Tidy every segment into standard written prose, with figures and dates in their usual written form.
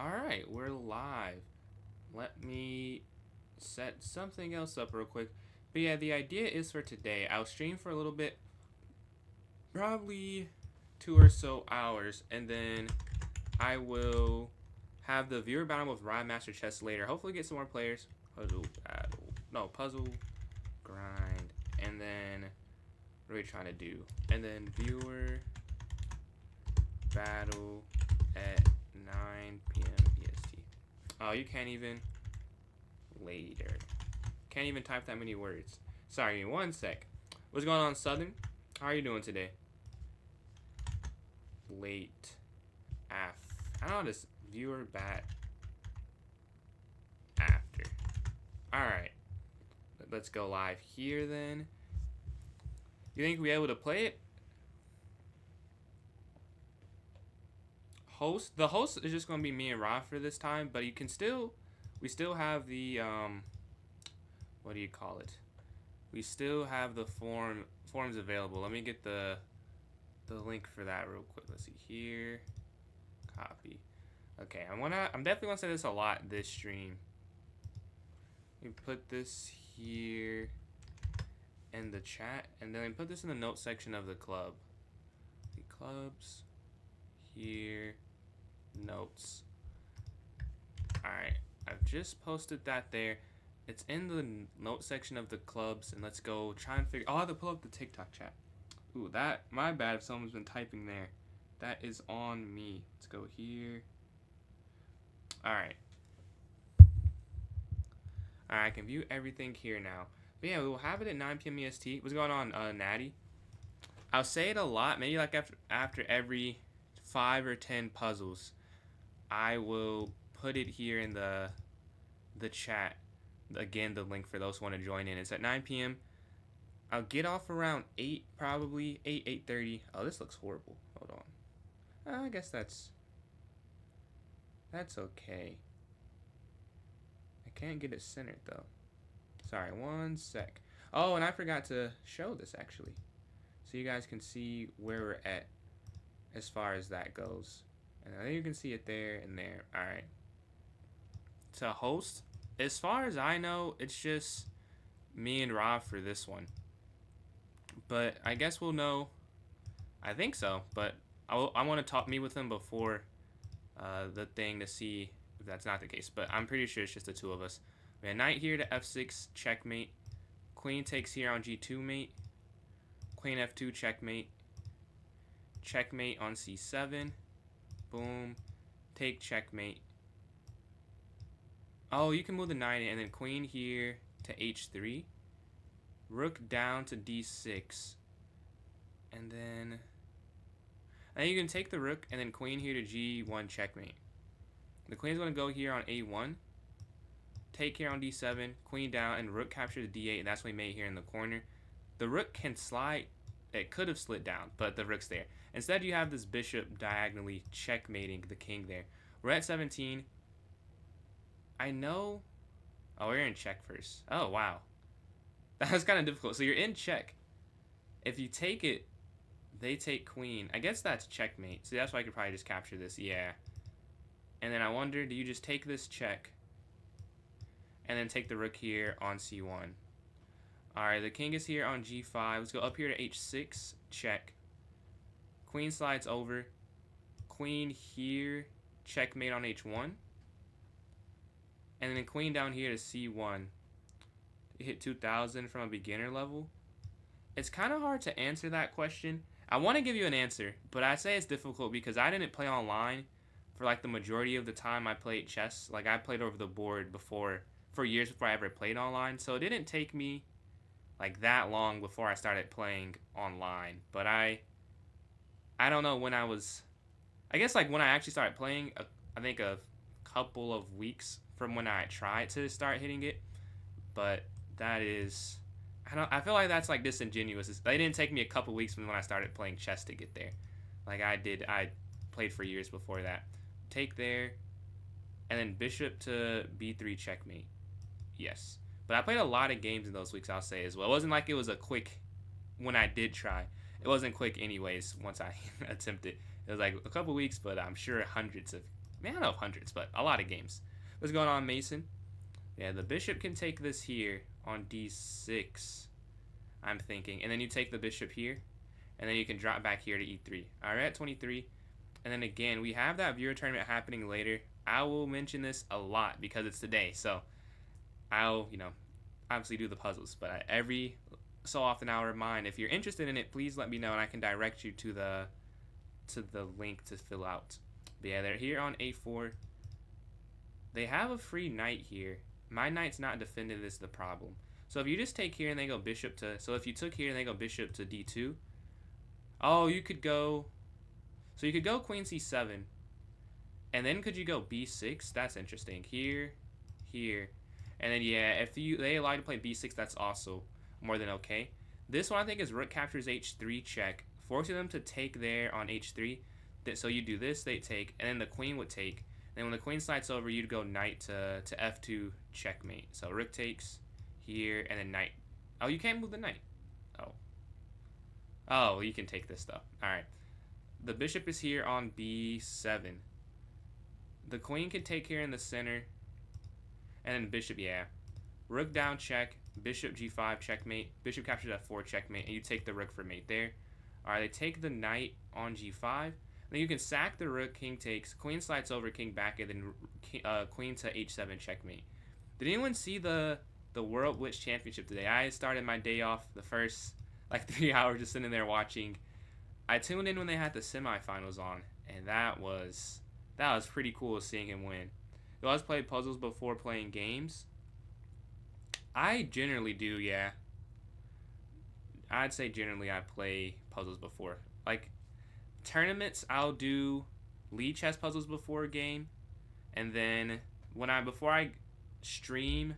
Alright, we're live. Let me set something else up real quick. But yeah, the idea is for today, I'll stream for a little bit, probably 2 or so hours, and then I will have the viewer battle with Rod Master Chess later. Hopefully get some more players. Puzzle battle. No, puzzle, grind, and then what are we trying to do? And then viewer battle at 9 p.m. EST. Oh, you can't even later. Can't even type that many words. Sorry, one sec. What's going on, Southern? How are you doing today? Late. I don't know this viewer bat after. Alright. Let's go live here then. You think we'll be able to play it? The host is just gonna be me and Rob for this time, but you can still we still have the what do you call it? We still have the forms available. Let me get the link for that real quick. Let's see here. Copy. Okay, I'm definitely gonna say this a lot this stream. Let me put this here in the chat, and then put this in the notes section of the club. The clubs here, notes. Alright, I've just posted that there. It's in the note section of the clubs, and let's go try and figure. Oh, I have to pull up the TikTok chat. Ooh, that, my bad if someone's been typing there. That is on me. Let's go here. Alright. Alright, I can view everything here now. But yeah, we will have it at 9 p.m. EST. What's going on, Natty? I'll say it a lot, maybe like after every 5 or 10 puzzles. I will put it here in the chat. Again, the link for those who want to join in. It's at 9 p.m. I'll get off around 8, probably 8:30. Oh, this looks horrible. Hold on. I guess that's okay. I can't get it centered though. Sorry, one sec. Oh, and I forgot to show this actually, so you guys can see where we're at as far as that goes. And I think you can see it there and there. All right. To host, as far as I know, it's just me and Rob for this one. But I guess we'll know. I think so, but I want to meet with him before the thing to see if that's not the case. But I'm pretty sure it's just the two of us. We have knight here to f6, checkmate. Queen takes here on g2 mate. Queen f2, checkmate. Checkmate on c7. Boom. Take, checkmate. Oh, you can move the knight in, and then queen here to h3. Rook down to d6. And then you can take the rook, and then queen here to g1, checkmate. The queen's going to go here on a1. Take here on d7. Queen down, and rook captures d8, and that's what we made here in the corner. The rook can slide. It could have slid down, but the rook's there. Instead, you have this bishop diagonally checkmating the king there. We're at 17. I know. Oh, we're in check first. Oh, wow. That was kind of difficult. So you're in check. If you take it, they take queen. I guess that's checkmate. So that's why I could probably just capture this. Yeah. And then I wonder, do you just take this check and then take the rook here on c1? Alright, the king is here on g5. Let's go up here to h6. Check. Queen slides over. Queen here. Checkmate on h1. And then queen down here to c1. Hit 2000 from a beginner level. It's kind of hard to answer that question. I want to give you an answer, but I say it's difficult because I didn't play online for like the majority of the time I played chess. Like I played over the board before, for years before I ever played online. So it didn't take me like that long before I started playing online. But I don't know when I guess like when I actually started playing, I think a couple of weeks from when I tried to start hitting it. But that is, I feel like that's like disingenuous. They didn't take me a couple weeks from when I started playing chess to get there. Like I played for years before that. Take there, and then bishop to b3, checkmate. Yes. But I played a lot of games in those weeks, I'll say as well. It wasn't like it was a quick, when I did try. It wasn't quick anyways once I attempted. It was like a couple weeks, but I'm sure hundreds of Man, I don't know if hundreds, but a lot of games. What's going on, Mason? Yeah, the bishop can take this here on d6, I'm thinking. And then you take the bishop here, and then you can drop back here to e3. All right, at 23. And then again, we have that viewer tournament happening later. I will mention this a lot because it's today. So I'll, obviously do the puzzles. But every so often I'll remind, if you're interested in it, please let me know and I can direct you to the link to fill out. But yeah, they're here on a4. They have a free knight here. My knight's not defended is the problem. So if you just take here and they go bishop to... So if you took here and they go bishop to d2. Oh, you could go... So you could go queen c7. And then could you go b6? That's interesting. Here, here. And then, yeah, if they allow you to play b6, that's also more than okay. This one I think is rook captures h3 check. Forcing them to take there on h3. So you do this, they take. And then the queen would take. And when the queen slides over, you'd go knight to f2 checkmate. So rook takes here and then knight. Oh, you can't move the knight. Oh. Oh, you can take this though. Alright. The bishop is here on b7. The queen can take here in the center. And then bishop, yeah. Rook down check. Bishop g5 checkmate. Bishop captures f4 checkmate. And you take the rook for mate there. Alright, they take the knight on g5. Then you can sack the rook, king takes, queen slides over, king back, and then queen to h7 checkmate. Did anyone see the World Blitz Championship today? I started my day off the first like 3 hours just sitting there watching. I tuned in when they had the semifinals on, and that was pretty cool seeing him win. You always play puzzles before playing games? I generally do, yeah. I'd say generally I play puzzles before. Like tournaments, I'll do lead chess puzzles before a game, and then before I stream,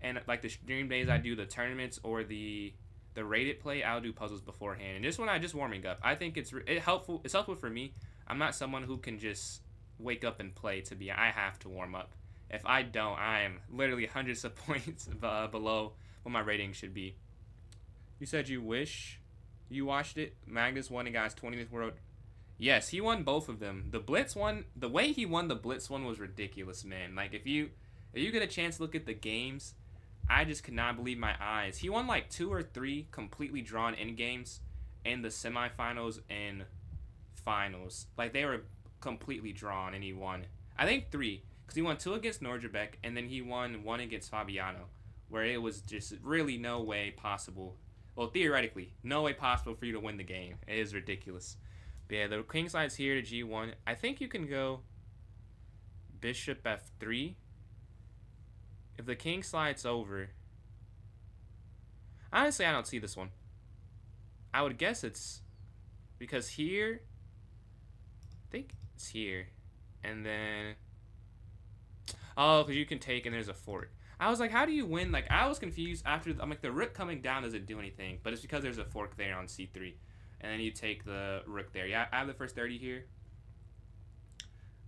and like the stream days, I do the tournaments or the rated play. I'll do puzzles beforehand, and just when I just warming up, I think it's helpful. It's helpful for me. I'm not someone who can just wake up and play. I have to warm up. If I don't, I am literally hundreds of points below what my rating should be. You said you wish you watched it. Magnus won against 20th World. Yes, he won both of them. The Blitz one, the way he won the Blitz one was ridiculous, man. Like if you get a chance to look at the games, I just could not believe my eyes. He won like 2 or 3 completely drawn end games in the semifinals and finals. Like they were completely drawn, and he won. I think 3, because he won 2 against Nordjabek, and then he won 1 against Fabiano, where it was just really no way possible. Well, theoretically, no way possible for you to win the game. It is ridiculous. But yeah, the king slides here to g1. I think you can go bishop f3. If the king slides over... Honestly, I don't see this one. I would guess it's... Because here... I think it's here. And then... Oh, because you can take and there's a fork. I was like, how do you win? Like, I was confused after... I'm like, the rook coming down doesn't do anything. But it's because there's a fork there on c3. And then you take the rook there. Yeah, I have the first 30 here.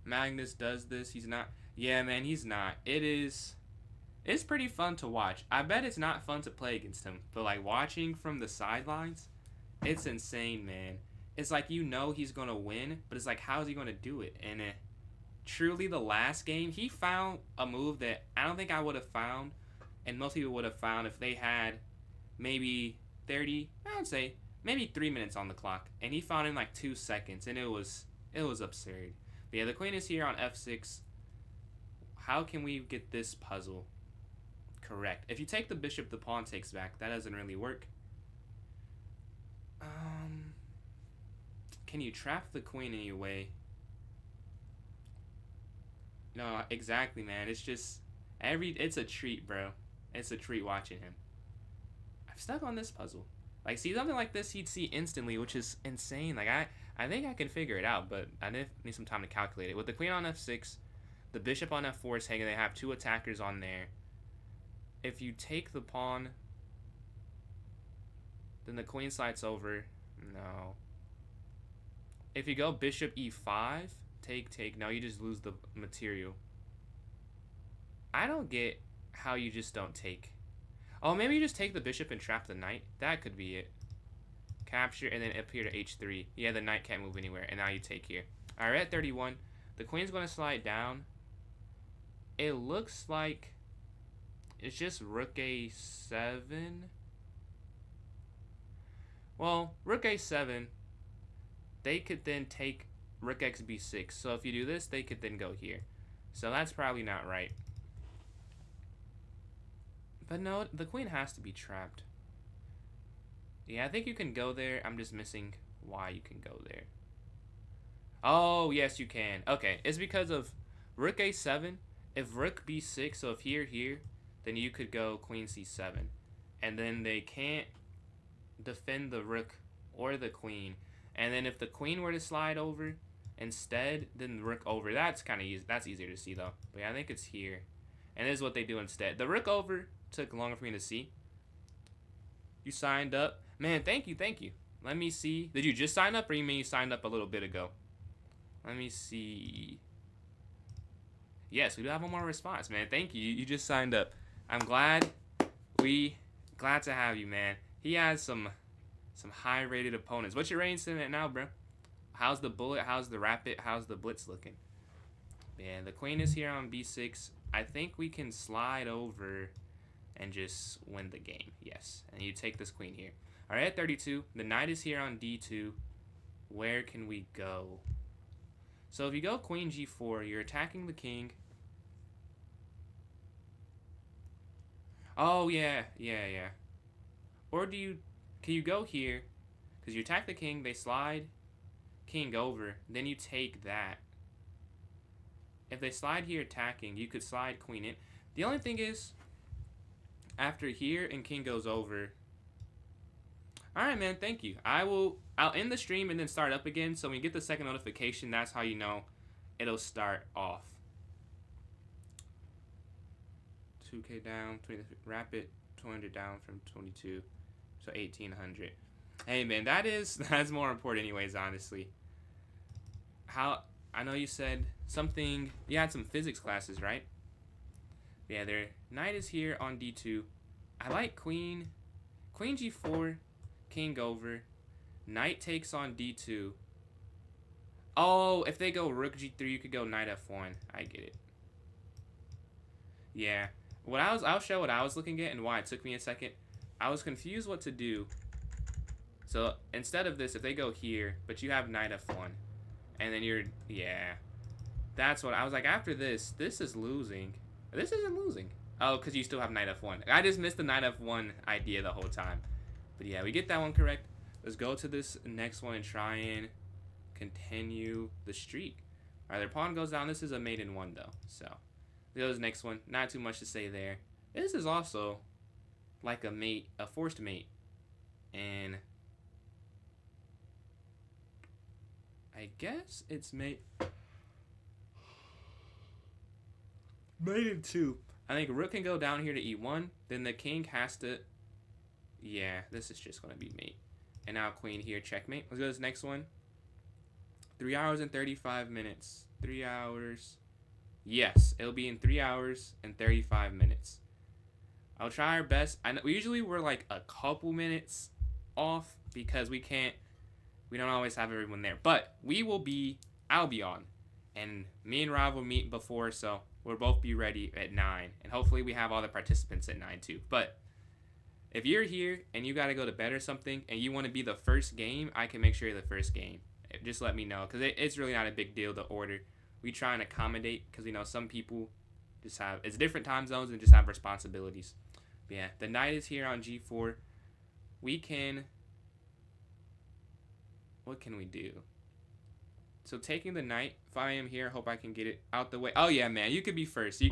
Magnus does this. He's not... Yeah, man, he's not. It's pretty fun to watch. I bet it's not fun to play against him. But, like, watching from the sidelines, it's insane, man. It's like you know he's going to win, but it's like, how is he going to do it? And truly, the last game, he found a move that I don't think I would have found, and most people would have found if they had maybe 30, I would say, maybe 3 minutes on the clock. And he found in, like, 2 seconds, and it was absurd. But yeah, the queen is here on f6. How can we get this puzzle correct? If you take the bishop, the pawn takes back. That doesn't really work. Can you trap the queen anyway? No, exactly, man. It's just it's a treat, bro. It's a treat watching him. I'm stuck on this puzzle. Like, see, something like this he'd see instantly, which is insane. Like, I think I can figure it out, but I need some time to calculate it. With the queen on f6, the bishop on f4 is hanging. They have 2 attackers on there. If you take the pawn, then the queen slides over. No. If you go bishop e5, take. No, you just lose the material. I don't get how you just don't take. Oh, maybe you just take the bishop and trap the knight. That could be it. Capture, and then up here to h3. Yeah, the knight can't move anywhere, and now you take here. All right, at 31. The queen's going to slide down. It looks like it's just rook a7. Well, rook a7, they could then take rook x b6. So if you do this, they could then go here. So that's probably not right. But no, the queen has to be trapped. Yeah, I think you can go there. I'm just missing why you can go there. Oh, yes, you can. Okay, it's because of rook a7. If rook b6, so if here, then you could go queen c7. And then they can't defend the rook or the queen. And then if the queen were to slide over instead, then the rook over. That's kind of easy. That's easier to see, though. But yeah, I think it's here. And this is what they do instead. The rook over took longer for me to see. You signed up. Man, thank you. Let me see. Did you just sign up, or you mean you signed up a little bit ago? Let me see. Yes, we do have one more response, man. Thank you. You just signed up. I'm glad to have you, man. He has some high-rated opponents. What's your rating sitting at now, bro? How's the bullet? How's the rapid? How's the blitz looking? Man, the queen is here on b6. I think we can slide over and just win the game. Yes, and you take this queen here. All right, at 32, the knight is here on d2. Where can we go? So if you go queen g4, you're attacking the king. Oh, yeah. Or can you go here? Because you attack the king, they slide king over, then you take that. If they slide here attacking, you could slide queen in. The only thing is, after here and king goes over. Alright, man, thank you. I'll end the stream and then start up again. So when you get the second notification, that's how you know it'll start off. 2K down, 20 rapid, 200 down from 22, so 1800. Hey, man, that's more important anyways, honestly. I know you said something, you had some physics classes, right? Yeah, their knight is here on d2. I like queen g4, king over, knight takes on d2. Oh, if they go rook g3, you could go knight f1. I get it. Yeah. I'll show what I was looking at and why it took me a second. I was confused what to do. So instead of this, if they go here, but you have knight f1, and then yeah. That's what I was like. After this is losing. This isn't losing. Oh, because you still have knight f1. I just missed the knight f1 idea the whole time. But yeah, we get that one correct. Let's go to this next one and try and continue the streak. All right, their pawn goes down. This is a mate in one, though. So, this next one. Not too much to say there. This is also like a mate, a forced mate. And I guess it's mate in two. I think rook can go down here to e1. Then the king has to... Yeah, this is just going to be mate. And now queen here, checkmate. Let's go to this next one. 3 hours and 35 minutes. 3 hours. Yes, it'll be in 3 hours and 35 minutes. I'll try our best. I know usually we're like a couple minutes off because we don't always have everyone there. But I'll be on. And me and Rob will meet before, so we'll both be ready at 9. And hopefully we have all the participants at 9 too. But if you're here and you got to go to bed or something and you want to be the first game, I can make sure you're the first game. Just let me know, because it's really not a big deal to order. We try and accommodate, because some people just have, it's different time zones and just have responsibilities. But yeah, the knight is here on g4. What can we do? So taking the knight, if I am here, hope I can get it out the way. Oh yeah, man, you could be first.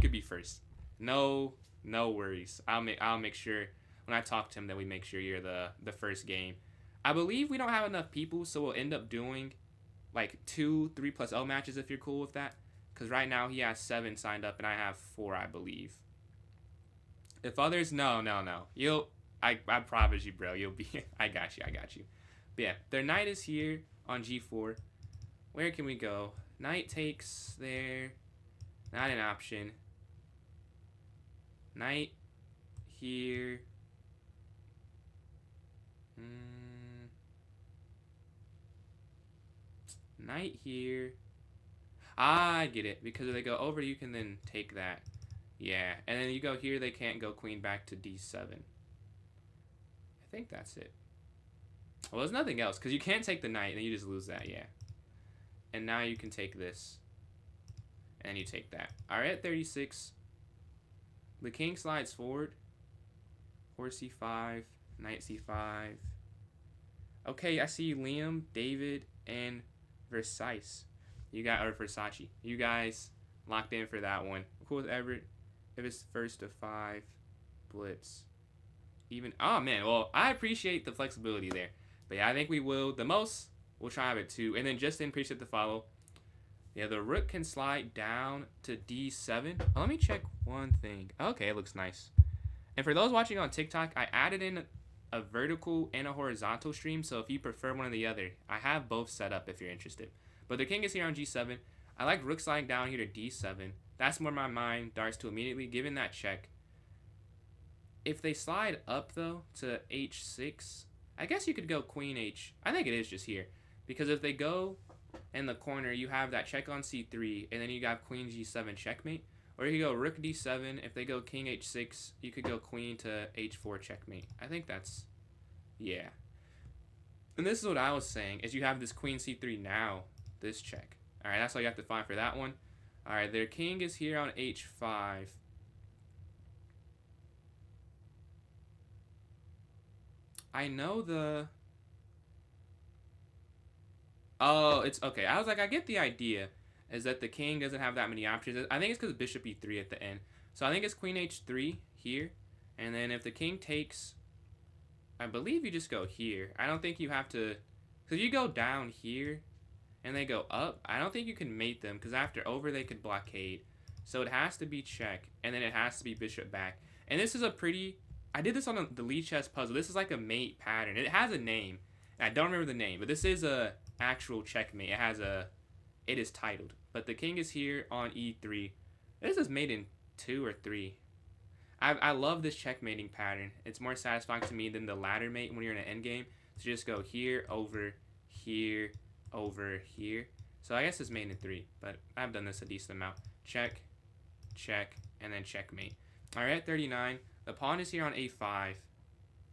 No worries. I'll make sure when I talk to him that we make sure you're the first game. I believe we don't have enough people, so we'll end up doing like 2 3+0 matches if you're cool with that. Because right now he has 7 signed up and I have 4, I believe. If others, no. I promise you, bro. You'll be. I got you. But yeah, their knight is here on g4. Where can we go? Knight takes there. Not an option. Knight here. Knight here. I get it. Because if they go over, you can then take that. Yeah. And then you go here, they can't go queen back to d7. I think that's it. Well, there's nothing else. Because you can't take the knight, and then you just lose that, yeah. And now you can take this. And you take that. Alright, at 36. The king slides forward. Horse c5. Knight c5. Okay, I see Liam, David, and Versace. You got, or Versace. You guys locked in for that one. Cool with Everett. If it's first to 5. Blitz. Even, oh man, well, I appreciate the flexibility there. But yeah, I think we will, the most, we'll try have it 2. And then just appreciate the follow. Yeah, the rook can slide down to d7. Oh, let me check one thing. Okay, it looks nice. And for those watching on TikTok, I added in a vertical and a horizontal stream, so if you prefer one or the other, I have both set up if you're interested. But the king is here on g7. I like rook sliding down here to d7. That's where my mind darts to immediately, given that check. If they slide up, though, to h6, I guess you could go queen h. I think it is just here. Because if they go in the corner, you have that check on c3, and then you got queen g7 checkmate. Or you could go rook d7. If they go king h6, you could go queen to h4 checkmate. I think that's, yeah. And this is what I was saying, is you have this queen c3 now, this check. All right, that's all you have to find for that one. All right, their king is here on h5. I know the... Oh, it's okay. I was like, I get the idea. Is that the king doesn't have that many options. I think it's because bishop e3 at the end. So I think it's queen h3 here. And then if the king takes, I believe you just go here. I don't think you have to, because you go down here and they go up. I don't think you can mate them because after over they could blockade. So it has to be check. And then it has to be bishop back. And this is a pretty, I did this on the Lichess puzzle. This is like a mate pattern. It has a name. And I don't remember the name. But this is a actual checkmate. It has a... It is titled. But the king is here on e3. This is mate in 2 or 3. I love this checkmating pattern. It's more satisfying to me than the ladder mate when you're in an endgame. So just go here, over, here, over, here. So I guess it's mate in 3. But I've done this a decent amount. Check, check, and then checkmate. Alright, at 39. The pawn is here on a5.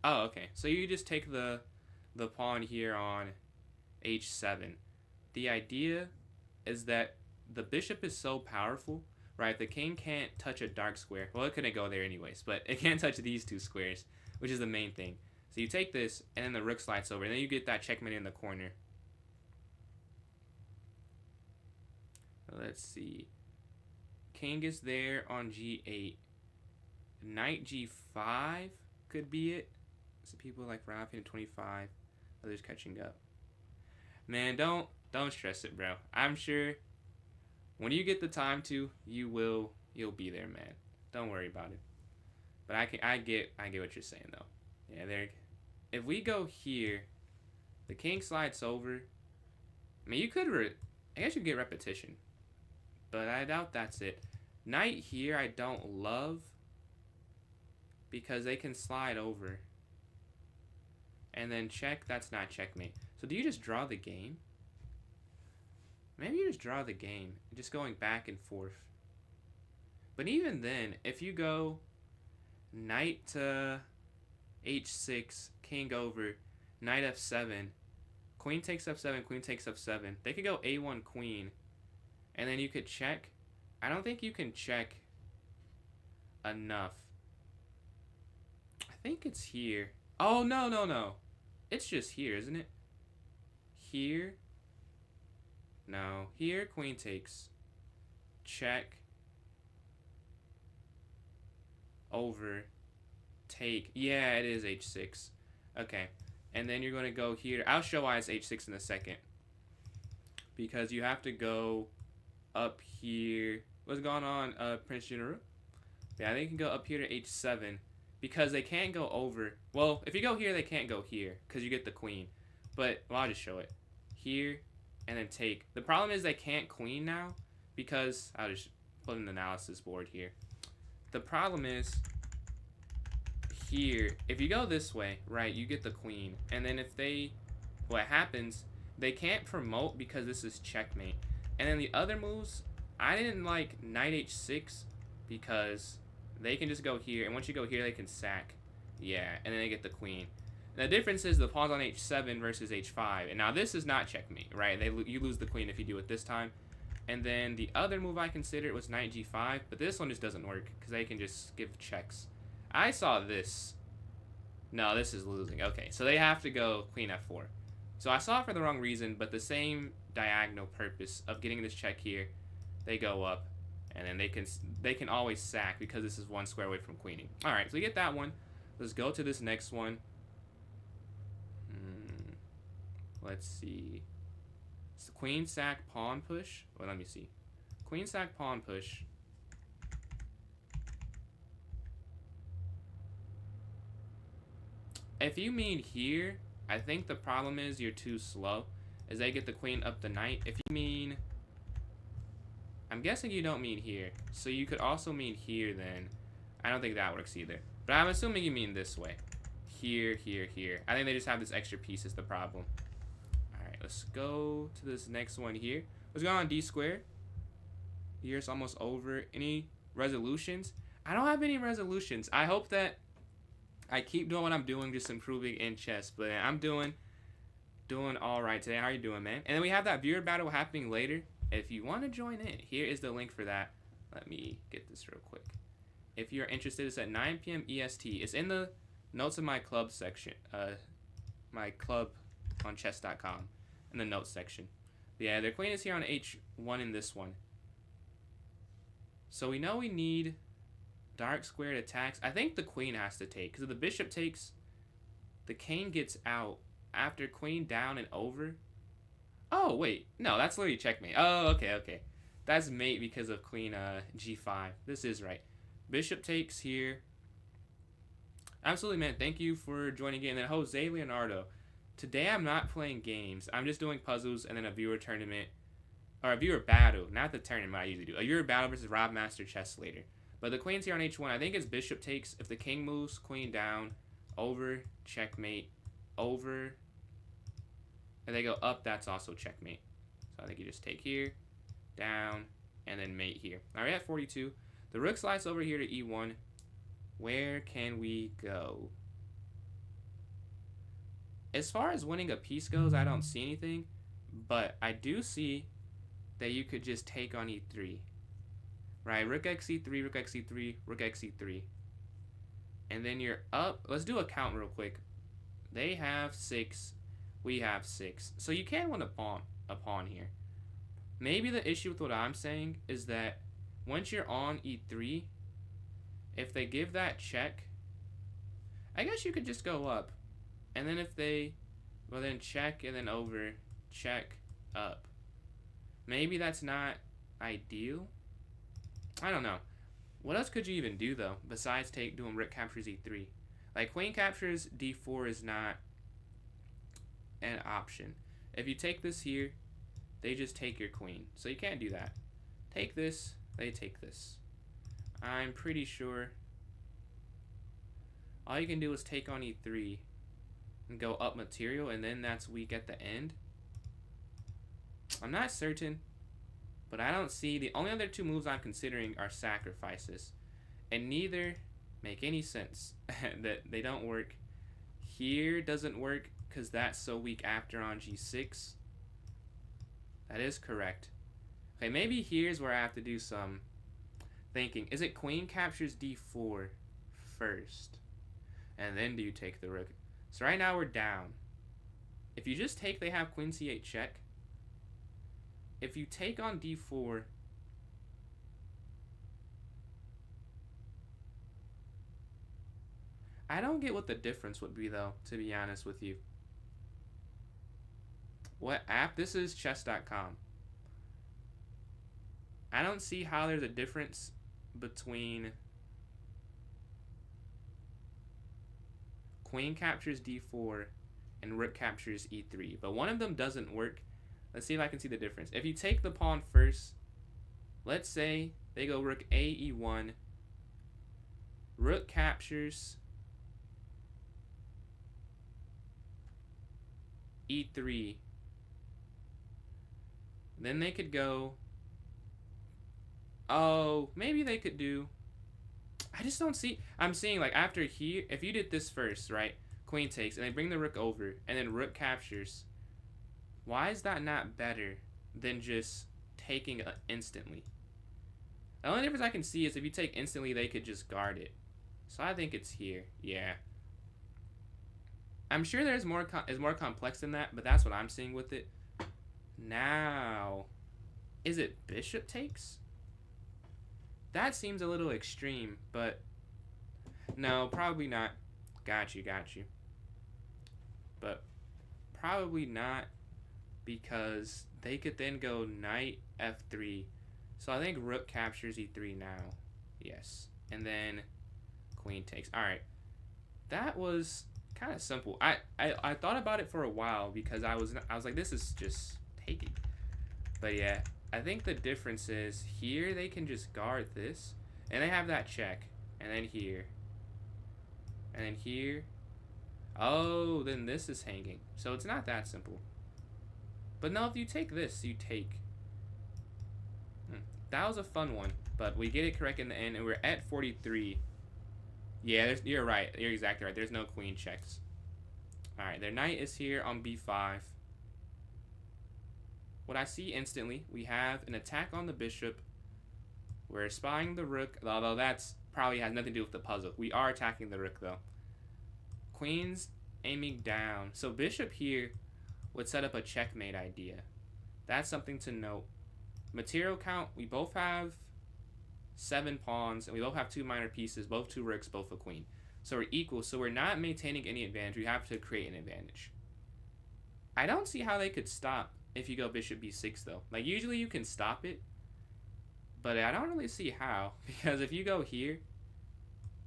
Oh, okay. So you just take the pawn here on h7. The idea is that the bishop is so powerful, right? The king can't touch a dark square. Well, it couldn't go there anyways, but it can't touch these 2 squares, which is the main thing. So you take this, and then the rook slides over, and then you get that checkmate in the corner. Let's see. King is there on g8. Knight g5 could be it. So people like Rafi in 25, others catching up. Man, don't stress it, bro. I'm sure when you get the time to, you'll be there, man. Don't worry about it. But I get what you're saying though. Yeah, there. If we go here, the king slides over. I mean, you could I guess you could get repetition, but I doubt that's it. Knight here, I don't love because they can slide over. And then check, that's not checkmate. So do you just draw the game? Maybe you just draw the game, just going back and forth. But even then, if you go knight to h6, king over, knight f7, queen takes f7, queen takes f7. They could go a1 queen, and then you could check. I don't think you can check enough. I think it's here. Oh, no. It's just here, isn't it? Here. No. Here, queen takes. Check. Over. Take. Yeah, it is h6. Okay. And then you're going to go here. I'll show why it's h6 in a second. Because you have to go up here. What's going on, Prince General? Yeah, they can go up here to h7. Because they can't go over. Well, if you go here, they can't go here. Because you get the queen. But, well, I'll just show it. Here, and then take. The problem is they can't queen now. Because, I'll just put an analysis board here. The problem is, here, if you go this way, right, you get the queen. And then if they, what happens, they can't promote because this is checkmate. And then the other moves, I didn't like knight h6 because they can just go here, and once you go here, they can sack. Yeah, and then they get the queen. And the difference is the pawn's on h7 versus h5, and now this is not checkmate, right? You lose the queen if you do it this time. And then the other move I considered was knight g5, but this one just doesn't work because they can just give checks. I saw this. No, this is losing. Okay, so they have to go queen f4. So I saw it for the wrong reason, but the same diagonal purpose of getting this check here, they go up, and then they can always sack because this is one square away from queening. All right, so we get that one. Let's go to this next one. Let's see. It's the queen sack pawn push. Well, let me see. Queen sack pawn push. If you mean here, I think the problem is you're too slow, as they get the queen up the knight. If you mean, I'm guessing you don't mean here, so you could also mean here then. I don't think that works either. But I'm assuming you mean this way. Here, here, here. I think they just have this extra piece is the problem. Alright, let's go to this next one here. Let's go on d squared. Here it's almost over. Any resolutions? I don't have any resolutions. I hope that I keep doing what I'm doing, just improving in chess. But I'm doing all right today. How are you doing, man? And then we have that viewer battle happening later. If you want to join in, here is the link for that. Let me get this real quick. If you're interested, it's at 9 p.m. EST. It's in the notes of my club section. My club on chess.com in the notes section. But yeah, their queen is here on h1 in this one. So we know we need dark squared attacks. I think the queen has to take, because if the bishop takes, the king gets out after queen down and over. Oh, wait. No, that's literally checkmate. Oh, okay, okay. That's mate because of queen g5. This is right. Bishop takes here. Absolutely, man. Thank you for joining in. And then Jose Leonardo. Today I'm not playing games. I'm just doing puzzles and then a viewer tournament. Or a viewer battle. Not the tournament I usually do. A viewer battle versus Rob Master Chess later. But the queen's here on h1. I think it's bishop takes. If the king moves, queen down. Over. Checkmate. Over. And they go up. That's also checkmate. So I think you just take here. Down. And then mate here. Alright, at 42. The rook slides over here to e1. Where can we go? As far as winning a piece goes, I don't see anything. But I do see that you could just take on e3. Right? Rook x e3, rook x e3, rook x e3. And then you're up. Let's do a count real quick. They have 6. We have 6. So you can win a pawn here. Maybe the issue with what I'm saying is that once you're on e3, if they give that check, I guess you could just go up. And then if they, well then check and then over, check, up. Maybe that's not ideal. I don't know. What else could you even do though, besides doing rook captures e3? Like queen captures d4 is not an option. If you take this here, they just take your queen. So you can't do that. Take this, they take this. I'm pretty sure all you can do is take on e3 and go up material, and then that's weak at the end. I'm not certain, but I don't see, the only other two moves I'm considering are sacrifices, and neither make any sense. That they don't work. Here doesn't work because that's so weak after on g6. That is correct. Okay, maybe here's where I have to do some thinking. Is it queen captures d4 first? And then do you take the rook? So right now we're down. If you just take, they have queen c8 check. If you take on d4, I don't get what the difference would be though, to be honest with you. What app? This is chess.com. I don't see how there's a difference between queen captures d4 and rook captures e3, but one of them doesn't work. Let's see if I can see the difference. If you take the pawn first, let's say they go rook a e1, rook captures e3, Then they could go... Oh, maybe they could do... I just don't see... I'm seeing, like, after here... If you did this first, right? Queen takes, and they bring the rook over, and then rook captures. Why is that not better than just taking instantly? The only difference I can see is if you take instantly, they could just guard it. So I think it's here. Yeah. I'm sure there's more complex than that, but that's what I'm seeing with it. Now, is it bishop takes? That seems a little extreme, but no, probably not. Got you. But probably not, because they could then go knight f3. So I think rook captures e3 now. Yes. And then queen takes. Alright. That was kind of simple. I thought about it for a while because I was like, this is just taking. But yeah, I think the difference is here they can just guard this. And they have that check. And then here. And then here. Oh, then this is hanging. So it's not that simple. But no, if you take this, you take. That was a fun one. But we get it correct in the end, and we're at 43. Yeah, you're right. You're exactly right. There's no queen checks. Alright, their knight is here on b5. What I see instantly, we have an attack on the bishop. We're spying the rook, although that's probably has nothing to do with the puzzle. We are attacking the rook, though. Queen's aiming down. So bishop here would set up a checkmate idea. That's something to note. Material count, we both have 7 pawns, and we both have 2 minor pieces, both 2 rooks, both a queen. So we're equal, so we're not maintaining any advantage. We have to create an advantage. I don't see how they could stop if you go bishop b6, though. Like, usually you can stop it, but I don't really see how. Because if you go here,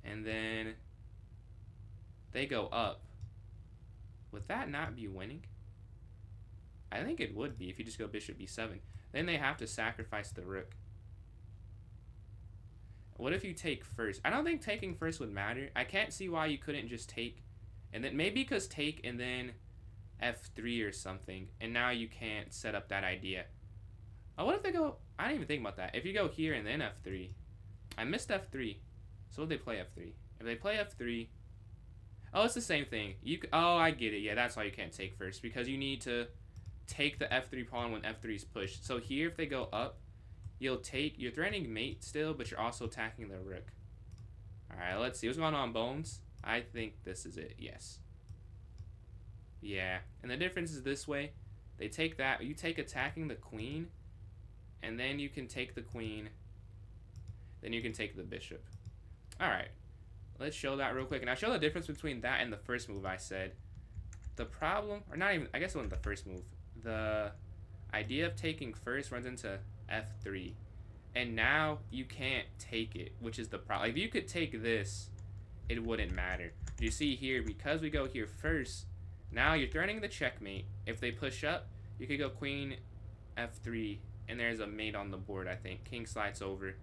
and then they go up, would that not be winning? I think it would be if you just go bishop b7. Then they have to sacrifice the rook. What if you take first? I don't think taking first would matter. I can't see why you couldn't just take, and then maybe because take and then f3 or something, and now you can't set up that idea. Oh, what if they go... I didn't even think about that. If you go here and then f3. I missed f3. So what if they play f3? If they play f3... Oh, it's the same thing. Oh, I get it. Yeah, that's why you can't take first, because you need to take the f3 pawn when f3 is pushed. So here, if they go up, you're threatening mate still, but you're also attacking the rook. Alright, let's see. What's going on, Bones? I think this is it. Yes. Yeah. And the difference is this way. They take that. You take attacking the queen, and then you can take the queen. Then you can take the bishop. Alright. Let's show that real quick. And I'll show the difference between that and the first move I said. The problem, or not even, I guess it wasn't the first move. The idea of taking first runs into f3. And now you can't take it, which is the problem. If you could take this, it wouldn't matter. You see here, because we go here first, now you're threatening the checkmate. If they push up, you could go queen f3, and there's a mate on the board, I think. King slides over.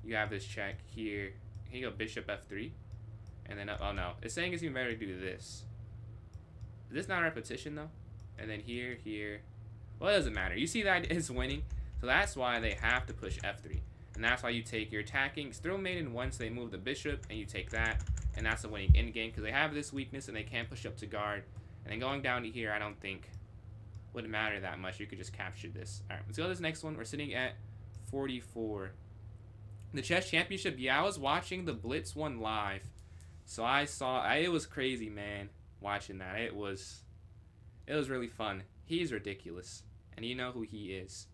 You have this check here. You go bishop f3. And then, oh no. It's saying it's even better to do this. Is this not a repetition, though? And then here, here. Well, it doesn't matter. You see that it's winning. So that's why they have to push f3. And that's why you take your attacking. Throw mate in once they move the bishop, and you take that. And that's the winning endgame, because they have this weakness, and they can't push up to guard. And then going down to here, I don't think would matter that much. You could just capture this. Alright, let's go to this next one. We're sitting at 44. The chess championship, yeah, I was watching the Blitz one live. So I saw, it was crazy, man, watching that. It was really fun. He's ridiculous. And you know who he is.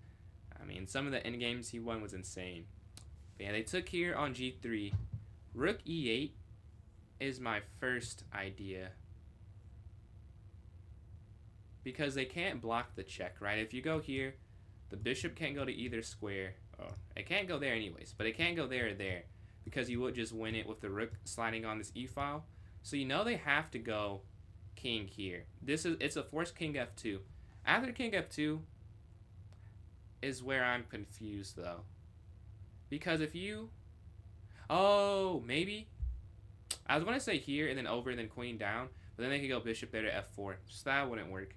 I mean, some of the end games he won was insane. But yeah, they took here on g3. Rook e8 is my first idea. Because they can't block the check, right? If you go here, the bishop can't go to either square. Oh, it can't go there anyways, but it can't go there or there. Because you would just win it with the rook sliding on this e-file. So you know they have to go king here. It's a forced king f2. After king f2 is where I'm confused, though. Because if you... Oh, maybe? I was going to say here and then over and then queen down. But then they could go bishop there to f4. So that wouldn't work.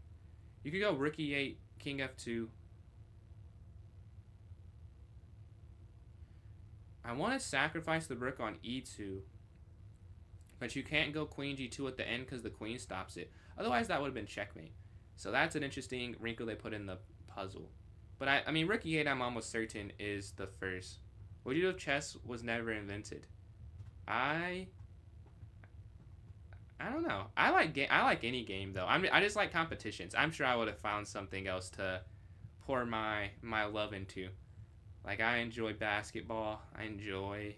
You could go rook e8, king f2. I want to sacrifice the rook on e2, but you can't go queen g2 at the end because the queen stops it. Otherwise, that would have been checkmate. So that's an interesting wrinkle they put in the puzzle. But I mean, rook e8, I'm almost certain is the first. What do you do if chess was never invented? I don't know. I like any game though. I just like competitions. I'm sure I would have found something else to pour my love into. Like, I enjoy basketball. I enjoy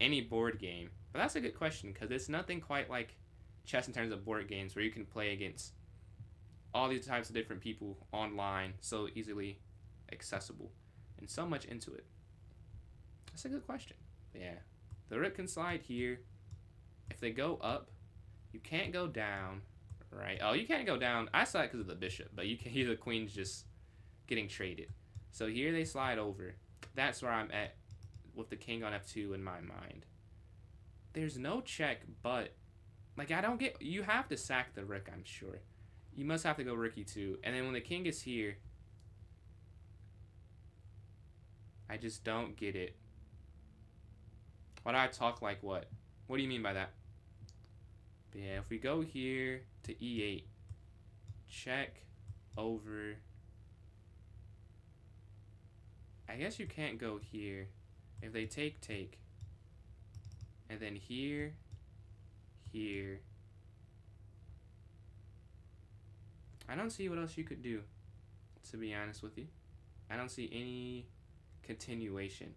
any board game. But that's a good question because it's nothing quite like chess in terms of board games where you can play against all these types of different people online so easily accessible and so much into it. That's a good question. But yeah, the rook can slide here. If they go up, you can't go down, right? Oh, you can't go down. I saw it because of the bishop, but you can hear the queen's just getting traded. So here they slide over. That's where I'm at with the king on f2 in my mind. There's no check, but like, I don't get, you have to sack the rook, I'm sure. You must have to go rook e2. And then when the king is here, I just don't get it. Why do I talk like what? What do you mean by that? But yeah, if we go here to e8, check over. I guess you can't go here. If they take, take. And then here, here. I don't see what else you could do, to be honest with you. I don't see any continuation.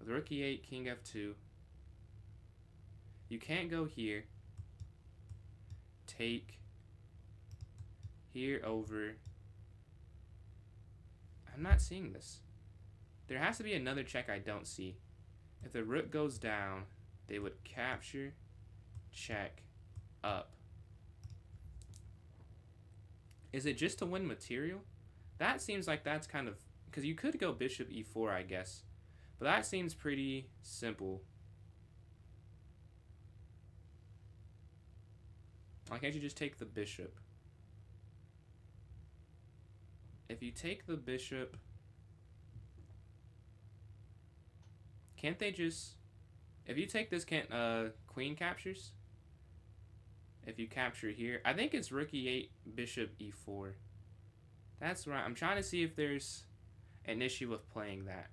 With rook e8, king f2. You can't go here. Take. Here over. I'm not seeing this. There has to be another check I don't see. If the rook goes down, they would capture, check, up. Is it just to win material? That seems like that's kind of... Because you could go bishop e4, I guess. But that seems pretty simple. Why can't you just take the bishop? If you take the bishop... Can't they just... If you take this, can't queen captures? If you capture here, I think it's rook e8, bishop e4. That's right. I'm trying to see if there's an issue with playing that.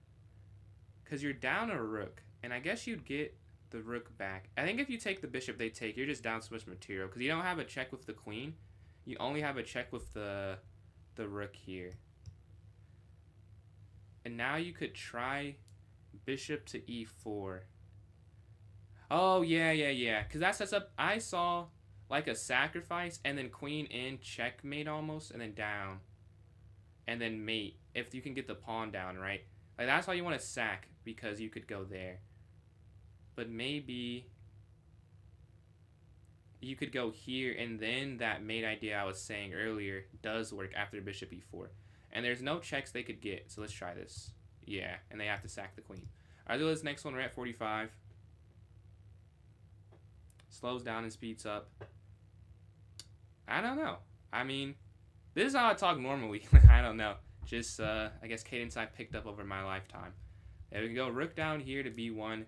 Because you're down a rook, and I guess you'd get the rook back. I think if you take the bishop, they take. You're just down so much material. Because you don't have a check with the queen. You only have a check with the rook here. And now you could try bishop to e4. Oh, yeah. Because that sets up... I saw... like a sacrifice, and then queen in, checkmate almost, and then down. And then mate, if you can get the pawn down, right? Like, that's why you want to sack, because you could go there. But maybe you could go here, and then that mate idea I was saying earlier does work after bishop e4. And there's no checks they could get, so let's try this. Yeah, and they have to sack the queen. Alright, so this next one, we're at 45. Slows down and speeds up. I don't know. I mean, this is how I talk normally. I don't know. Just, I guess, cadence I picked up over my lifetime. There we can go rook down here to b1,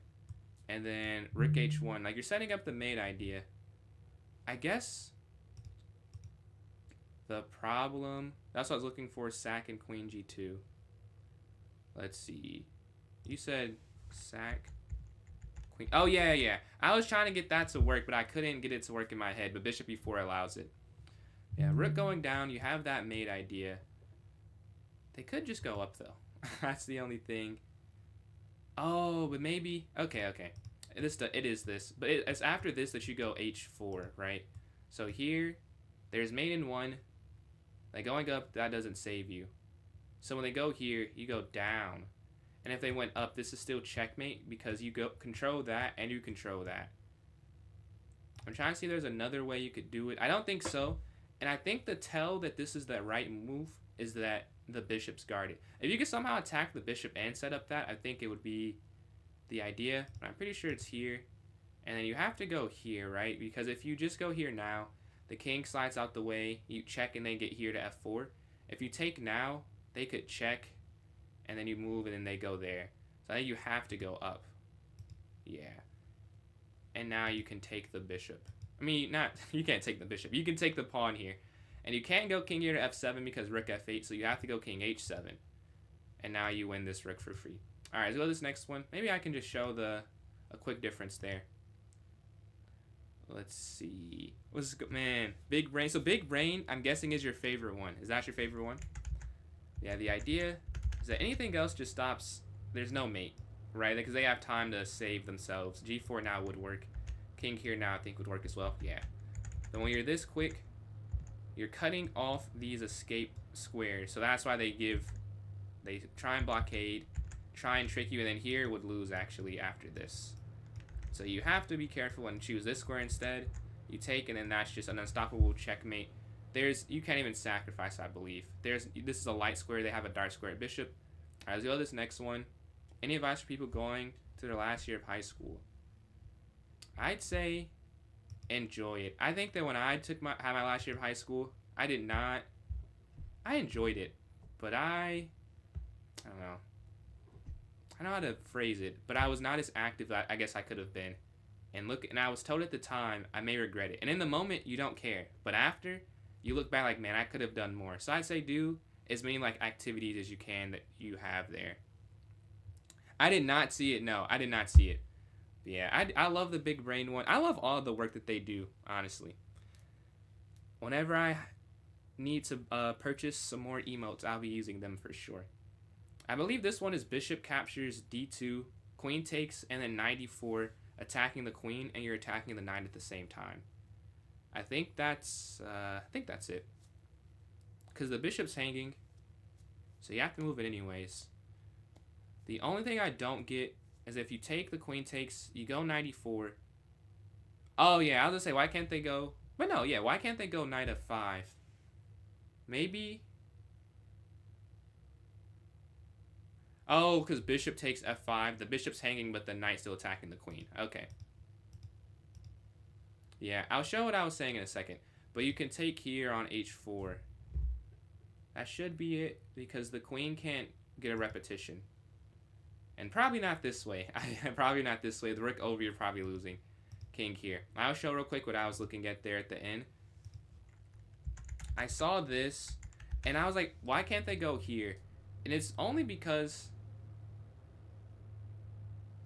and then rook h1. Like, you're setting up the mate idea. I guess the problem... That's what I was looking for, sack and queen g2. Let's see. You said sack... queen. Oh, yeah. I was trying to get that to work, but I couldn't get it to work in my head. But bishop e4 allows it. Yeah, rook going down. You have that mate idea. They could just go up, though. That's the only thing. Oh, but maybe... Okay. It is this. But it's after this that you go h4, right? So here, there's mate in 1. Like, going up, that doesn't save you. So when they go here, you go down. And if they went up, this is still checkmate because you go control that and you control that. I'm trying to see if there's another way you could do it. I don't think so. And I think the tell that this is the right move is that the bishop's guarded. If you could somehow attack the bishop and set up that, I think it would be the idea. But I'm pretty sure it's here. And then you have to go here, right? Because if you just go here now, the king slides out the way. You check and they get here to f4. If you take now, they could check. And then you move and then they go there. So I think you have to go up. And now you can take the bishop. I mean, not, you can't take the bishop. You can take the pawn here. And you can't go king here to f7 because rook f8, so you have to go king h7. And now you win this rook for free. Alright, let's go to this next one. Maybe I can just show a quick difference there. Let's see. What's good? Man, big brain. So big brain, I'm guessing, is your favorite one. Is that your favorite one? Yeah, the idea is that anything else just stops. There's no mate, right? Because they have time to save themselves. G4 now would work. King here now I think would work as well. Yeah. Then when you're this quick, you're cutting off these escape squares. So that's why they try and blockade, try and trick you, and then here would lose actually after this. So you have to be careful and choose this square instead. You take, and then that's just an unstoppable checkmate. You can't even sacrifice, I believe. This is a light square. They have a dark square at bishop. Alright, let's go to this next one. Any advice for people going to their last year of high school? I'd say enjoy it. I think that when I had my last year of high school, I enjoyed it, but I don't know. I know how to phrase it, but I was not as active as I guess I could have been. And I was told at the time I may regret it. And in the moment you don't care, but after you look back like, man, I could have done more. So I'd say do as many like activities as you can that you have there. I did not see it. No, I did not see it. But yeah, I love the big brain one. I love all the work that they do, honestly. Whenever I need to purchase some more emotes, I'll be using them for sure. I believe this one is bishop captures d2, queen takes, and then knight d4, attacking the queen, and you're attacking the knight at the same time. I think that's it. Because the bishop's hanging, so you have to move it anyways. The only thing I don't get is if you take the queen takes, you go knight e4. Oh yeah, I was gonna say, why can't they go? But no, yeah, why can't they go knight f5? Maybe. Oh, because bishop takes f5. The bishop's hanging, but the knight's still attacking the queen. Okay. Yeah, I'll show what I was saying in a second. But you can take here on h4. That should be it, because the queen can't get a repetition. And probably not this way. Probably not this way. The rook over, you're probably losing. King here. I'll show real quick what I was looking at there at the end. I saw this, and I was like, why can't they go here? And it's only because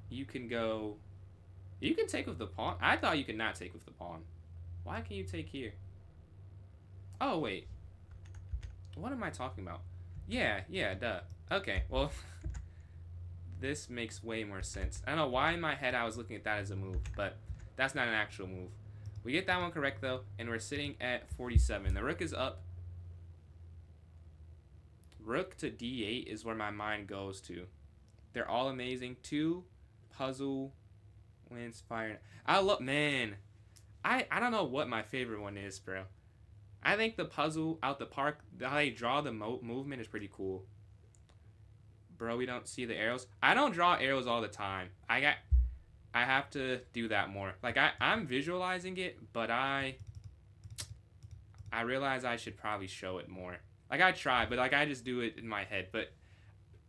you can go... You can take with the pawn. I thought you could not take with the pawn. Why can you take here? Oh, wait. What am I talking about? Yeah, duh. Okay, well... This makes way more sense. I don't know why in my head I was looking at that as a move, but that's not an actual move. We get that one correct, though, and we're sitting at 47. The rook is up. Rook to d8 is where my mind goes to. They're all amazing. 2, puzzle, wins, fire. I love, man. I don't know what my favorite one is, bro. I think the puzzle out the park, how they draw the movement is pretty cool. Bro, we don't see the arrows. I don't draw arrows all the time. I have to do that more. Like, I'm visualizing it, but I realize I should probably show it more. Like, I try, but, like, I just do it in my head. But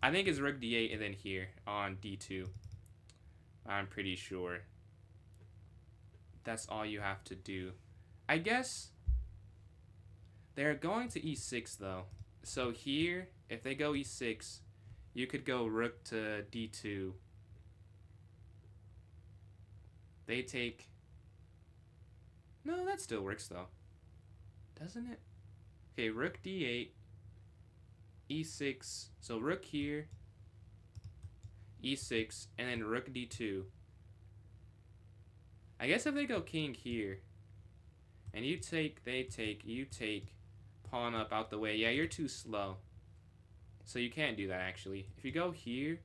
I think it's rook d8 and then here on d2. I'm pretty sure. That's all you have to do. I guess they're going to e6, though. So here, if they go e6... You could go rook to d2. They take... No, that still works, though. Doesn't it? Okay, rook d8. e6. So rook here. e6. And then rook d2. I guess if they go king here. And you take, they take, you take. Pawn up out the way. Yeah, you're too slow. So you can't do that, actually. If you go here,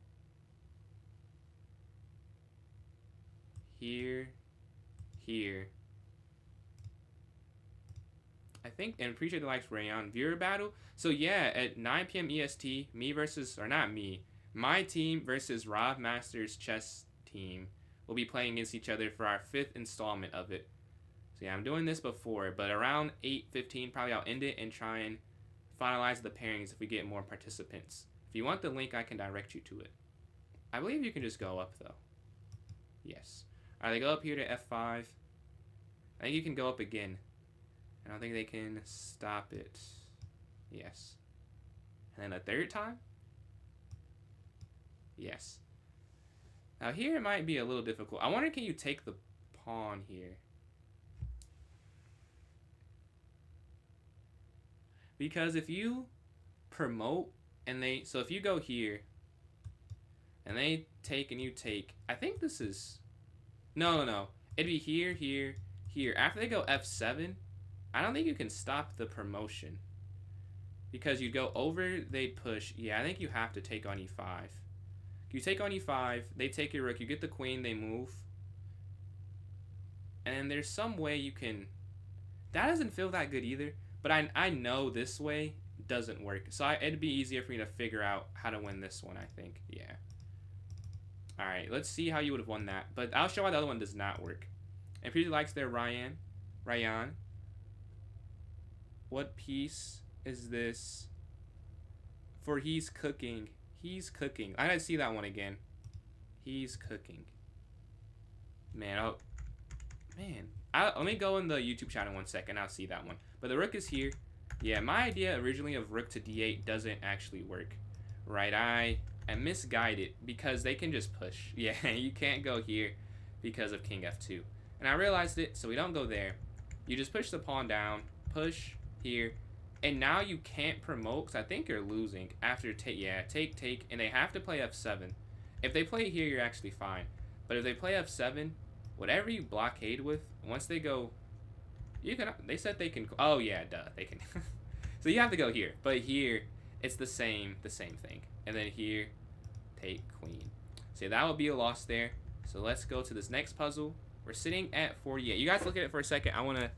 here, here. I think, and appreciate the likes, Rayon. Viewer battle. So yeah, at 9 p.m. EST, me versus, or not me, my team versus Rob Masters' chess team will be playing against each other for our 5th installment of it. So yeah, I'm doing this before, but around 8:15, probably I'll end it and try and finalize the pairings if we get more participants. If you want the link, I can direct you to it. I believe you can just go up, though. Yes. Alright, they go up here to f5. I think you can go up again. I don't think they can stop it. Yes. And then a third time? Yes. Now here it might be a little difficult. I wonder, can you take the pawn here? Because if you promote and so if you go here and they take and you take, I think this is, no. It'd be here, here, here. After they go f7, I don't think you can stop the promotion. Because you go over, they push. Yeah, I think you have to take on e5. You take on e5, they take your rook, you get the queen, they move. And there's some way you can... That doesn't feel that good either. But I know this way doesn't work. So it'd be easier for me to figure out how to win this one, I think. Yeah. Alright, let's see how you would have won that. But I'll show why the other one does not work. And if you likes their Ryan. What piece is this? For he's cooking. He's cooking. I gotta see that one again. He's cooking. Man, oh. Man. Let me go in the YouTube channel 1 second. I'll see that one. But the rook is here. Yeah, my idea originally of rook to d8 doesn't actually work. Right, I am misguided because they can just push. Yeah, you can't go here because of king f2. And I realized it, so we don't go there. You just push the pawn down, push here, and now you can't promote because I think you're losing after take, and they have to play f7. If they play here, you're actually fine. But if they play f7, whatever you blockade with, once they go, you can. They said they can. Oh yeah, duh, they can. So you have to go here, but here it's the same thing. And then here, take queen. So that would be a loss there. So let's go to this next puzzle. We're sitting at 48. You guys look at it for a second. I want to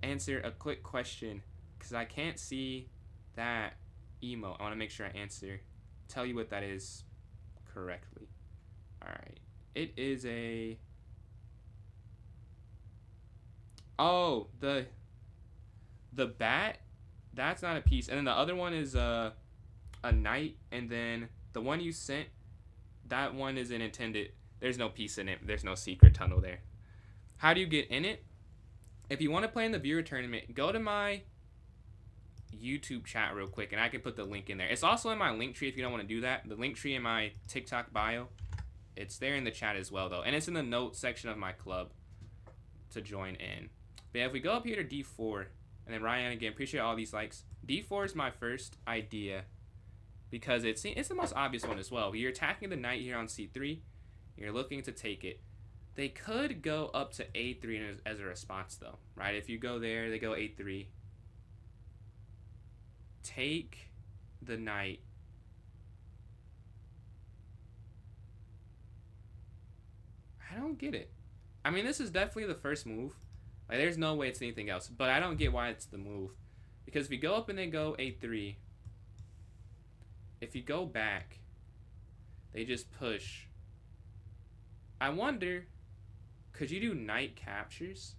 answer a quick question because I can't see that emote. I want to make sure I tell you what that is correctly. All right, it is a. Oh, the bat, that's not a piece. And then the other one is a knight. And then the one you sent, that one isn't intended. There's no piece in it. There's no secret tunnel there. How do you get in it? If you want to play in the viewer tournament, go to my YouTube chat real quick, and I can put the link in there. It's also in my link tree if you don't want to do that. The link tree in my TikTok bio. It's there in the chat as well, though. And it's in the notes section of my club to join in. But yeah, if we go up here to d4, and then Ryan again, appreciate all these likes. d4 is my first idea because it's the most obvious one as well. You're attacking the knight here on c3. You're looking to take it. They could go up to a3 as a response, though, right? If you go there, they go a3. Take the knight. I don't get it. I mean, this is definitely the first move. Like, there's no way it's anything else. But I don't get why it's the move. Because if you go up and they go a3, if you go back, they just push. I wonder, could you do knight captures?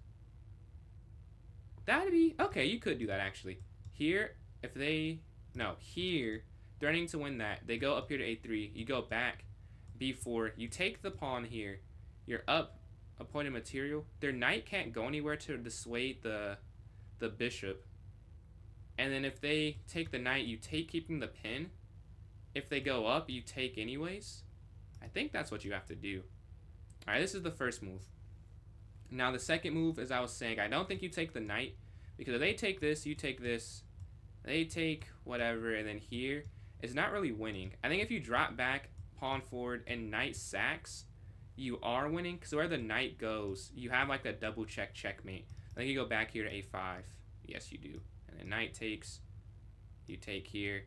That'd be... Okay, you could do that, actually. Here, if they... No, here, threatening to win that. They go up here to a3. You go back, b4. You take the pawn here. You're up a point of material. Their knight can't go anywhere to dissuade the bishop. And then if they take the knight, you take keeping the pin. If they go up, you take anyways. I think that's what you have to do. Alright, this is the first move. Now the second move, as I was saying, I don't think you take the knight. Because if they take this, you take this. They take whatever, and then here, it's not really winning. I think if you drop back, pawn forward, and knight sacks, you are winning. Because where the knight goes, you have like a double checkmate. I think you go back here to a5. Yes, you do. And then knight takes. You take here.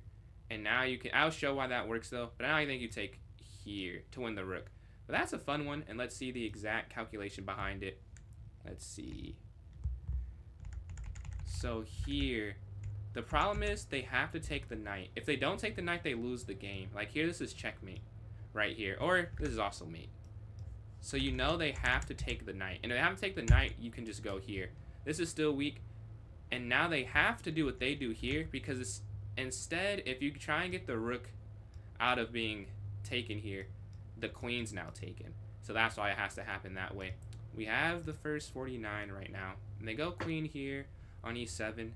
And now you can... I'll show why that works, though. But now I think you take here to win the rook. But that's a fun one. And let's see the exact calculation behind it. Let's see. So here... The problem is they have to take the knight. If they don't take the knight, they lose the game. Like here, this is checkmate. Right here. Or this is also mate. So you know they have to take the knight. And if they have to take the knight, you can just go here. This is still weak. And now they have to do what they do here. Because it's, instead, if you try and get the rook out of being taken here, the queen's now taken. So that's why it has to happen that way. We have the first 49 right now. And they go queen here on e7.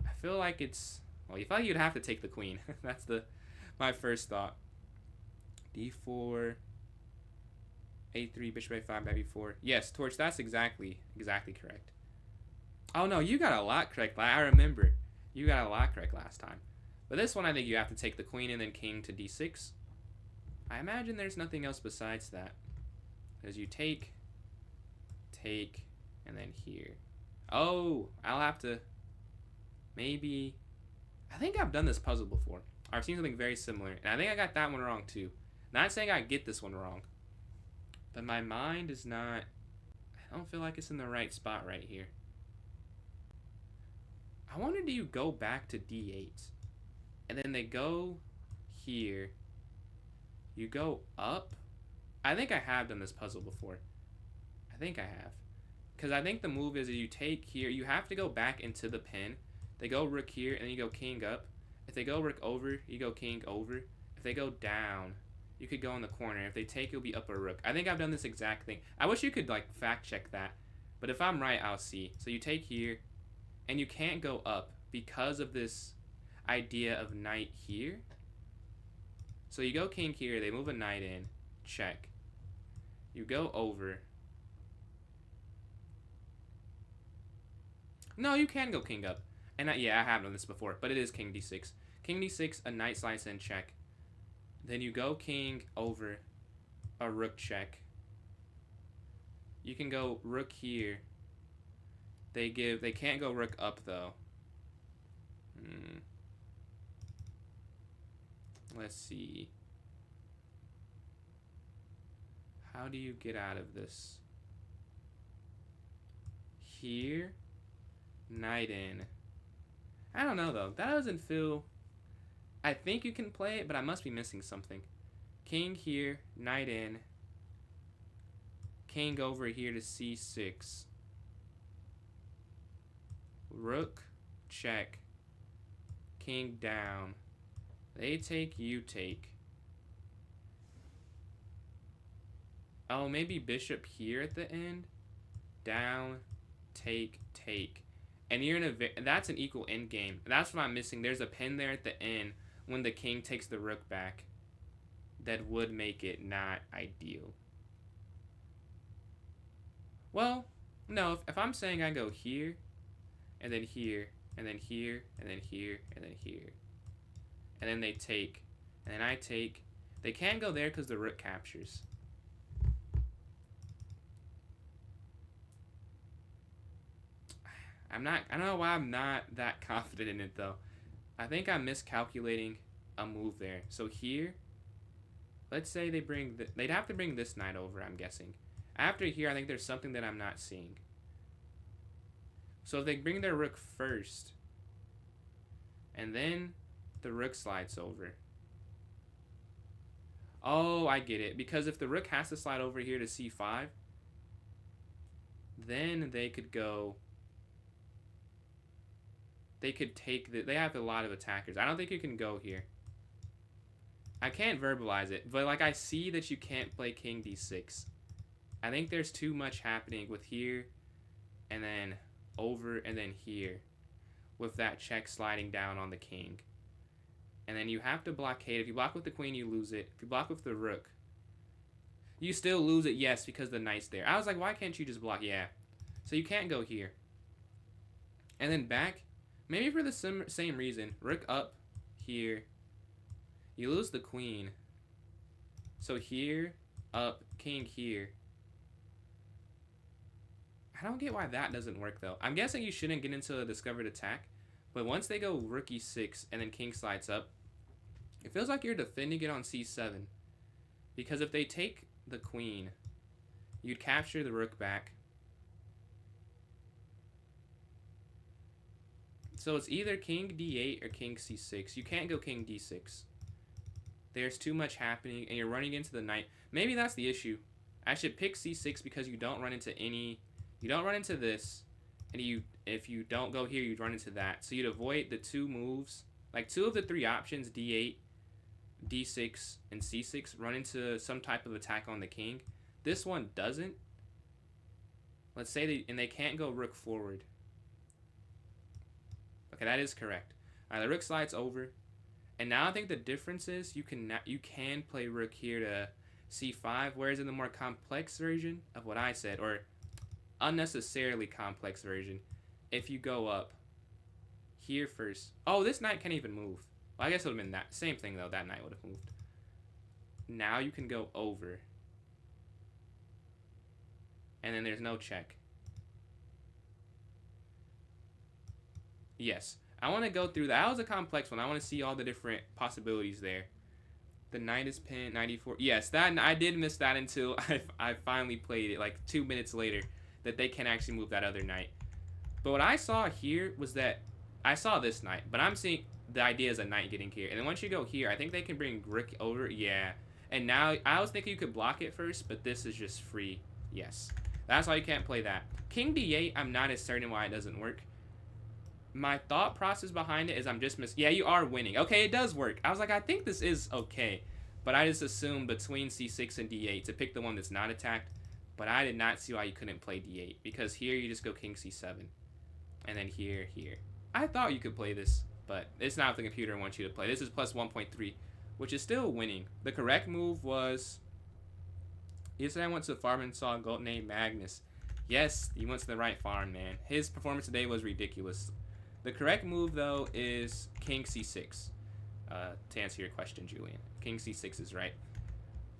I feel like it's... Well, you feel like you'd have to take the queen. That's my first thought. d4, a3, bishop a5, knight b4. Yes, Torch, that's exactly correct. Oh, no, you got a lot correct. I remember. You got a lot correct last time. But this one, I think you have to take the queen and then king to d6. I imagine there's nothing else besides that. Because you take, and then here. Oh, I'll have to... Maybe... I think I've done this puzzle before. I've seen something very similar. And I think I got that one wrong, too. Not saying I get this one wrong. But my mind is not... I don't feel like it's in the right spot right here. I wonder, do you go back to d8? And then they go here. You go up? I think I have done this puzzle before. I think I have. Because I think the move is you take here. You have to go back into the pin. They go rook here, and then you go king up. If they go rook over, you go king over. If they go down, you could go in the corner. If they take, you'll be up a rook. I think I've done this exact thing. I wish you could, like, fact check that. But if I'm right, I'll see. So you take here, and you can't go up because of this idea of knight here. So you go king here, they move a knight in, check. You go over. No, you can go king up. And yeah, I have done this before, but it is king d6. King d6, a knight slides in, check. Then you go king over, a rook check. You can go rook here. They can't go rook up though. Let's see. How do you get out of this? Here, knight in. I don't know though. That doesn't feel... I think you can play it, but I must be missing something. King here, knight in. King over here to c6. Rook, check. King down. They take, you take. Oh, maybe bishop here at the end. Down, take, take. And you're in a... That's an equal endgame. That's what I'm missing. There's a pin there at the end when the king takes the rook back. That would make it not ideal. Well, no. If I'm saying I go here, and then here, and then here, and then here, and then here. And then they take, and then I take. They can't go there because the rook captures. I don't know why I'm not that confident in it though. I think I'm miscalculating a move there. So here, let's say they bring they'd have to bring this knight over, I'm guessing. After here, I think there's something that I'm not seeing. So if they bring their rook first, and then the rook slides over. Oh, I get it. Because if the rook has to slide over here to c5, then they could go... They could take... They have a lot of attackers. I don't think you can go here. I can't verbalize it, but like I see that you can't play king d6. I think there's too much happening with here, and then over, and then here, with that check sliding down on the king. And then you have to blockade. If you block with the queen, you lose it. If you block with the rook, you still lose it, yes, because the knight's there. I was like, why can't you just block? Yeah. So you can't go here. And then back, maybe for the same reason. Rook up here. You lose the queen. So here, up, king here. I don't get why that doesn't work, though. I'm guessing you shouldn't get into a discovered attack. But once they go rook e6 and then king slides up, it feels like you're defending it on c7. Because if they take the queen, you'd capture the rook back. So it's either king d8 or king c6. You can't go king d6. There's too much happening, and you're running into the knight. Maybe that's the issue. I should pick c6 because you don't run into any... You don't run into this, and if you don't go here, you'd run into that. So you'd avoid the two moves. Like, two of the three options, d8, d6, and c6, run into some type of attack on the king. this one doesn't, let's say they can't go rook forward. Okay, that is correct. All right, the rook slides over, and now I think the difference is you can play rook here to c5, whereas in the more complex version of what I said, or unnecessarily complex version, if you go up here first. Oh, this knight can't even move. Well, I guess it would have been that same thing though. That knight would have moved. Now you can go over, and then there's no check. Yes, I want to go through that. That was a complex one. I want to see all the different possibilities there. The knight is pinned, 94. Yes, that I did miss that until I finally played it, like 2 minutes later, that they can actually move that other knight. But what I saw here was that I saw this knight, but I'm seeing the idea is a knight getting here. And then once you go here, I think they can bring rook over. Yeah. And now I was thinking you could block it first, but this is just free. Yes. That's why you can't play that. King d8, I'm not as certain why it doesn't work. My thought process behind it is I'm just yeah, you are winning. Okay, it does work. I was like, I think this is okay. But I just assumed between c6 and d8 to pick the one that's not attacked. But I did not see why you couldn't play d8. Because here you just go king c7. And then here. I thought you could play this, but it's not what the computer wants you to play. This is plus 1.3, which is still winning. The correct move was... Yesterday I went to the farm and saw a goat named Magnus. Yes, he went to the right farm, man. His performance today was ridiculous. The correct move, though, is king c6. To answer your question, Julian. King c6 is right.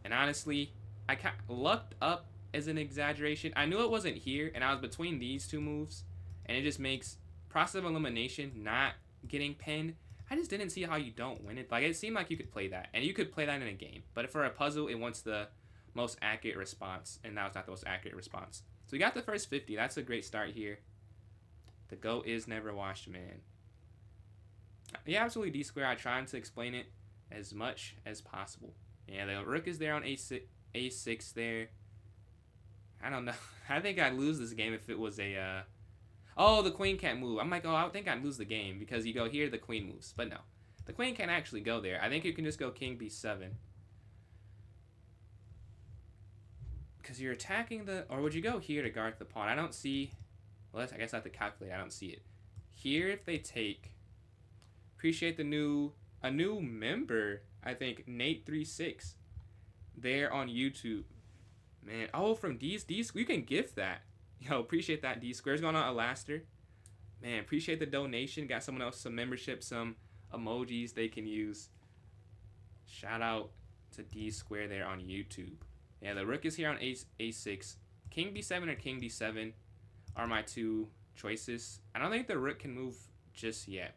And honestly, I lucked up as an exaggeration. I knew it wasn't here, and I was between these two moves. And it just makes process of elimination not getting pinned. I just didn't see how you don't win it. Like, it seemed like you could play that. And you could play that in a game. But for a puzzle, it wants the most accurate response. And that was not the most accurate response. So we got the first 50. That's a great start here. The goat is never washed, man. Yeah, absolutely D-square. I tried to explain it as much as possible. Yeah, the rook is there on a6 there. I don't know. I think I'd lose this game if it was a... Oh, the queen can't move. I'm like, oh, I think I'd lose the game because you go here, the queen moves. But no. The queen can't actually go there. I think you can just go king b7. Because you're attacking the... Or would you go here to guard the pawn? I don't see... Well, I guess I have to calculate. I don't see it. Here, if they take... Appreciate a new member, I think, Nate36. There on YouTube. Man, oh, from D's, you can gift that. Yo, appreciate that, D Square's going on Alaster. Man, appreciate the donation. Got someone else some membership, some emojis they can use. Shout out to D Square there on YouTube. Yeah, the rook is here on a6. King b7 or king d7 are my two choices. I don't think the rook can move just yet.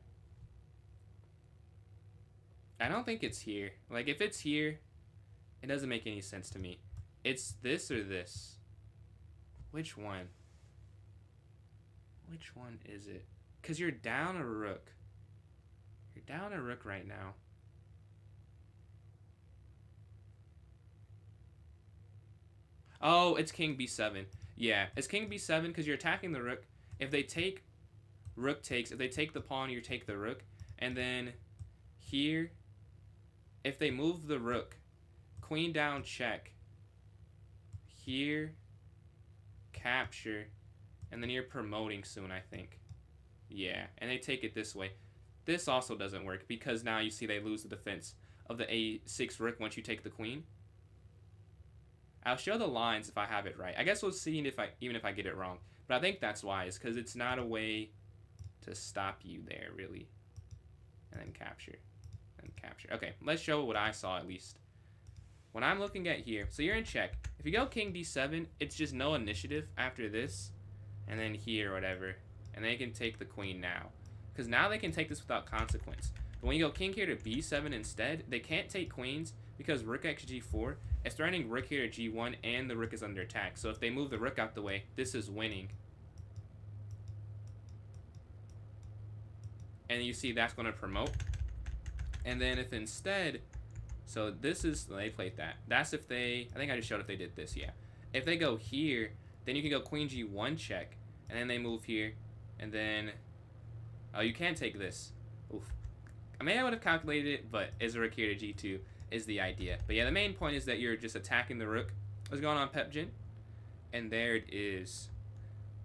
I don't think it's here. Like, if it's here, it doesn't make any sense to me. It's this or this. Which one? Which one is it? Because you're down a rook. You're down a rook right now. Oh, it's king b7. Yeah, it's king b7 because you're attacking the rook. If they take, rook takes. If they take the pawn, you take the rook. And then here, if they move the rook, queen down check. Here, capture. And then you're promoting soon, I think. Yeah, and they take it this way. This also doesn't work because now you see they lose the defense of the a6 rook once you take the queen. I'll show the lines if I have it right. I guess we'll see even if I get it wrong. But I think that's wise because it's not a way to stop you there, really. And then capture. And capture. Okay, let's show what I saw at least. When I'm looking at here, so you're in check. If you go king d7, it's just no initiative after this. And then here or whatever. And they can take the queen now. Because now they can take this without consequence. But when you go king here to b7 instead, they can't take queens because rook x g4. It's threatening rook here to g1 and the rook is under attack. So if they move the rook out the way, this is winning. And you see that's going to promote. And then if instead, so this is, they played that. That's if they, I think I just showed if they did this, yeah. If they go here, then you can go queen g1 check. And then they move here. And then, oh, you can take this. Oof. I mean, I would have calculated it, but is rook here to g2 is the idea. But yeah, the main point is that you're just attacking the rook. What's going on, Pepjin? And there it is.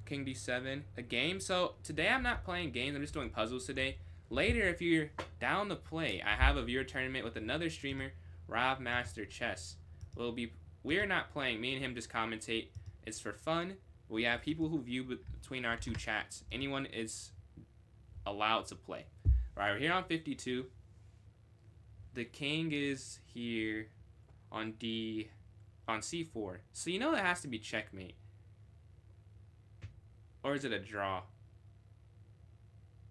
King D7, a game. So today I'm not playing games, I'm just doing puzzles today. Later, if you're down to play, I have a viewer tournament with another streamer, Rob Master Chess. We're not playing, me and him just commentate. It's for fun. We have people who view between our two chats. Anyone is allowed to play. Alright, we're here on 52. The king is here on C4. So you know that has to be checkmate. Or is it a draw?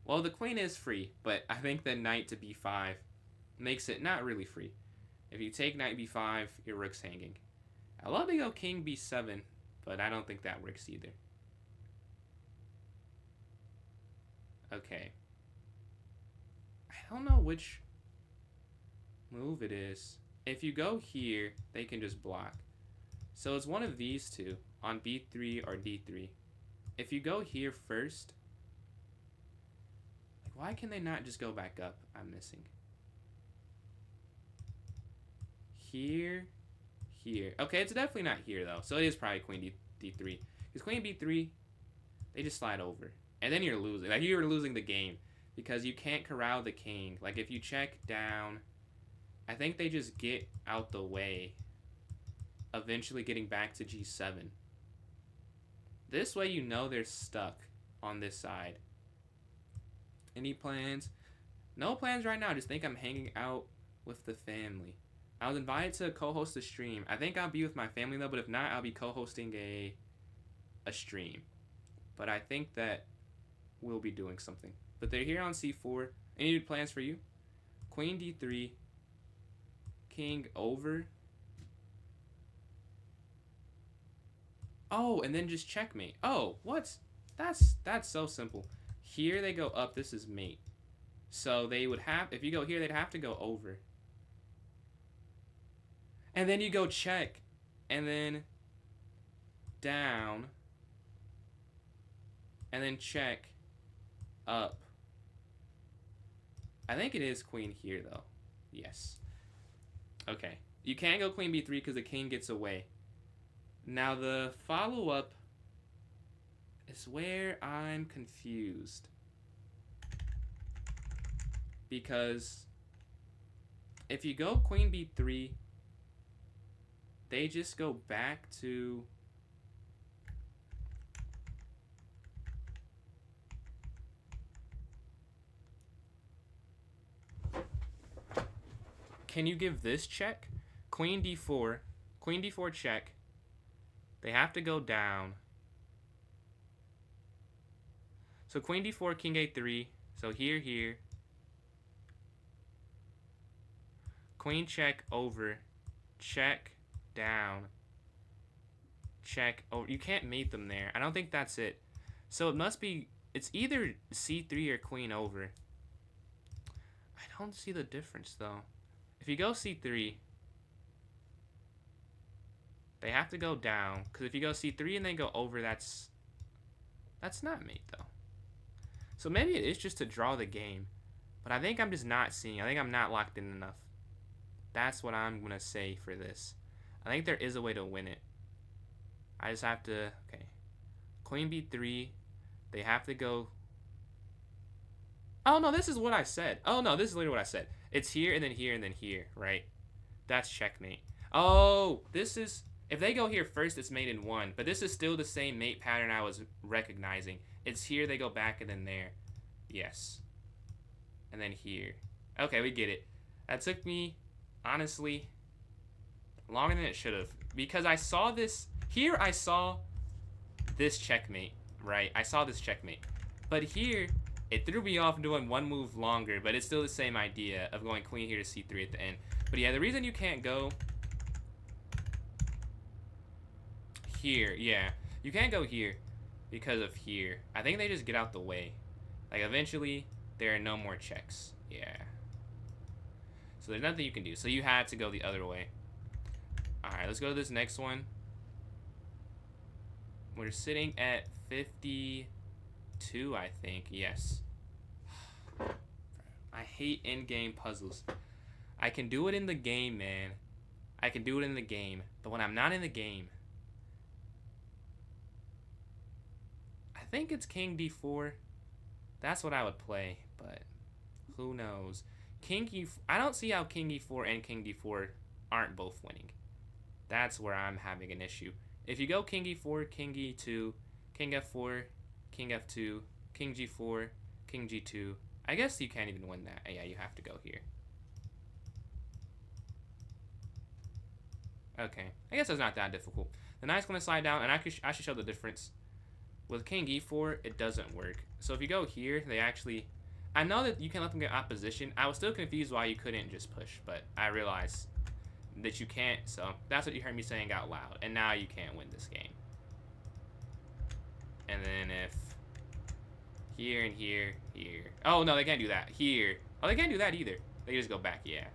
Well, the queen is free, but I think the knight to b5 makes it not really free. If you take knight b5, your rook's hanging. I love to go king b7, but I don't think that works either. Okay. I don't know which move it is. If you go here, they can just block. So it's one of these two, on b3 or d3. If you go here first, like, why can they not just go back up? I'm missing. Here, here. Okay, it's definitely not here though. So it is probably queen d3. Because queen b3, they just slide over. And then you're losing. Like, you're losing the game. Because you can't corral the king. Like, if you check down, I think they just get out the way. Eventually getting back to g7. This way you know they're stuck on this side. Any plans? No plans right now. Just think I'm hanging out with the family. I was invited to co-host a stream. I think I'll be with my family though, but if not, I'll be co-hosting a stream. But I think that we'll be doing something. But they're here on c4. Any plans for you? Queen d3. King over. Oh, and then just checkmate. Oh, what? That's so simple. Here they go up. This is mate. So they would have, if you go here, they'd have to go over. And then you go check. And then down. And then check up. I think it is queen here, though. Yes. Okay. You can't go queen b3 because the king gets away. Now the follow-up is where I'm confused. Because if you go queen b3, they just go back to... Can you give this check? Queen d4. Queen d4 check. They have to go down. So queen d4, king a3. So here, here. Queen check over. Check down. Check over. You can't mate them there. I don't think that's it. So it must be... It's either c3 or queen over. I don't see the difference, though. If you go c3... They have to go down, because if you go c3 and then go over, that's not mate, though. So maybe it is just to draw the game. But I think I'm just not seeing. I think I'm not locked in enough. That's what I'm going to say for this. I think there is a way to win it. I just have to... Okay. Queen b3. They have to go... Oh, no, this is what I said. Oh, no, this is literally what I said. It's here, and then here, and then here, right? That's checkmate. Oh, this is... If they go here first, it's mate in one. But this is still the same mate pattern I was recognizing. It's here, they go back, and then there. Yes. And then here. Okay, we get it. That took me, honestly, longer than it should have. Because I saw this... Here, I saw this checkmate, right? I saw this checkmate. But here, it threw me off doing one move longer. But it's still the same idea of going queen here to c3 at the end. But yeah, the reason you can't go... Here, yeah. You can't go here because of here. I think they just get out the way. Like, eventually, there are no more checks. Yeah. So there's nothing you can do. So you had to go the other way. Alright, let's go to this next one. We're sitting at 52, I think. Yes. I hate in-game puzzles. I can do it in the game, man. I can do it in the game. But when I'm not in the game, I think it's king d4. That's what I would play, but who knows? King e. I don't see how king e4 and king d4 aren't both winning. That's where I'm having an issue. If you go king e4, king e2, king f4, king f2, king g4, king g2, I guess you can't even win that. Yeah, you have to go here. Okay, I guess it's not that difficult. The knight's going to slide down, and I should show the difference. With king e4, it doesn't work. So if you go here, they actually... I know that you can let them get opposition. I was still confused why you couldn't just push, but I realized that you can't, so that's what you heard me saying out loud. And now you can't win this game. And then if... Here and here, here... Oh, no, they can't do that. Here. Oh, they can't do that either. They just go back, yeah.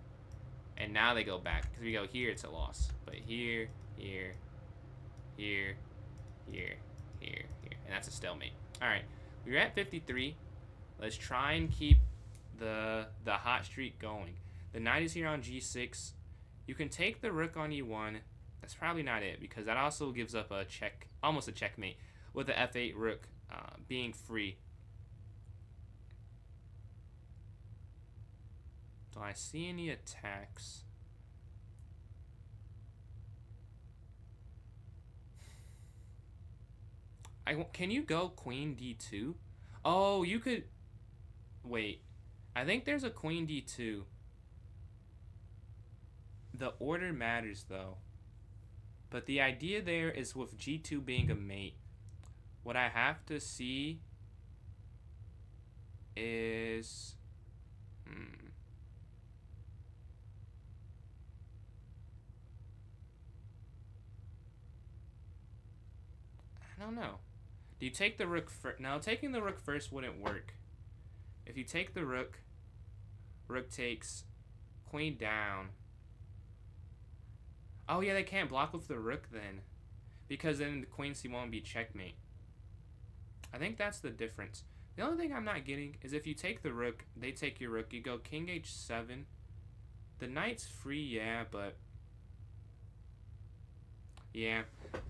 And now they go back. Because if we go here, it's a loss. But here, here, here, here, here, here. And that's a stalemate. Alright. We're at 53. Let's try and keep the hot streak going. The knight is here on g6. You can take the rook on e1. That's probably not it, because that also gives up a check, almost a checkmate, with the f8 rook being free. Do I see any attacks? Can you go queen d2? Oh, you could... Wait. I think there's a queen d2. The order matters, though. But the idea there is with g2 being a mate, what I have to see is... I don't know. Do you take the rook first? Now, taking the rook first wouldn't work. If you take the rook, rook takes, queen down. Oh, yeah, they can't block with the rook then. Because then the queen c1 would be checkmate. I think that's the difference. The only thing I'm not getting is if you take the rook, they take your rook, you go king h7. The knight's free, yeah, but... Yeah,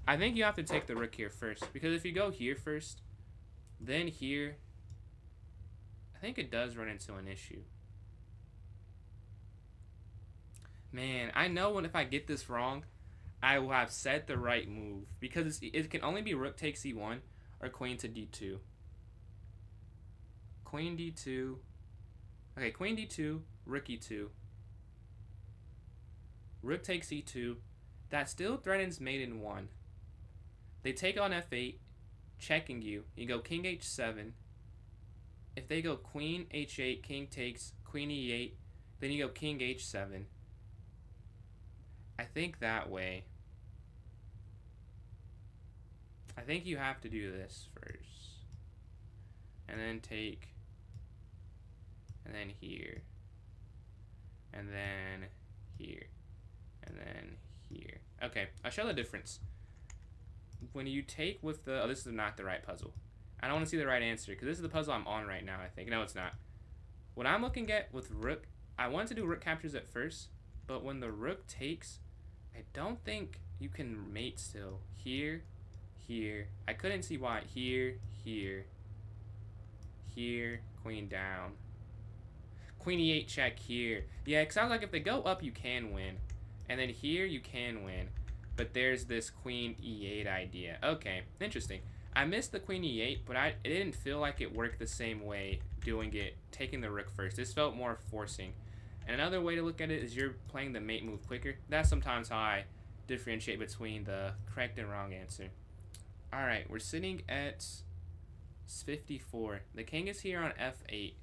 I think you have to take the rook here first. Because if you go here first, then here, I think it does run into an issue. Man, I know if I get this wrong, I will have said the right move. Because it can only be rook takes e1 or queen to d2. Queen d2. Okay, queen d2, rook e2. Rook takes e2. That still threatens mate in 1. They take on f8, checking you. You go king h7. If they go queen h8, king takes, queen e8, then you go king h7. I think that way. I think you have to do this first. And then take, and then here. And then here. And then here. Okay, I'll show the difference. When you take with the... Oh, this is not the right puzzle. I don't want to see the right answer, because this is the puzzle I'm on right now, I think. No, it's not. What I'm looking at with rook... I want to do rook captures at first, but when the rook takes, I don't think you can mate still. Here, here. I couldn't see why. Here, here. Here, queen down. Queen e8 check here. Yeah, it sounds like if they go up, you can win. And then here you can win. But there's this queen e8 idea. Okay, interesting. I missed the queen e8, but it didn't feel like it worked the same way doing it, taking the rook first. This felt more forcing. And another way to look at it is you're playing the mate move quicker. That's sometimes how I differentiate between the correct and wrong answer. Alright, we're sitting at 54. The king is here on f8.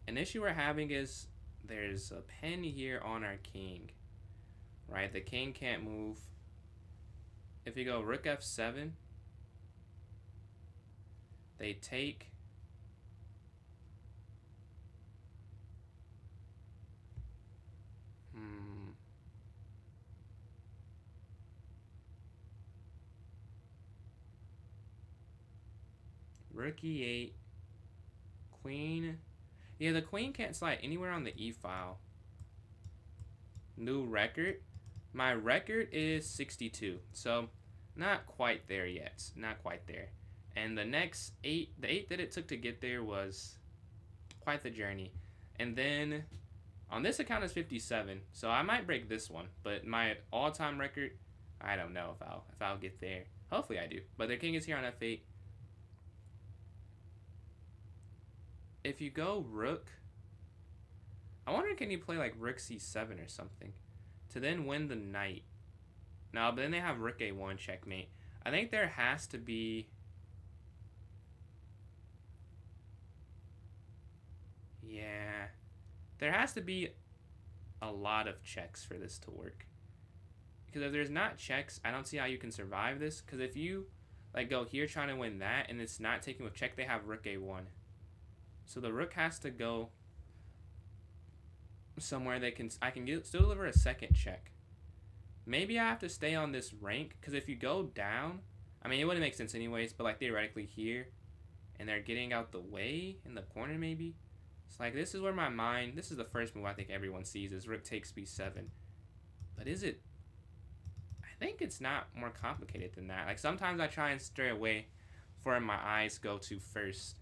An issue we're having is there's a pen here on our king, right? The king can't move. If you go rook f7, they take. Rook e8, queen. Yeah, the queen can't slide anywhere on the e file. New record. My record is 62. So, not quite there yet. Not quite there. And the next 8, the 8 that it took to get there was quite the journey. And then on this account is 57. So I might break this one, but my all-time record, I don't know if I'll get there. Hopefully I do. But the king is here on f8. If you go rook, I wonder, can you play like rook c7 or something to then win the knight? No, but then they have rook a1 checkmate. I think there has to be... Yeah. There has to be a lot of checks for this to work. Because if there's not checks, I don't see how you can survive this. Because if you like go here trying to win that and it's not taken with check, they have rook a1. So the rook has to go somewhere I can still deliver a second check. Maybe I have to stay on this rank, because if you go down, I mean, it wouldn't make sense anyways, but like theoretically here, and they're getting out the way in the corner maybe. It's like, this is where my mind, this is the first move I think everyone sees, is rook takes b7. But is it? I think it's not more complicated than that. Like sometimes I try and stray away before my eyes go to first.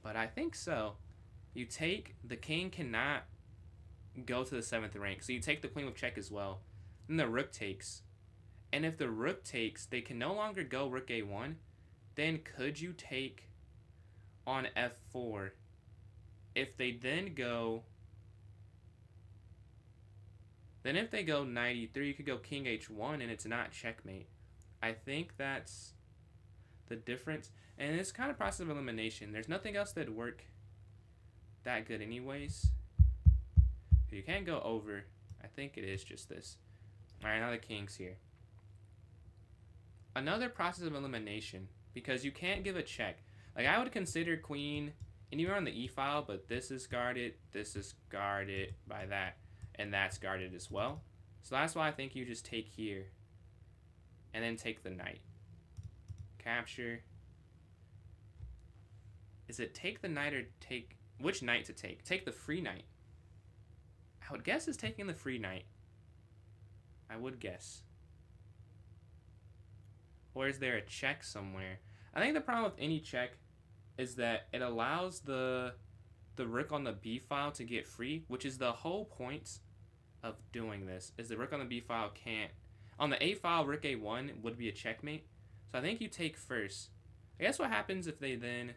But I think so. You take, the king cannot go to the 7th rank. So you take the queen with check as well. Then the rook takes. And if the rook takes, they can no longer go rook a1. Then could you take on f4? If they then go... Then if they go knight e3, you could go king h1 and it's not checkmate. I think that's the difference. And it's kind of process of elimination. There's nothing else that'd work that good anyways. You can't go over. I think it is just this. Alright, now the king's here. Another process of elimination, because you can't give a check. Like, I would consider queen anywhere on the e-file, but this is guarded by that, and that's guarded as well. So that's why I think you just take here, and then take the knight. Capture. Is it take the knight or take... Which knight to take? Take the free knight. I would guess it's taking the free knight. I would guess. Or is there a check somewhere? I think the problem with any check is that it allows the rook on the b file to get free, which is the whole point of doing this, is the rook on the b file can't. On the a file, rook a1 would be a checkmate. So I think you take first. I guess what happens if they then...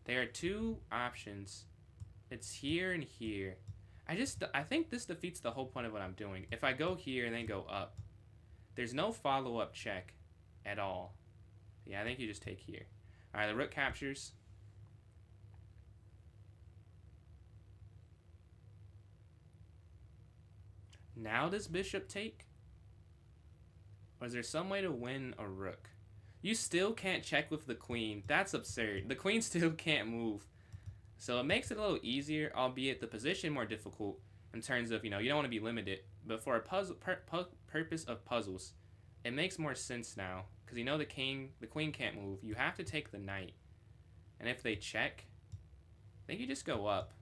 There are two options. It's here and here. I think this defeats the whole point of what I'm doing. If I go here and then go up, there's no follow-up check at all. Yeah, I think you just take here. Alright, the rook captures. Now does bishop take? Or is there some way to win a rook? You still can't check with the queen. That's absurd. The queen still can't move. So it makes it a little easier, albeit the position more difficult in terms of, you don't want to be limited. But for a purpose of puzzles, it makes more sense now. Because the queen can't move. You have to take the knight. And if they check, I think you just go up.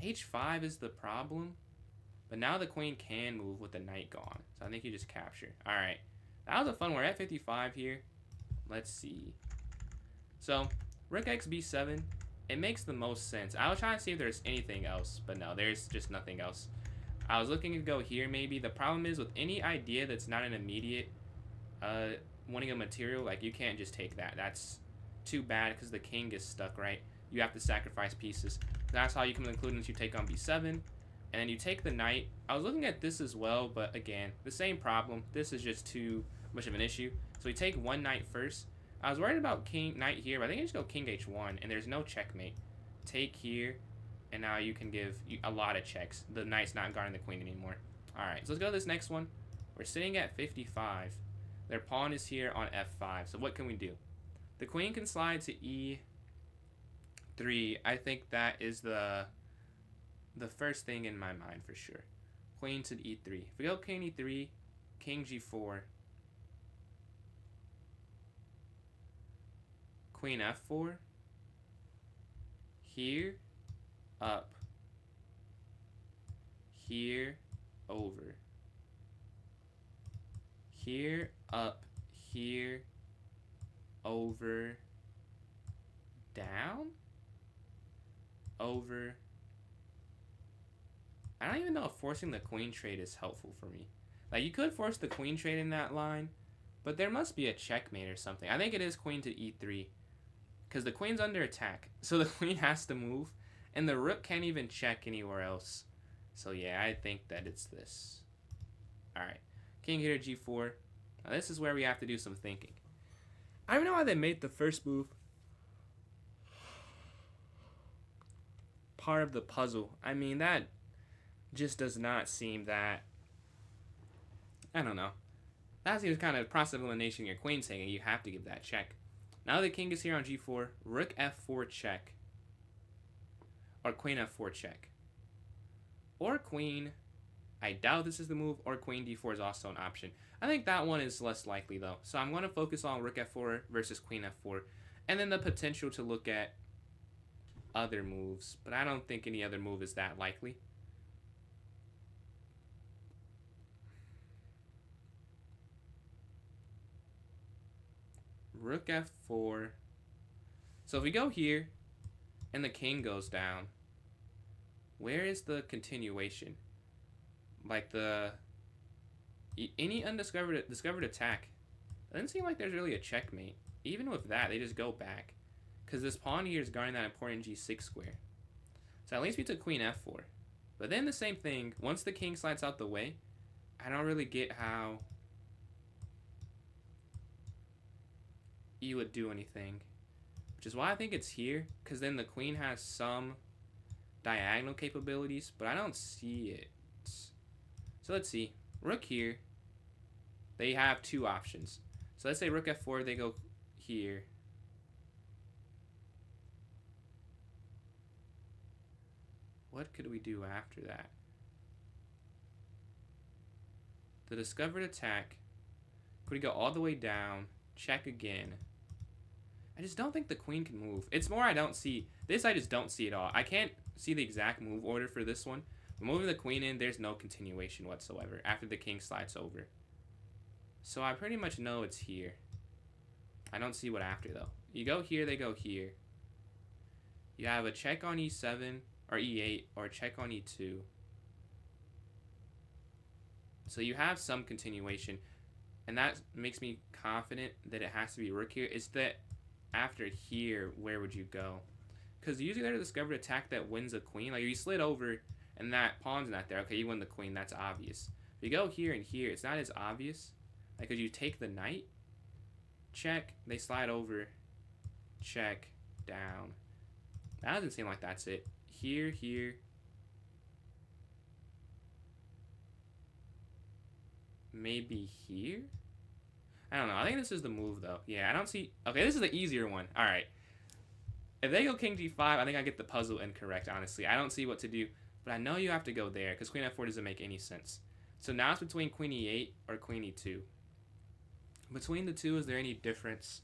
h5 is the problem. But now the queen can move with the knight gone. So I think you just capture. Alright. That was a fun one. We're at 55 here. Let's see. So, rook x b7. It makes the most sense. I was trying to see if there's anything else, but no, there's just nothing else. I was looking to go here maybe. The problem is with any idea that's not an immediate winning a material, like you can't just take that. That's too bad because the king is stuck, right? You have to sacrifice pieces. That's how you can conclude once you take on b7. And then you take the knight. I was looking at this as well, but again, the same problem. This is just too much of an issue. So we take one knight first. I was worried about knight here, but I think I just go king h1, and there's no checkmate. Take here, and now you can give a lot of checks. The knight's not guarding the queen anymore. Alright, so let's go to this next one. We're sitting at 55. Their pawn is here on f5, so what can we do? The queen can slide to e3. I think that is the first thing in my mind for sure. Queen to e3. If we go king e3, king g4. queen f4, here, up, here, over, here, up, here, over, down, over. I don't even know if forcing the queen trade is helpful for me. Like, you could force the queen trade in that line, but there must be a checkmate or something. I think it is queen to e3, because the queen's under attack, so the queen has to move, and the rook can't even check anywhere else. So yeah, I think that it's this. Alright, king here to g4. Now this is where we have to do some thinking. I don't know why they made the first move part of the puzzle. I mean, that just does not seem that, I don't know. That seems kind of process of elimination. Your queen's hanging, you have to give that check. Now the king is here on g4, rook f4 check, or queen f4 check, or queen. I doubt this is the move, or queen d4 is also an option. I think that one is less likely though, so I'm going to focus on rook f4 versus queen f4, and then the potential to look at other moves, but I don't think any other move is that likely. Rook f4. So if we go here and the king goes down, where is the continuation? Like any discovered attack. It doesn't seem like there's really a checkmate. Even with that, they just go back, because this pawn here is guarding that important g6 square. So at least we took queen f4. But then the same thing, once the king slides out the way, I don't really get how you would do anything, which is why I think it's here, because then the queen has some diagonal capabilities, but I don't see it. So let's see, rook here, they have two options. So let's say rook f4, they go here. What could we do after that? The discovered attack, could we go all the way down, check again? I just don't think the queen can move. It's more I don't see. This I just don't see at all. I can't see the exact move order for this one. But moving the queen in, there's no continuation whatsoever after the king slides over. So I pretty much know it's here. I don't see what after though. You go here, they go here. You have a check on e7 or e8 or a check on e2. So you have some continuation. And that makes me confident that it has to be rook here. Is that after here, where would you go? Because usually there's a discovered attack that wins a queen. Like if you slid over and that pawn's not there, okay, you win the queen, that's obvious. If you go here and here, it's not as obvious. Like, because you take the knight, check, they slide over, check, down. That doesn't seem like that's it. Here, here. Maybe here? I don't know. I think this is the move, though. Yeah, I don't see... Okay, this is the easier one. All right. If they go king g5, I think I get the puzzle incorrect, honestly. I don't see what to do, but I know you have to go there, because queen f4 doesn't make any sense. So now it's between queen e8 or queen e2. Between the two, is there any difference?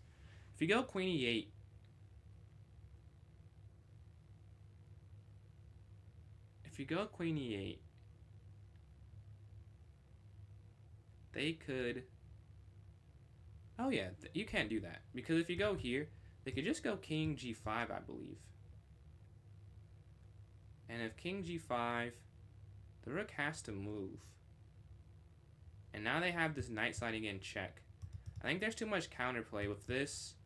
If you go queen e8, if you go queen e8, they could... Oh yeah, you can't do that. Because if you go here, they could just go king g5, I believe. And if king g5, the rook has to move. And now they have this knight sliding in check. I think there's too much counterplay with this.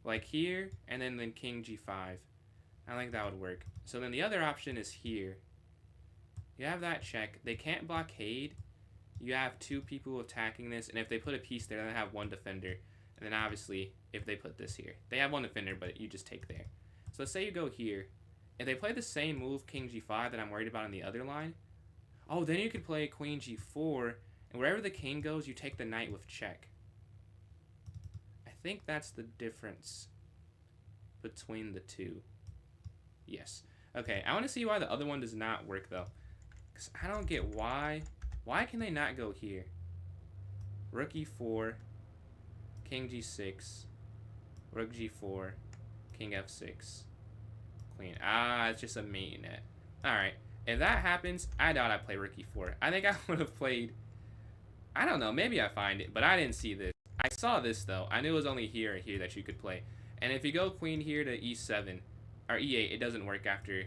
Like here, and then king g5. I think that would work. So then the other option is here. You have that check. They can't blockade. You have two people attacking this, and if they put a piece there, then they have one defender. And then obviously, if they put this here, they have one defender, but you just take there. So let's say you go here. If they play the same move, king g5, that I'm worried about on the other line, oh, then you could play queen g4, and wherever the king goes, you take the knight with check. I think that's the difference between the two. Yes. Okay, I want to see why the other one does not work, though. Because I don't get why. Why can they not go here? Rook e4, king g6. Rook G4, King F6, Queen. Ah, it's just a matinette. Alright. If that happens, I doubt I play Rook E4. I think I would have played... I don't know. Maybe I find it, but I didn't see this. I saw this, though. I knew it was only here and here that you could play. And if you go Queen here to E7, or E8, it doesn't work after...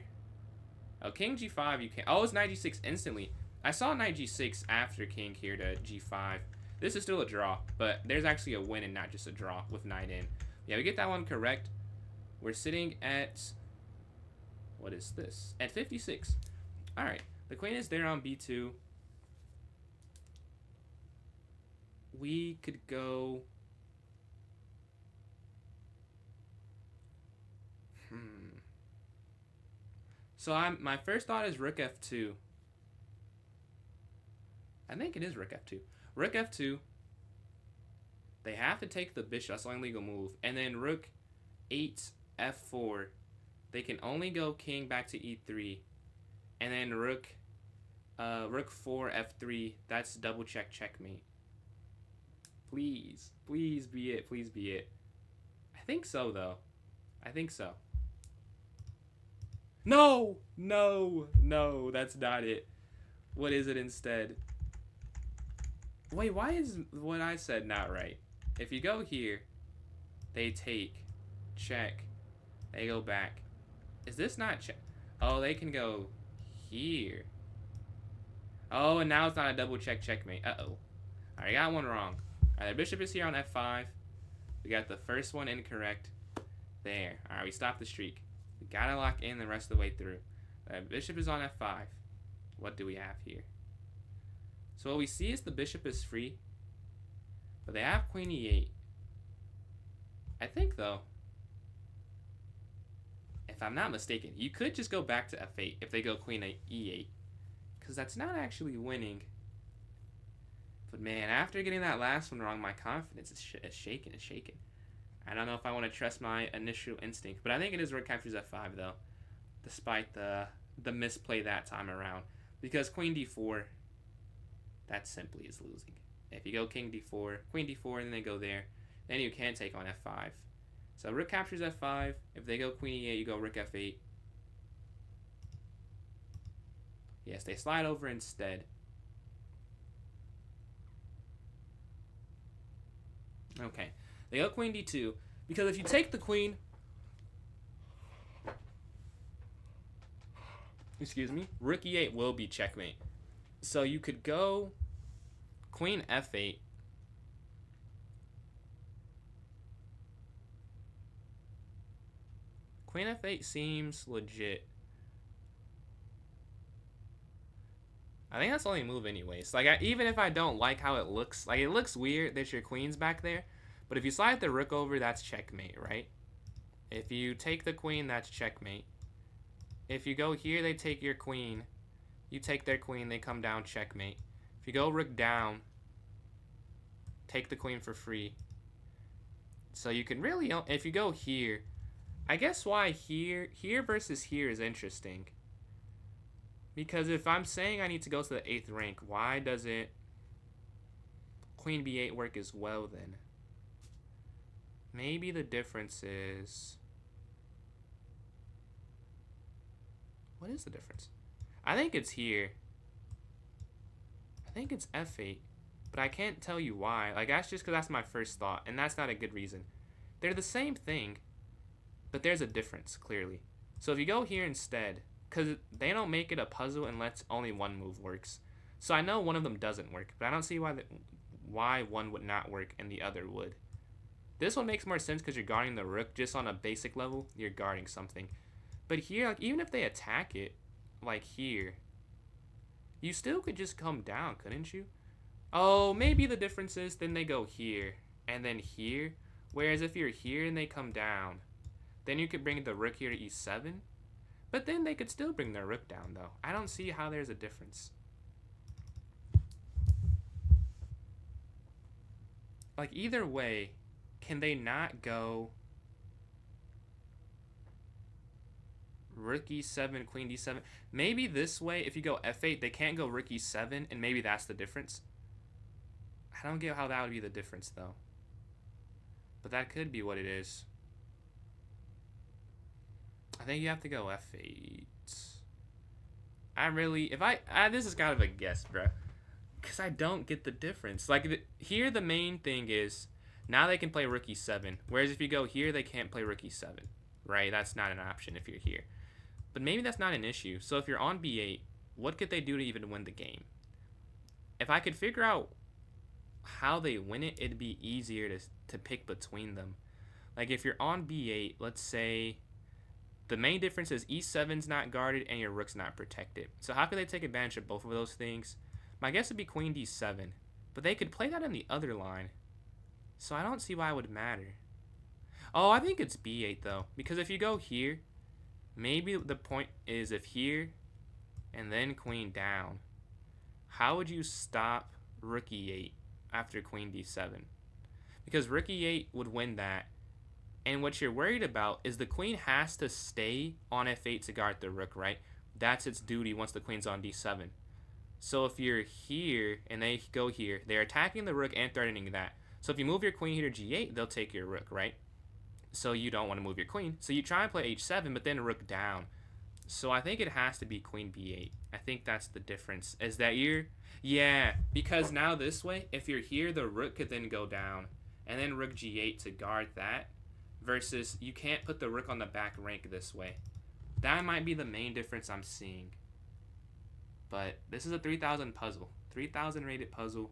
Oh, King G5, you can't... Oh, it's Knight G6 instantly. I saw Knight G6 after King here to G5. This is still a draw, but there's actually a win and not just a draw with Knight in. Yeah, we get that one correct. We're sitting at... What is this? At 56. Alright, the Queen is there on B2. We could go... So my first thought is Rook F2. I think it is Rook F2. Rook F2. They have to take the bishop. That's the only legal move. And then Rook 8 F4. They can only go King back to E3. And then Rook 4 F3. That's double check checkmate. Please. Please be it. Please be it. I think so, though. I think so. No! No! No, that's not it. What is it instead? Wait, why is what I said not right? If you go here, they take, check, they go back. Is this not check? Oh, they can go here. Oh, and now it's not a double check checkmate. Uh-oh. Alright, I got one wrong. Alright, the bishop is here on F5. We got the first one incorrect. There. Alright, we stopped the streak. We gotta lock in the rest of the way through. Bishop is on F5. What do we have here? So what we see is the bishop is free. But they have Queen E8. I think, though, if I'm not mistaken, you could just go back to F8 if they go Queen E8. Because that's not actually winning. But man, after getting that last one wrong, my confidence is shaking. It's shaking. I don't know if I want to trust my initial instinct. But I think it is Rook captures F5, though. Despite the misplay that time around. Because Queen D4, that simply is losing. If you go King D4, Queen D4, and then they go there, then you can take on F5. So Rook captures F5. If they go Queen E8, you go Rook F8. Yes, they slide over instead. Okay. They go Queen D2. Because if you take the Queen... Excuse me. Rook E8 will be checkmate. So you could go Queen F8. Queen F8 seems legit. I think that's the only move anyways. Like, even if I don't like how it looks, like, it looks weird that your queen's back there. But if you slide the rook over, that's checkmate, right? If you take the queen, that's checkmate. If you go here, they take your queen. You take their queen, they come down, checkmate. If you go rook down, take the queen for free. So you can really, if you go here, I guess why here versus here is interesting. Because if I'm saying I need to go to the 8th rank, why doesn't Queen B8 work as well then? Maybe the difference is... What is the difference? I think it's here. I think it's F8. But I can't tell you why. Like, that's just because that's my first thought. And that's not a good reason. They're the same thing. But there's a difference, clearly. So if you go here instead... Because they don't make it a puzzle unless only one move works. So I know one of them doesn't work. But I don't see why one would not work and the other would. This one makes more sense because you're guarding the rook. Just on a basic level, you're guarding something. But here, like, even if they attack it, like here, you still could just come down, couldn't you? Oh, maybe the difference is then they go here and then here. Whereas if you're here and they come down, then you could bring the rook here to E7. But then they could still bring their rook down, though. I don't see how there's a difference. Like, either way, can they not go rook E7, queen D7? Maybe this way, if you go F8, they can't go rook E7, and maybe that's the difference. I don't get how that would be the difference, though. But that could be what it is. I think you have to go f8. I really, if this is kind of a guess, bro, because I don't get the difference. Like, here the main thing is, now they can play rook e7, whereas if you go here, they can't play rook e7, right? That's not an option if you're here. But maybe that's not an issue. So if you're on b8, what could they do to even win the game? If I could figure out how they win it, it'd be easier to pick between them. Like, if you're on b8, let's say the main difference is e7's not guarded and your rook's not protected. So how could they take advantage of both of those things? My guess would be queen d7, but they could play that in the other line. So I don't see why it would matter. Oh, I think it's b8 though, because if you go here, maybe the point is if here and then queen down, how would you stop rook e8 after queen d7? Because rook e8 would win that. And what you're worried about is the queen has to stay on f8 to guard the rook, right? That's its duty once the queen's on d7. So if you're here and they go here, they're attacking the rook and threatening that. So if you move your queen here to g8, they'll take your rook, right? So you don't want to move your queen. So you try and play h7, but then rook down. So I think it has to be queen b8. I think that's the difference. Is that yeah, because now this way, if you're here, the rook could then go down. And then rook g8 to guard that. Versus you can't put the rook on the back rank this way. That might be the main difference I'm seeing. But this is a 3,000 puzzle. 3,000 rated puzzle.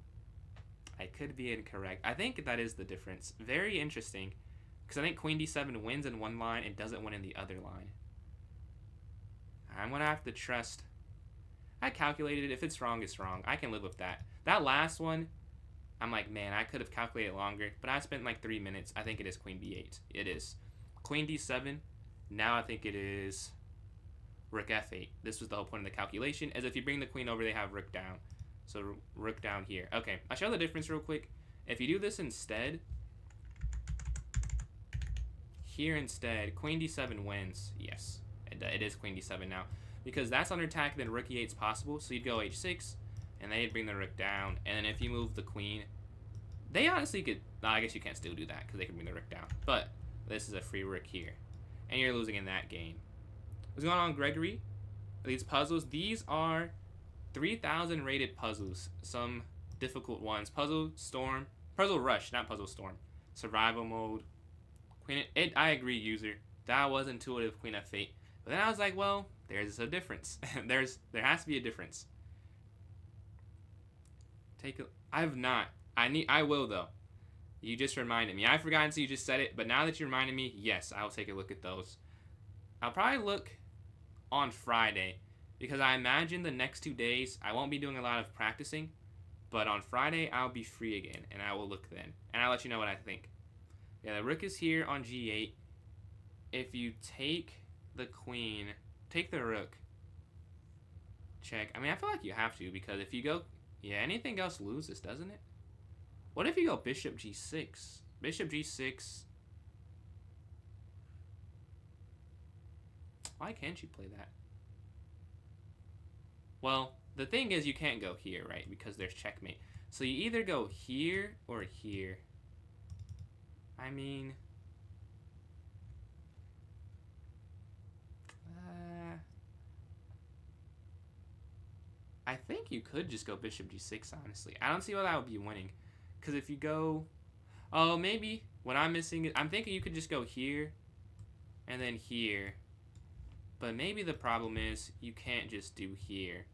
I could be incorrect. I think that is the difference. Very interesting. Because I think queen d7 wins in one line and doesn't win in the other line. I'm going to have to trust. I calculated it. If it's wrong, it's wrong. I can live with that. That last one, I'm like, man, I could have calculated longer. But I spent like 3 minutes. I think it is queen b8. It is. Queen d7. Now I think it is rook f8. This was the whole point of the calculation. As if you bring the queen over, they have rook down. So rook down here. Okay, I'll show the difference real quick. If you do this instead, here instead, queen d7 wins. Yes, it is queen d7 now. Because that's under attack, then rook e8 is possible. So you'd go h6, and they'd bring the rook down. And then if you move the queen, they honestly could... No, I guess you can't still do that, because they can bring the rook down. But this is a free rook here. And you're losing in that game. What's going on, Gregory? These puzzles, these are 3,000 rated puzzles. Some difficult ones. Puzzle Storm. Puzzle Rush, not Puzzle Storm. Survival mode. I agree, user. That was intuitive, queen f8. But then I was like, well, there's a difference. there has to be a difference. I will though. You just reminded me. I forgot until you just said it, but now that you reminded me, yes, I'll take a look at those. I'll probably look on Friday, because I imagine the next 2 days I won't be doing a lot of practicing, but on Friday I'll be free again, and I will look then, and I'll let you know what I think. Yeah, the rook is here on g8. If you take the queen, take the rook, check. I mean, I feel like you have to, because if you go, yeah, anything else loses, doesn't it? What if you go bishop g6? Bishop g6. Why can't you play that? Well, the thing is you can't go here, right? Because there's checkmate. So you either go here or here. I mean... I think you could just go bishop g6, honestly. I don't see why that would be winning. Because if you go... Oh, maybe. What I'm missing is... I'm thinking you could just go here and then here. But maybe the problem is you can't just do here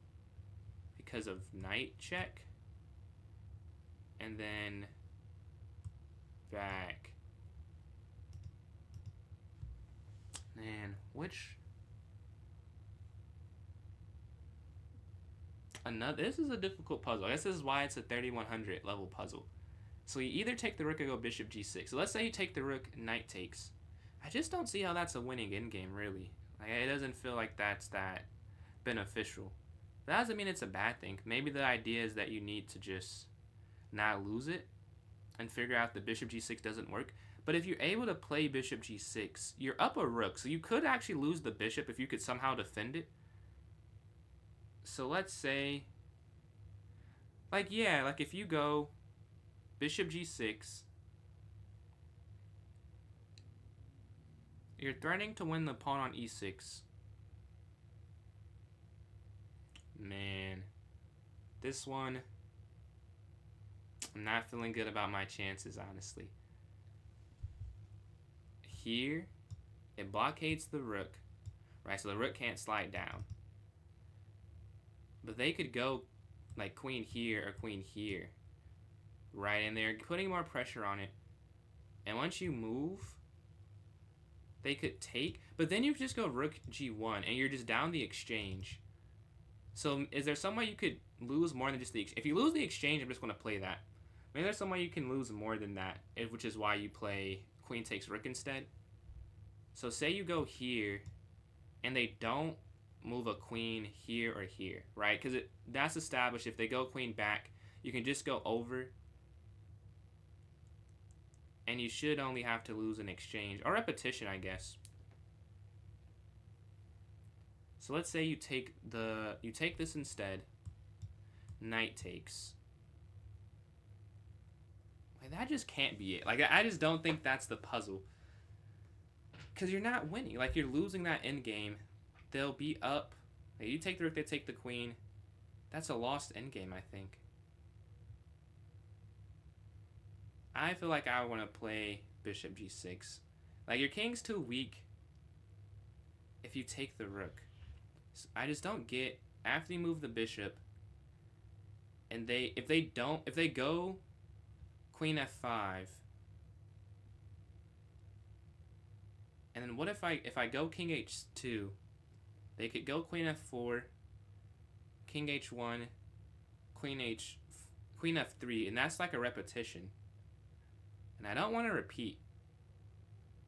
because of knight check. And then back. Man, which... This is a difficult puzzle. I guess this is why it's a 3100 level puzzle. So you either take the rook or go bishop g6. So let's say you take the rook, knight takes. I just don't see how that's a winning endgame, really. Like, it doesn't feel like that's that beneficial. That doesn't mean it's a bad thing. Maybe the idea is that you need to just not lose it and figure out that bishop g6 doesn't work. But if you're able to play bishop g6, you're up a rook. So you could actually lose the bishop if you could somehow defend it. So let's say, like, yeah, like if you go bishop g6, You're threatening to win the pawn on e6. Man. This one, I'm not feeling good about my chances, honestly. Here, it blockades the rook, right? So the rook can't slide down. But they could go like queen here or queen here, right? And they're putting more pressure on it. And once you move, they could take, but then you just go rook g1 and you're just down the exchange. So is there some way you could lose more than just the exchange? If you lose the exchange, I'm just going to play that. Maybe there's some way you can lose more than that, which is why you play queen takes rook instead. So say you go here, and they don't move a queen here or here, right? Because that's established. If they go queen back, you can just go over, and you should only have to lose an exchange or repetition, I guess. So let's say you take this instead. Knight takes. Like, that just can't be it. Like, I just don't think that's the puzzle. Because you're not winning. Like, you're losing that endgame. They'll be up. Like, you take the rook, they take the queen. That's a lost endgame, I think. I feel like I want to play bishop g6. Like, your king's too weak if you take the rook. So I just don't get, after you move the bishop, and if they go queen f5, and then what if I go king h2, they could go queen f4, king h1, queen f3, and that's like a repetition. And I don't want to repeat.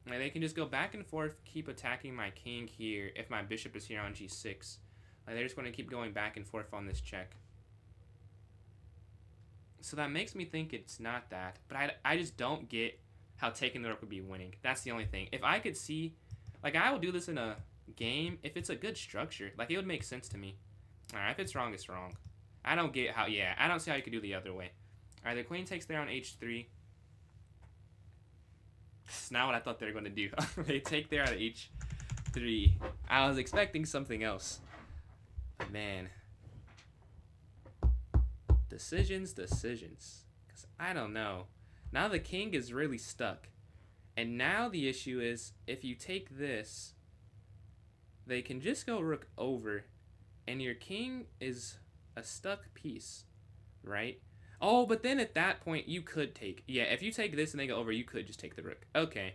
Like, they can just go back and forth, keep attacking my king here if my bishop is here on g6. Like, they're just going to keep going back and forth on this check. So that makes me think it's not that. But I just don't get how taking the rook would be winning. That's the only thing. If I could see, like, I will do this in a game if it's a good structure. Like, it would make sense to me. Alright, if it's wrong, it's wrong. I don't get how, yeah, I don't see how you could do the other way. Alright, the queen takes there on h3. It's not what I thought they were going to do. They take there on h3. I was expecting something else. But man. Decisions. Because I don't know. Now the king is really stuck. And now the issue is, if you take this, they can just go rook over, and your king is a stuck piece, right? Oh, but then at that point, you could take. Yeah, if you take this and they go over, you could just take the rook. Okay,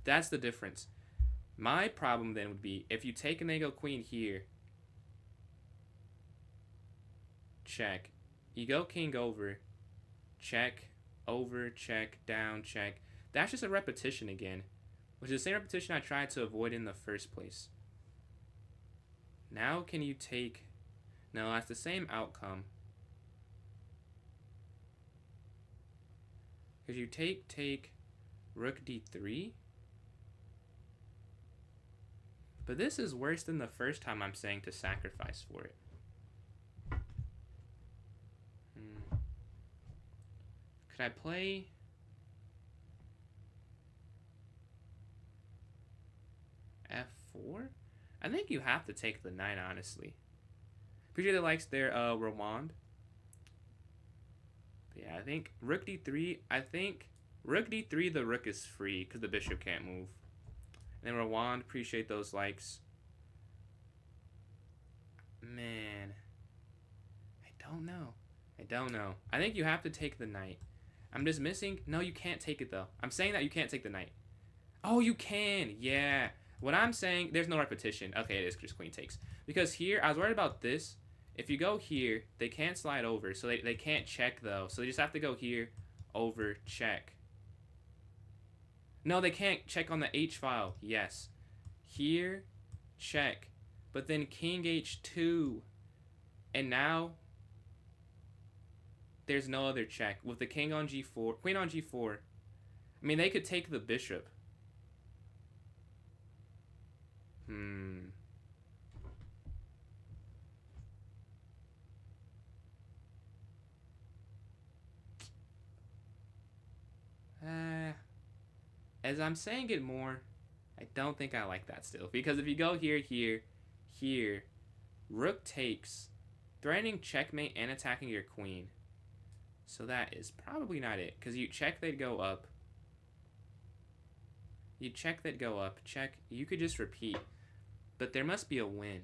that's the difference. My problem then would be, if you take and they go queen here, check. You go king over, check, over, check, down, check. That's just a repetition again, which is the same repetition I tried to avoid in the first place. Now can you take... No, that's the same outcome. Because you take rook d3. But this is worse than the first time I'm saying to sacrifice for it. Could I play... f4? I think you have to take the knight, honestly. Appreciate the likes there, Rwand. Yeah, I think rook d3. I think rook d3, the rook is free because the bishop can't move. And then Rwand, appreciate those likes. Man, I don't know. I think you have to take the knight. I'm just missing. No, you can't take it though. I'm saying that you can't take the knight. Oh, you can. Yeah. What I'm saying, there's no repetition. Okay, it is just queen takes. Because here, I was worried about this. If you go here, they can't slide over. So they can't check, though. So they just have to go here, over, check. No, they can't check on the H file. Yes. Here, check. But then king H2. And now, there's no other check. With the king on G4, queen on G4. I mean, they could take the bishop. As I'm saying it more, I don't think I like that still. Because if you go here, here, rook takes, threatening checkmate and attacking your queen. So that is probably not it. Because you check, they'd go up. You check, they'd go up. Check. You could just repeat. But there must be a win.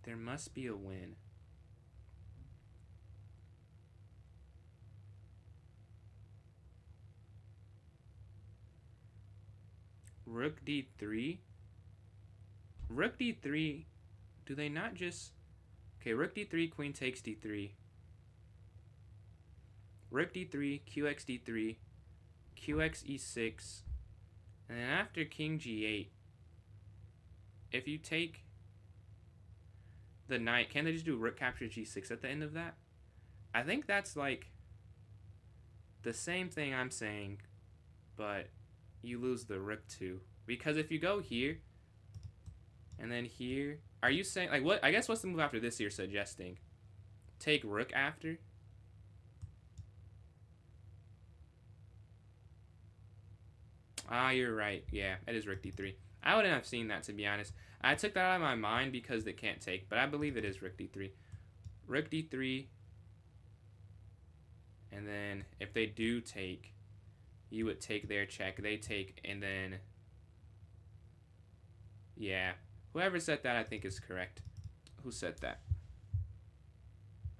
There must be a win. Rook d3. Rook d3. Do they not just... Okay, rook d3, queen takes d3. Rook d3, qx d3, qx e6. And then after king g8, if you take the knight, can't they just do rook captures g6 at the end of that? I think that's like the same thing I'm saying, but you lose the rook too. Because if you go here, and then here, are you saying, like, what? I guess what's the move after this you're suggesting? Take rook after? Ah, you're right. Yeah, it is rook d3. I wouldn't have seen that, to be honest. I took that out of my mind because they can't take, but I believe it is rook d3. Rook d3. And then if they do take, you would take their check. They take, and then... Yeah. Whoever said that, I think is correct. Who said that?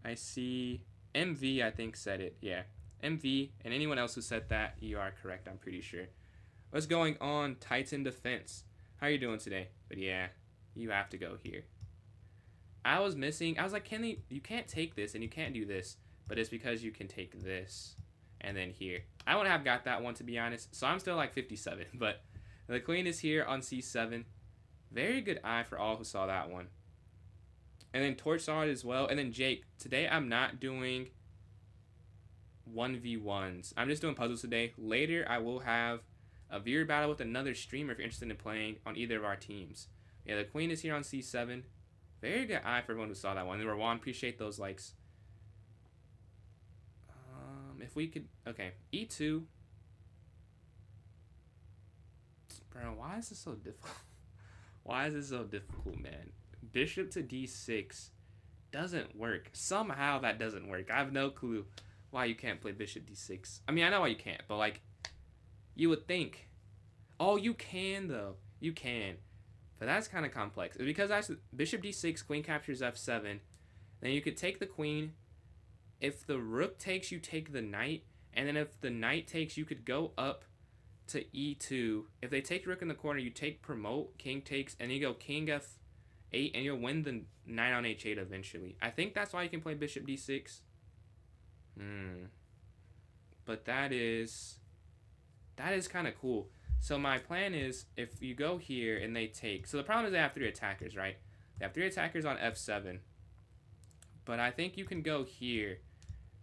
I see MV, I think, said it. Yeah. MV, and anyone else who said that, you are correct, I'm pretty sure. What's going on, Titan Defense? How are you doing today? But yeah, you have to go here. I was like, you can't take this and you can't do this, but it's because you can take this and then here. I wouldn't have got that one, to be honest, so I'm still like 57, but the queen is here on c7. Very good eye for all who saw that one. And then Torch saw it as well. And then Jake, today I'm not doing 1v1s. I'm just doing puzzles today. Later, I will have a viewer battle with another streamer if you're interested in playing on either of our teams. Yeah, the queen is here on c7. Very good eye for everyone who saw that one. And Rawan, appreciate those likes. If we could... Okay, e2. Bro, why is this so difficult? Why is this so difficult, man? Bishop to d6 doesn't work. Somehow that doesn't work. I have no clue why you can't play bishop d6. I mean, I know why you can't, but like, you would think. Oh, you can though. You can. But that's kind of complex. It's because actually, bishop d6, queen captures f7. Then you could take the queen. If the rook takes, you take the knight. And then if the knight takes, you could go up to e2. If they take rook in the corner, you take promote, king takes, and you go king f8, and you'll win the knight on h8 eventually. I think that's why you can play bishop d6. But that is kind of cool. So my plan is, if you go here and they take... So the problem is they have 3 attackers, right? They have 3 attackers on f7. But I think you can go here.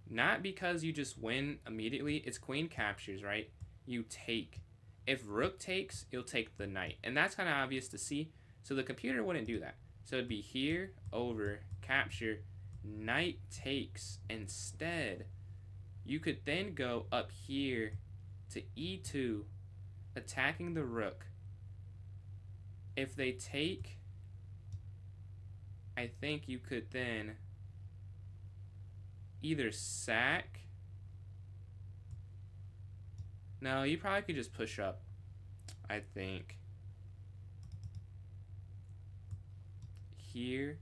Not because you just win immediately. It's queen captures, right? You take. If rook takes, you'll take the knight. And that's kind of obvious to see. So the computer wouldn't do that. So it'd be here, over, capture, knight takes. Instead, you could then go up here to e2, attacking the rook. If they take, I think you could then either sack. No, you probably could just push up, I think. Here,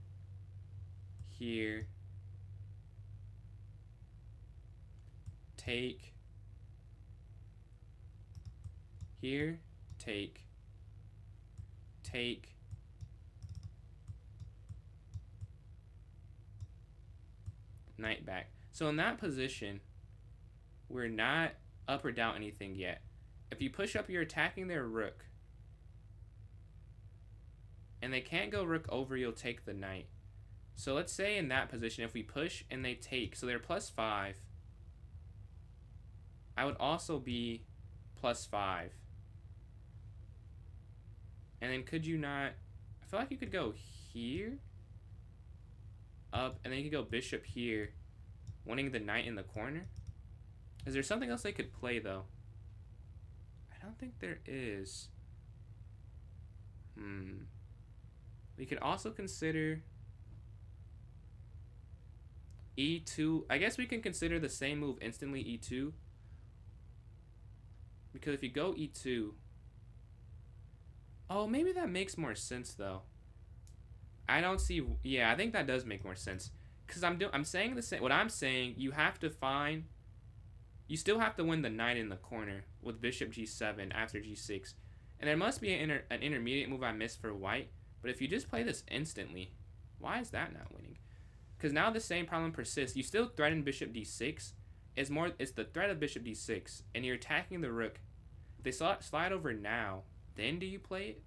here, take, here, take, knight back. So in that position, we're not up or down anything yet. If you push up, you're attacking their rook. And they can't go rook over, you'll take the knight. So let's say in that position, if we push and they take, so they're +5. I would also be +5. And then could you not... I feel like you could go here. Up, and then you could go bishop here. Winning the knight in the corner. Is there something else they could play, though? I I don't think there is. We could also consider e2. I guess we can consider the same move instantly e2. Because if you go e2... Oh, maybe that makes more sense, though. I don't see... Yeah, I think that does make more sense. Because I'm saying the same... What I'm saying, you have to find... You still have to win the knight in the corner with bishop g7 after g6. And there must be an intermediate move I missed for white. But if you just play this instantly, why is that not winning? Because now the same problem persists. You still threaten bishop d6. It's the threat of bishop d6. And you're attacking the rook. If they slide over now, then do you play it?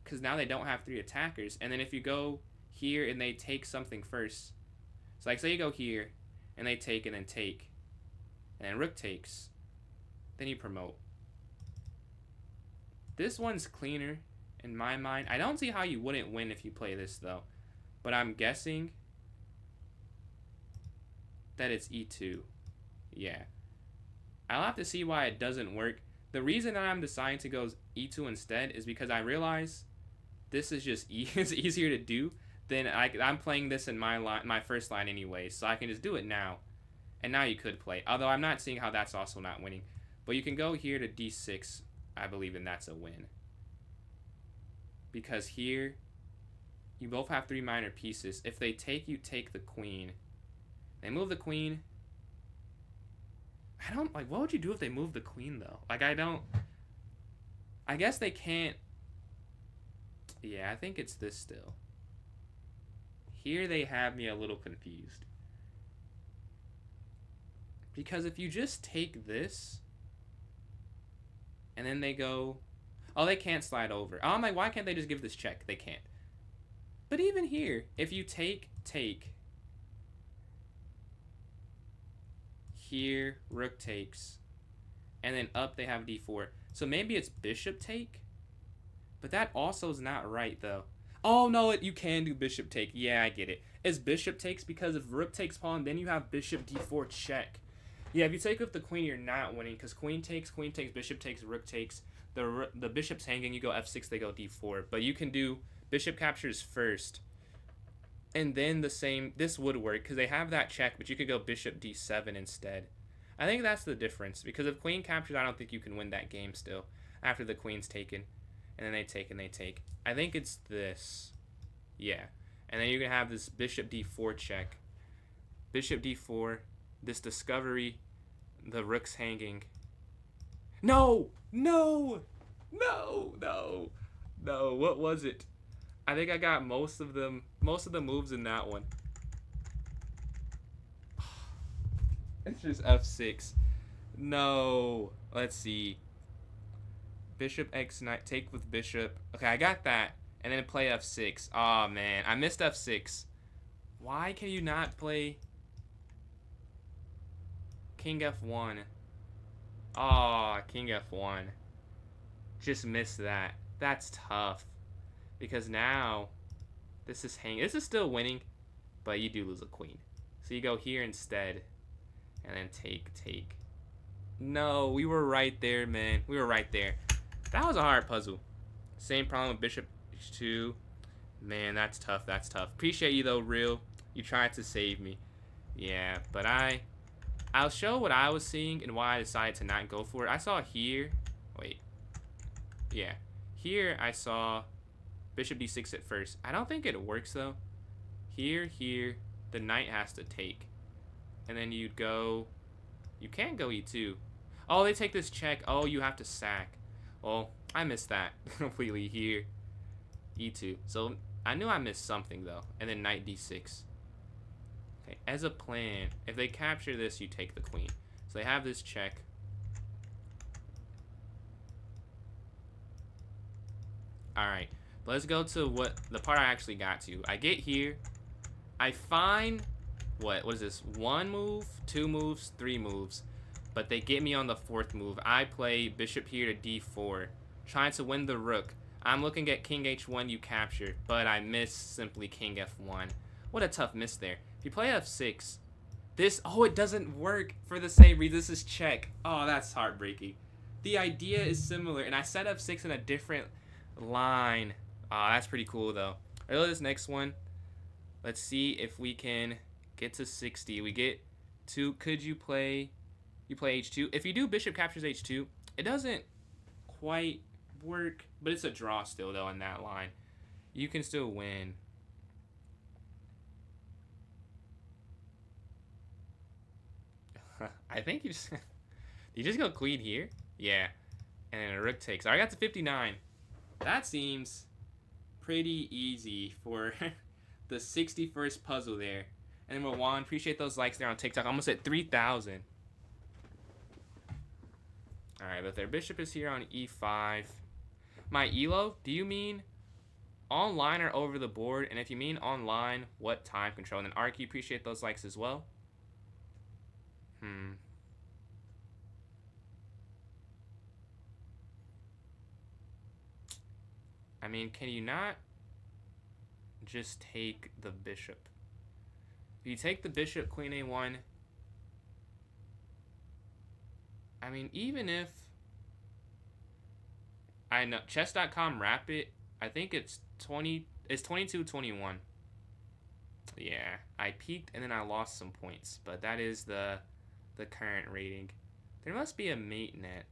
Because now they don't have 3 attackers. And then if you go here and they take something first. So like say you go here and they take and then take. And then rook takes. Then you promote. This one's cleaner in my mind. I don't see how you wouldn't win if you play this though. But I'm guessing that it's e2. Yeah. I'll have to see why it doesn't work. The reason that I'm deciding to go e2 instead is because I realize this is just it's easier to do than I'm playing this in my first line anyway, so I can just do it now. And now you could play. Although I'm not seeing how that's also not winning. But you can go here to d6, I believe, and that's a win. Because here, you both have 3 minor pieces. If they take, you take the queen. They move the queen. I don't, like, what would you do if they move the queen, though? Like, I guess they can't. Yeah, I think it's this still. Here they have me a little confused. Because if you just take this, and then they go, oh, they can't slide over. Oh, I'm like, why can't they just give this check? They can't. But even here, if you take, here, rook takes, and then up they have d4. So maybe it's bishop take, but that also is not right, though. Oh, no, you can do bishop take. Yeah, I get it. It's bishop takes because if rook takes pawn, then you have bishop d4 check. Yeah, if you take with the queen, you're not winning because queen takes, bishop takes, rook takes. The bishop's hanging, you go f6, they go d4. But you can do bishop captures first. And then this would work because they have that check, but you could go bishop d7 instead. I think that's the difference because if queen captures, I don't think you can win that game still after the queen's taken. And then they take and they take. I think it's this. Yeah. And then you're going to have this bishop d4 check. Bishop d4. This discovery, the rook's hanging. No! No! No! No! No! What was it? I think I got most of the moves in that one. It's just f6. No. Let's see. Bishop x knight, take with bishop. Okay, I got that. And then play f6. Oh man, I missed f6. Why can you not play king f1? Oh, king f1. Just missed that. That's tough. Because now, this is still winning, but you do lose a queen. So you go here instead, and then take. No, we were right there, man. We were right there. That was a hard puzzle. Same problem with bishop h2. Man, that's tough. That's tough. Appreciate you, though, Real. You tried to save me. Yeah, but I'll show what I was seeing and why I decided to not go for it. I saw here. Wait. Yeah. Here, I saw bishop d6 at first. I don't think it works, though. Here, the knight has to take. And then you'd go... You can't go e2. Oh, they take this check. Oh, you have to sack. Well, I missed that completely here. e2. So, I knew I missed something, though. And then knight d6. Okay, as a plan, if they capture this, you take the queen. So they have this check. Alright, let's go to the part I actually got to. I get here. I find, what is this? 1 move, 2 moves, 3 moves. But they get me on the 4th move. I play bishop here to d4, trying to win the rook. I'm looking at king h1, you capture, but I miss simply king f1. What a tough miss there. If you play f6, it doesn't work for the same reason. This is check. Oh, that's heartbreaking. The idea is similar, and I set up 6 in a different line. That's pretty cool, though. I know this next one. Let's see if we can get to 60. We get to, could you play h2. If you do bishop captures h2, it doesn't quite work, but it's a draw still, though, on that line. You can still win. I think you just... you just go queen here? Yeah. And then a rook takes. I got to 59. That seems pretty easy for the 61st puzzle there. And then Juan, appreciate those likes there on TikTok. Almost at 3,000. Alright, but their bishop is here on e5. My elo, do you mean online or over the board? And if you mean online, what time control? And then Arky, appreciate those likes as well. I mean, can you not just take the bishop? If you take the bishop, queen a1, I mean, even if I know chess.com wrap it, I think it's 22-21. Yeah, I peaked and then I lost some points, but that is the current rating. There must be a mate net.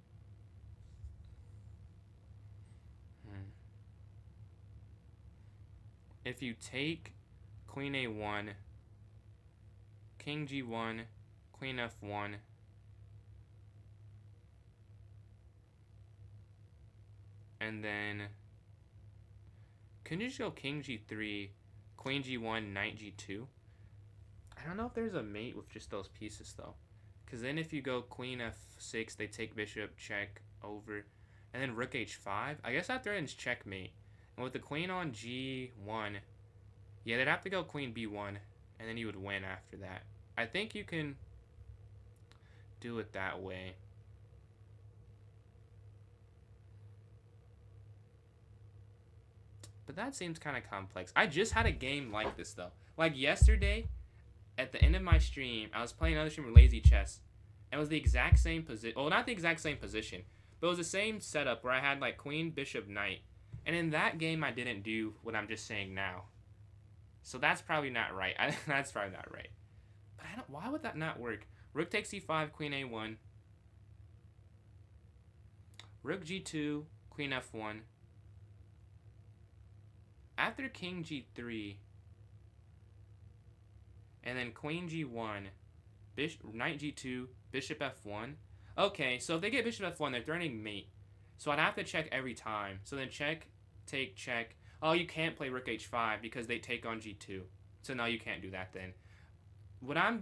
If you take queen a1, king g1, queen f1, and then can you just go king g3, queen g1, knight g2? I don't know if there's a mate with just those pieces though, because then if you go queen f6, they take bishop, check, over, and then rook h5. I guess that threatens checkmate. And with the queen on g1, yeah, they'd have to go queen b1, and then you would win after that. I think you can do it that way. But that seems kind of complex. I just had a game like this, though. Like yesterday, at the end of my stream, I was playing another stream with Lazy Chess. And it was the exact same position. Well, not the exact same position, but it was the same setup where I had like queen, bishop, knight. And in that game, I didn't do what I'm just saying now. So that's probably not right. That's probably not right. But I don't. Why would that not work? Rook takes c5, queen a1. Rook g2, queen f1. After king g3, and then queen g1, knight g2, bishop f1. Okay, so if they get bishop f1, they're threatening mate. So I'd have to check every time. So then check, take, check. Oh, you can't play rook h5 because they take on g2. So no, you can't do that then. What I'm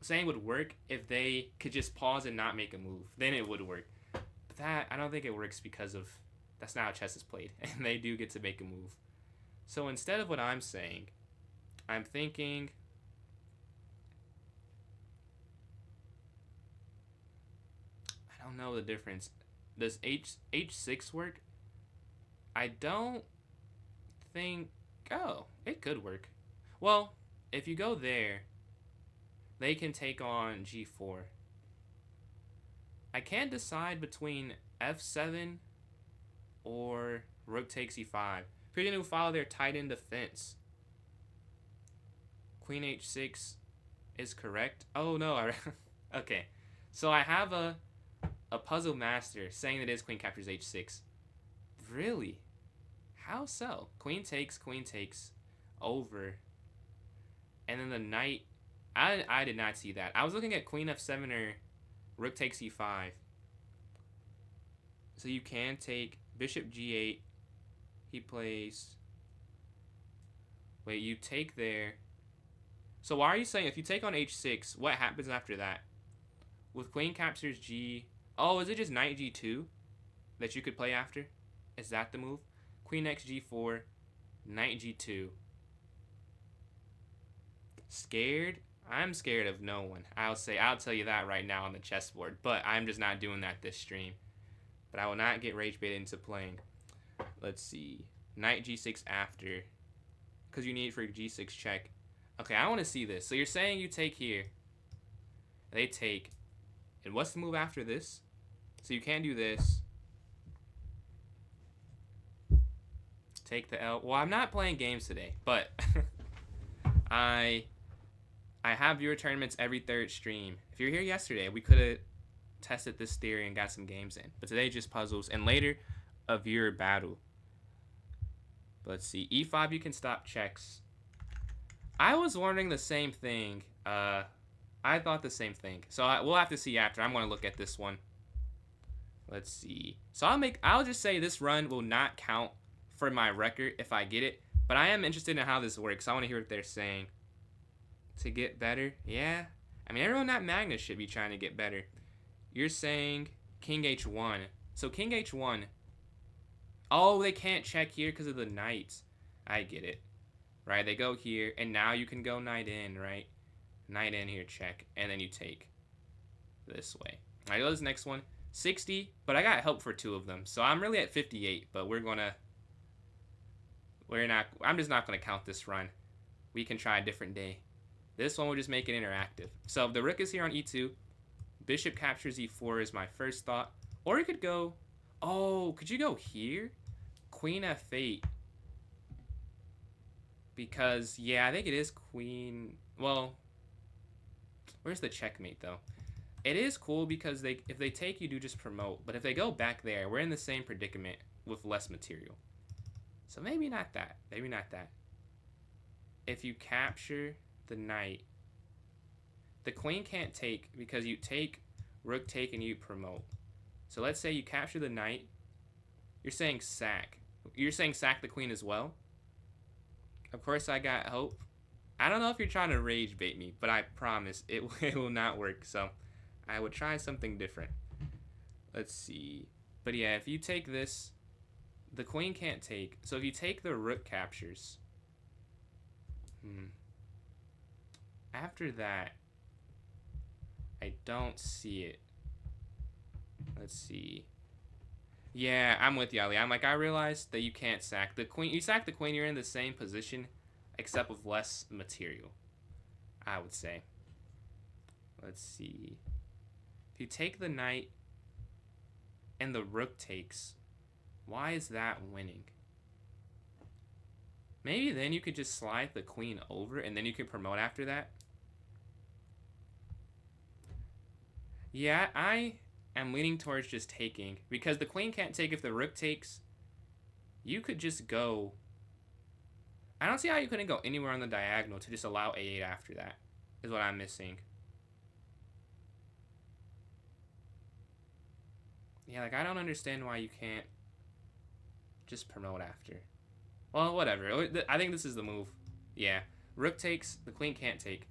saying would work if they could just pause and not make a move. Then it would work. But that, I don't think it works because of, that's not how chess is played. And they do get to make a move. So instead of what I'm saying, I'm thinking, I don't know the difference. Does h6 work? I don't think, oh, it could work. Well, if you go there, they can take on g4. I can't decide between f7 or rook takes e5. Pretty new follow their tight end defense. Queen h6 is correct. Oh no, okay. So I have a puzzle master saying that it is queen captures h6. Really? How so? Queen takes, over. And then the knight, I did not see that. I was looking at queen f7 or rook takes e5. So you can take bishop g8. He plays, wait, you take there. So why are you saying if you take on h6, what happens after that? With queen captures g, oh, is it just knight g2 that you could play after? Is that the move? Queen x g4, knight g2. Scared? I'm scared of no one. I'll tell you that right now on the chessboard, but I'm just not doing that this stream. But I will not get rage bait into playing. Let's see. Knight g6 after. Because you need it for g6 check. Okay, I want to see this. So you're saying you take here. They take. And what's the move after this? So you can do this. Take the L. Well, I'm not playing games today, but I have viewer tournaments every third stream. If you were here yesterday, we could have tested this theory and got some games in. But today, just puzzles. And later, a viewer battle. But let's see. E5, you can stop checks. I was wondering the same thing. I thought the same thing. So we'll have to see after. I'm going to look at this one. Let's see. So I'll just say this run will not count for my record if I get it. But I am interested in how this works. I want to hear what they're saying. To get better? Yeah. I mean, everyone at Magnus should be trying to get better. You're saying King H1. So King H1. Oh, they can't check here because of the knights. I get it. Right, they go here, and now you can go knight in, right? Knight in here, check, and then you take this way. All right, go to this next one. 60, but I got help for 2 of them. So I'm really at 58, but I'm just not gonna count this run. We can try a different day. This one will just make it interactive. So the rook is here on E2. Bishop captures E4 is my first thought. Or you could go, oh, could you go here? Queen F8. Because, yeah, I think it is queen. Well, where's the checkmate, though? It is cool because if they take, you do just promote. But if they go back there, we're in the same predicament with less material. So maybe not that. Maybe not that. If you capture the knight, the queen can't take because you take, rook take, and you promote. So let's say you capture the knight. You're saying sack. You're saying sack the queen as well? Of course, I got hope. I don't know if you're trying to rage bait me, but I promise it will not work. So I would try something different. Let's see. But yeah, if you take this, the queen can't take. So if you take, the rook captures. After that, I don't see it. Let's see. Yeah, I'm with you, Ali. I realized that you can't sack the queen. You sack the queen, you're in the same position, except with less material, I would say. Let's see. If you take the knight and the rook takes, why is that winning? Maybe then you could just slide the queen over, and then you could promote after that. Yeah, I'm leaning towards just taking, because the queen can't take if the rook takes. You could just go. I don't see how you couldn't go anywhere on the diagonal to just allow A8 after that, is what I'm missing. Yeah, I don't understand why you can't just promote after. Well, whatever. I think this is the move. Yeah. Rook takes, the queen can't take.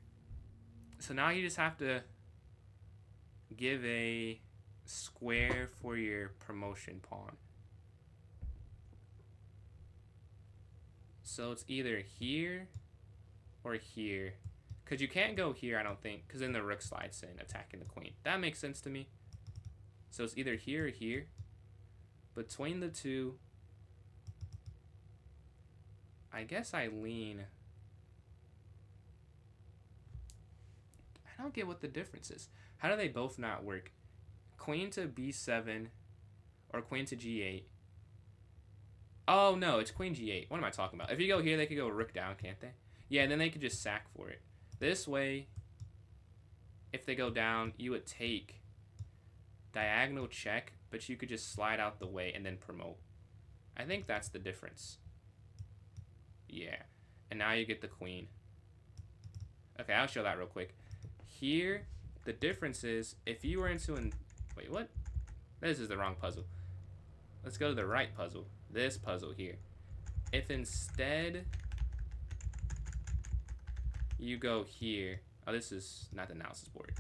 So now you just have to give a square for your promotion pawn. So it's either here or here. Because you can't go here, I don't think, because then the rook slides in, attacking the queen. That makes sense to me. So it's either here or here. Between the two, I guess I lean. I don't get what the difference is. How do they both not work? Queen to B7 or queen to G8. Oh, no, it's queen G8. What am I talking about? If you go here, they could go rook down, can't they? Yeah, and then they could just sack for it. This way, if they go down, you would take diagonal check, but you could just slide out the way and then promote. I think that's the difference. Yeah. And now you get the queen. Okay, I'll show that real quick. Here, the difference is, if you were into an... Wait, what? This is the wrong puzzle. Let's go to the right puzzle. This puzzle here. If instead you go here... Oh, this is not the analysis board.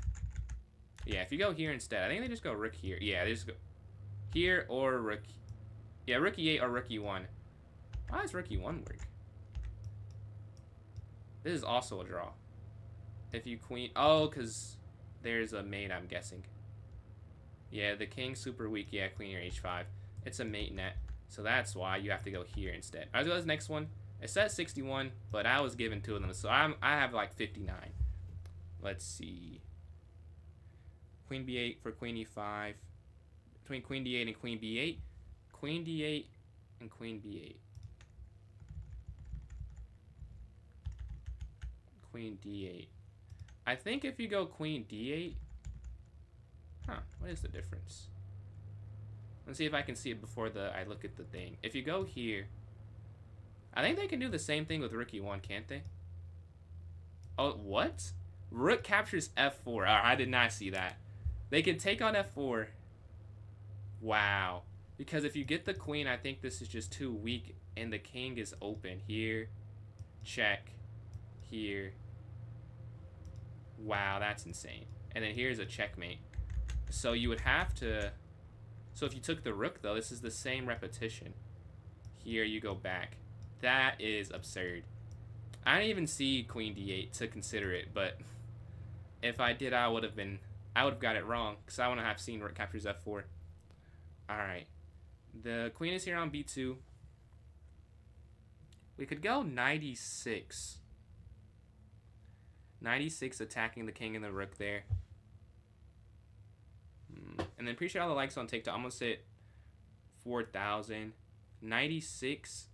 Yeah, if you go here instead, I think they just go rook here. Yeah, they just go here or rook... Yeah, rook E8 or rook E1. Why does rook E1 work? This is also a draw. If you queen... Oh, because there's a mate, I'm guessing. Yeah, the king's super weak. Yeah, queen or H5. It's a mate net. So that's why you have to go here instead. Alright, let's go to this next one. It says 61, but I was given 2 of them. So I have like 59. Let's see. Queen B8 for queen E5. between queen d8 and queen b8. Queen d8 and queen b8. Queen d8. I think if you go queen d8... Huh, what is the difference? Let's see if I can see it before I look at the thing. If you go here... I think they can do the same thing with rook e1, can't they? Oh, what? Rook captures f4. Oh, I did not see that. They can take on f4. Wow. Because if you get the queen, I think this is just too weak. And the king is open. Here. Check. Here. Wow, that's insane. And then here's a checkmate. So you would have to... So if you took the rook, though, this is the same repetition. Here you go back. That is absurd. I didn't even see queen d8 to consider it, but if I did, I would have got it wrong, because I wouldn't have seen rook captures f4. Alright. The queen is here on b2. We could go 96. 96 attacking the king and the rook there. And then appreciate all the likes on TikTok. I'm going to say 4,000. 96.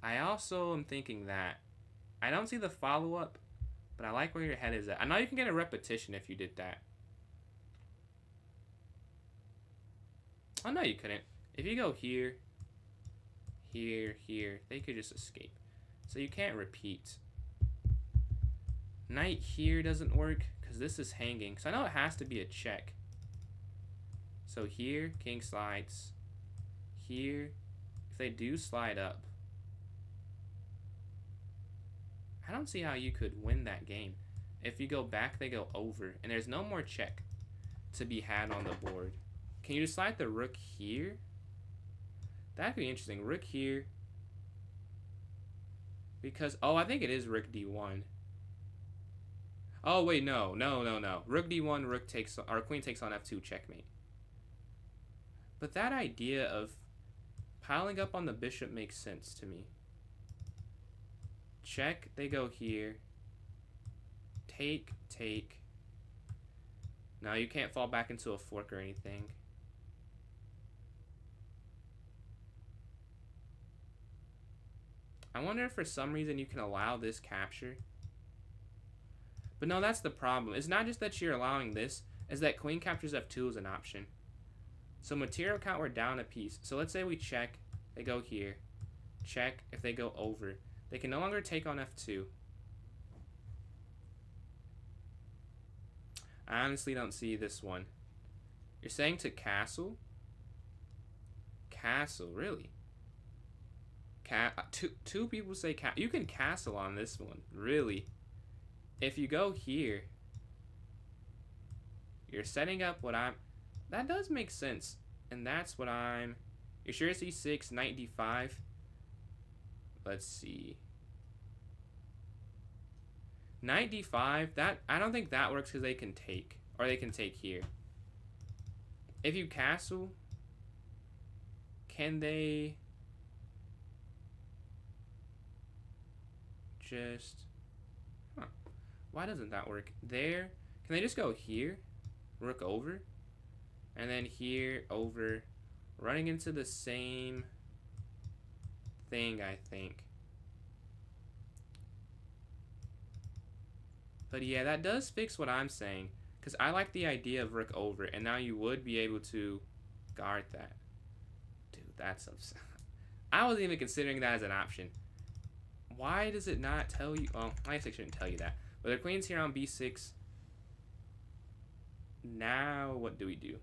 I also am thinking that. I don't see the follow-up, but I like where your head is at. I know you can get a repetition if you did that. Oh, no, you couldn't. If you go here, here, here, they could just escape. So you can't repeat. Knight here doesn't work because this is hanging. So I know it has to be a check. So here, king slides. Here, if they do slide up, I don't see how you could win that game. If you go back, they go over. And there's no more check to be had on the board. Can you just slide the rook here? That'd be interesting. Rook here. Because, oh, I think it is rook d1. Oh, wait, no. Rook d1, rook takes, or queen takes on f2, checkmate. But that idea of piling up on the bishop makes sense to me. Check, they go here. Take, take. No, you can't fall back into a fork or anything. I wonder if for some reason you can allow this capture. But no, that's the problem. It's not just that you're allowing this, it's that queen captures f2 is an option. So material count, we're down a piece. So let's say we check, they go here. Check, if they go over. They can no longer take on f2. I honestly don't see this one. You're saying to castle? Castle, really? Two people say castle. You can castle on this one, really. If you go here, you're setting up what I'm... That does make sense. And that's what I'm... You're sure it's e6, knight d5? Let's see. Knight d5, that I don't think that works because they can take. Or they can take here. If you castle, can they... Just... Huh. Why doesn't that work? There. Can they just go here? Rook over? And then here, over. Running into the same thing, I think. But yeah, that does fix what I'm saying. Because I like the idea of rook over. And now you would be able to guard that. Dude, that's upset. I wasn't even considering that as an option. Why does it not tell you? Well, I guess I shouldn't tell you that. But the queen's here on b6. Now, what do we do?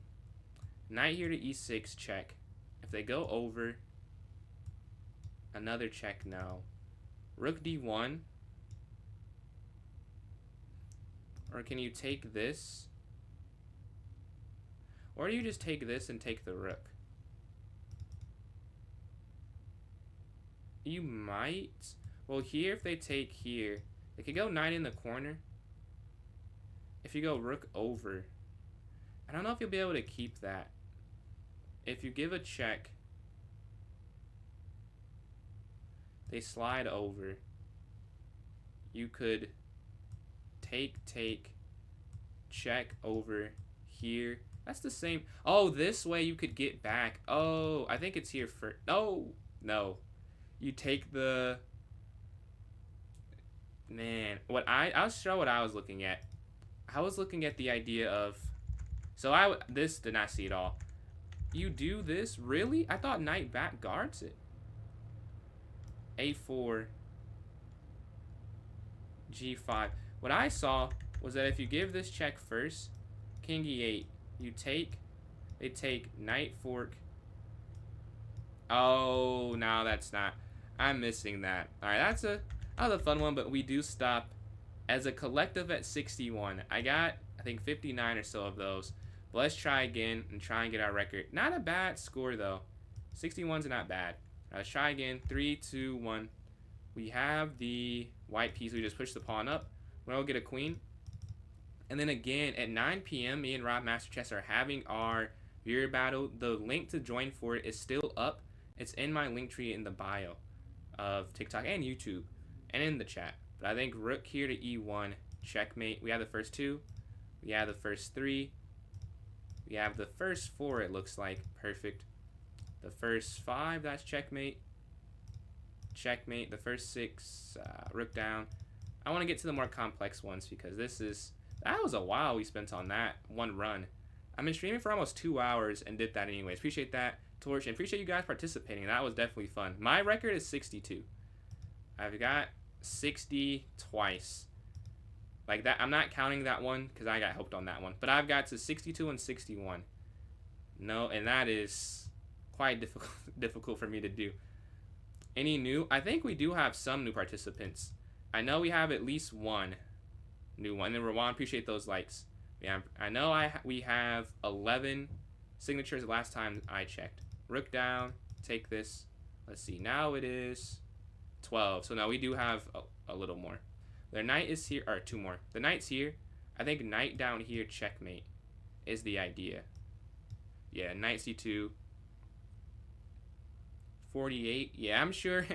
Knight here to e6, check. If they go over, another check, no. Rook d1. Or can you take this? Or do you just take this and take the rook? You might. Well, here, if they take here, they could go knight in the corner. If you go rook over, I don't know if you'll be able to keep that. If you give a check, they slide over. You could take, check over here. That's the same. Oh, this way you could get back. Oh, I think it's here for. No, no. You take the. Man, I'll show what I was looking at. I was looking at the idea of. So this did not see it all. You do this really? I thought knight back guards it. A4. G5. What I saw was that if you give this check first, king e8, you take, they take knight fork. Oh, no, that's not. I'm missing that. All right, that was a fun one, but we do stop as a collective at 61. I got, I think, 59 or so of those. But let's try again and try and get our record. Not a bad score, though. 61's not bad. Let's try again. 3, 2, 1. We have the white piece. We just push the pawn up. We'll get a queen. And then again, at 9 p.m., me and Rob Master Chess are having our viewer battle. The link to join for it is still up. It's in my link tree in the bio of TikTok and YouTube and in the chat. But I think rook here to e1, checkmate. We have the first 2. We have the first 3. We have the first 4, it looks like. Perfect. The first 5, that's checkmate. Checkmate. The first 6, rook down. I want to get to the more complex ones because that was a while we spent on that one run. I've been streaming for almost 2 hours and did that anyways. Appreciate that, Torch, and appreciate you guys participating. That was definitely fun. My record is 62. I've got 60 twice. Like that, I'm not counting that one because I got hooked on that one. But I've got to 62 and 61. No, and that is quite difficult for me to do. Any new? I think we do have some new participants. I know we have at least one new one. And then Rawan, appreciate those likes. Yeah, I know we have 11 signatures the last time I checked. Rook down, take this. Let's see, now it is 12. So now we do have a little more. Their knight is here, or 2 more. The knight's here. I think knight down here, checkmate, is the idea. Yeah, knight c2. 48. Yeah, I'm sure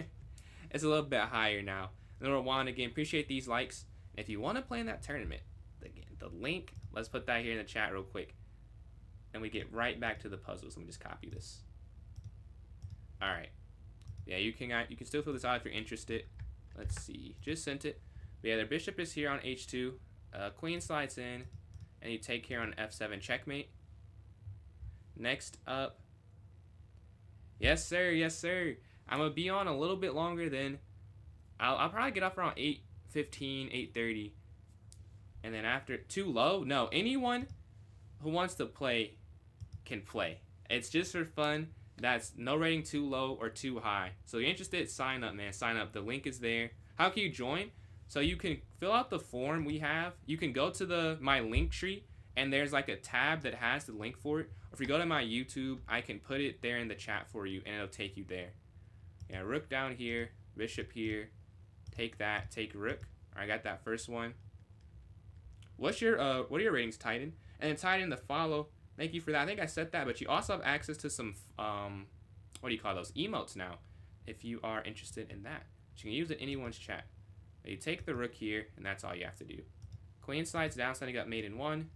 it's a little bit higher now. And Rawan, again, appreciate these likes. And if you want to play in that tournament, again, the link, let's put that here in the chat real quick. And we get right back to the puzzles. Let me just copy this. All right. Yeah, you can still fill this out if you're interested. Let's see. Just sent it. But yeah, their bishop is here on h2. Queen slides in. And you take here on f7 checkmate. Next up. Yes, sir. Yes, sir. I'm going to be on a little bit longer than... I'll probably get off around 8:15, 8:30. And then after... Too low? No. Anyone who wants to play can play. It's just for fun. That's no rating too low or too high. So if you're interested, sign up, man. Sign up. The link is there. How can you join? So you can fill out the form we have. You can go to my link tree, and there's like a tab that has the link for it. Or if you go to my YouTube, I can put it there in the chat for you, and it'll take you there. Yeah, rook down here, bishop here. Take that. Take rook. All right, I got that first one. What are your ratings, Titan? And then Titan, the follow. Thank you for that. I think I said that, but you also have access to some, what do you call those? Emotes now, if you are interested in that. You can use it in anyone's chat. You take the rook here, and that's all you have to do. Queen slides down, setting up mate in 1.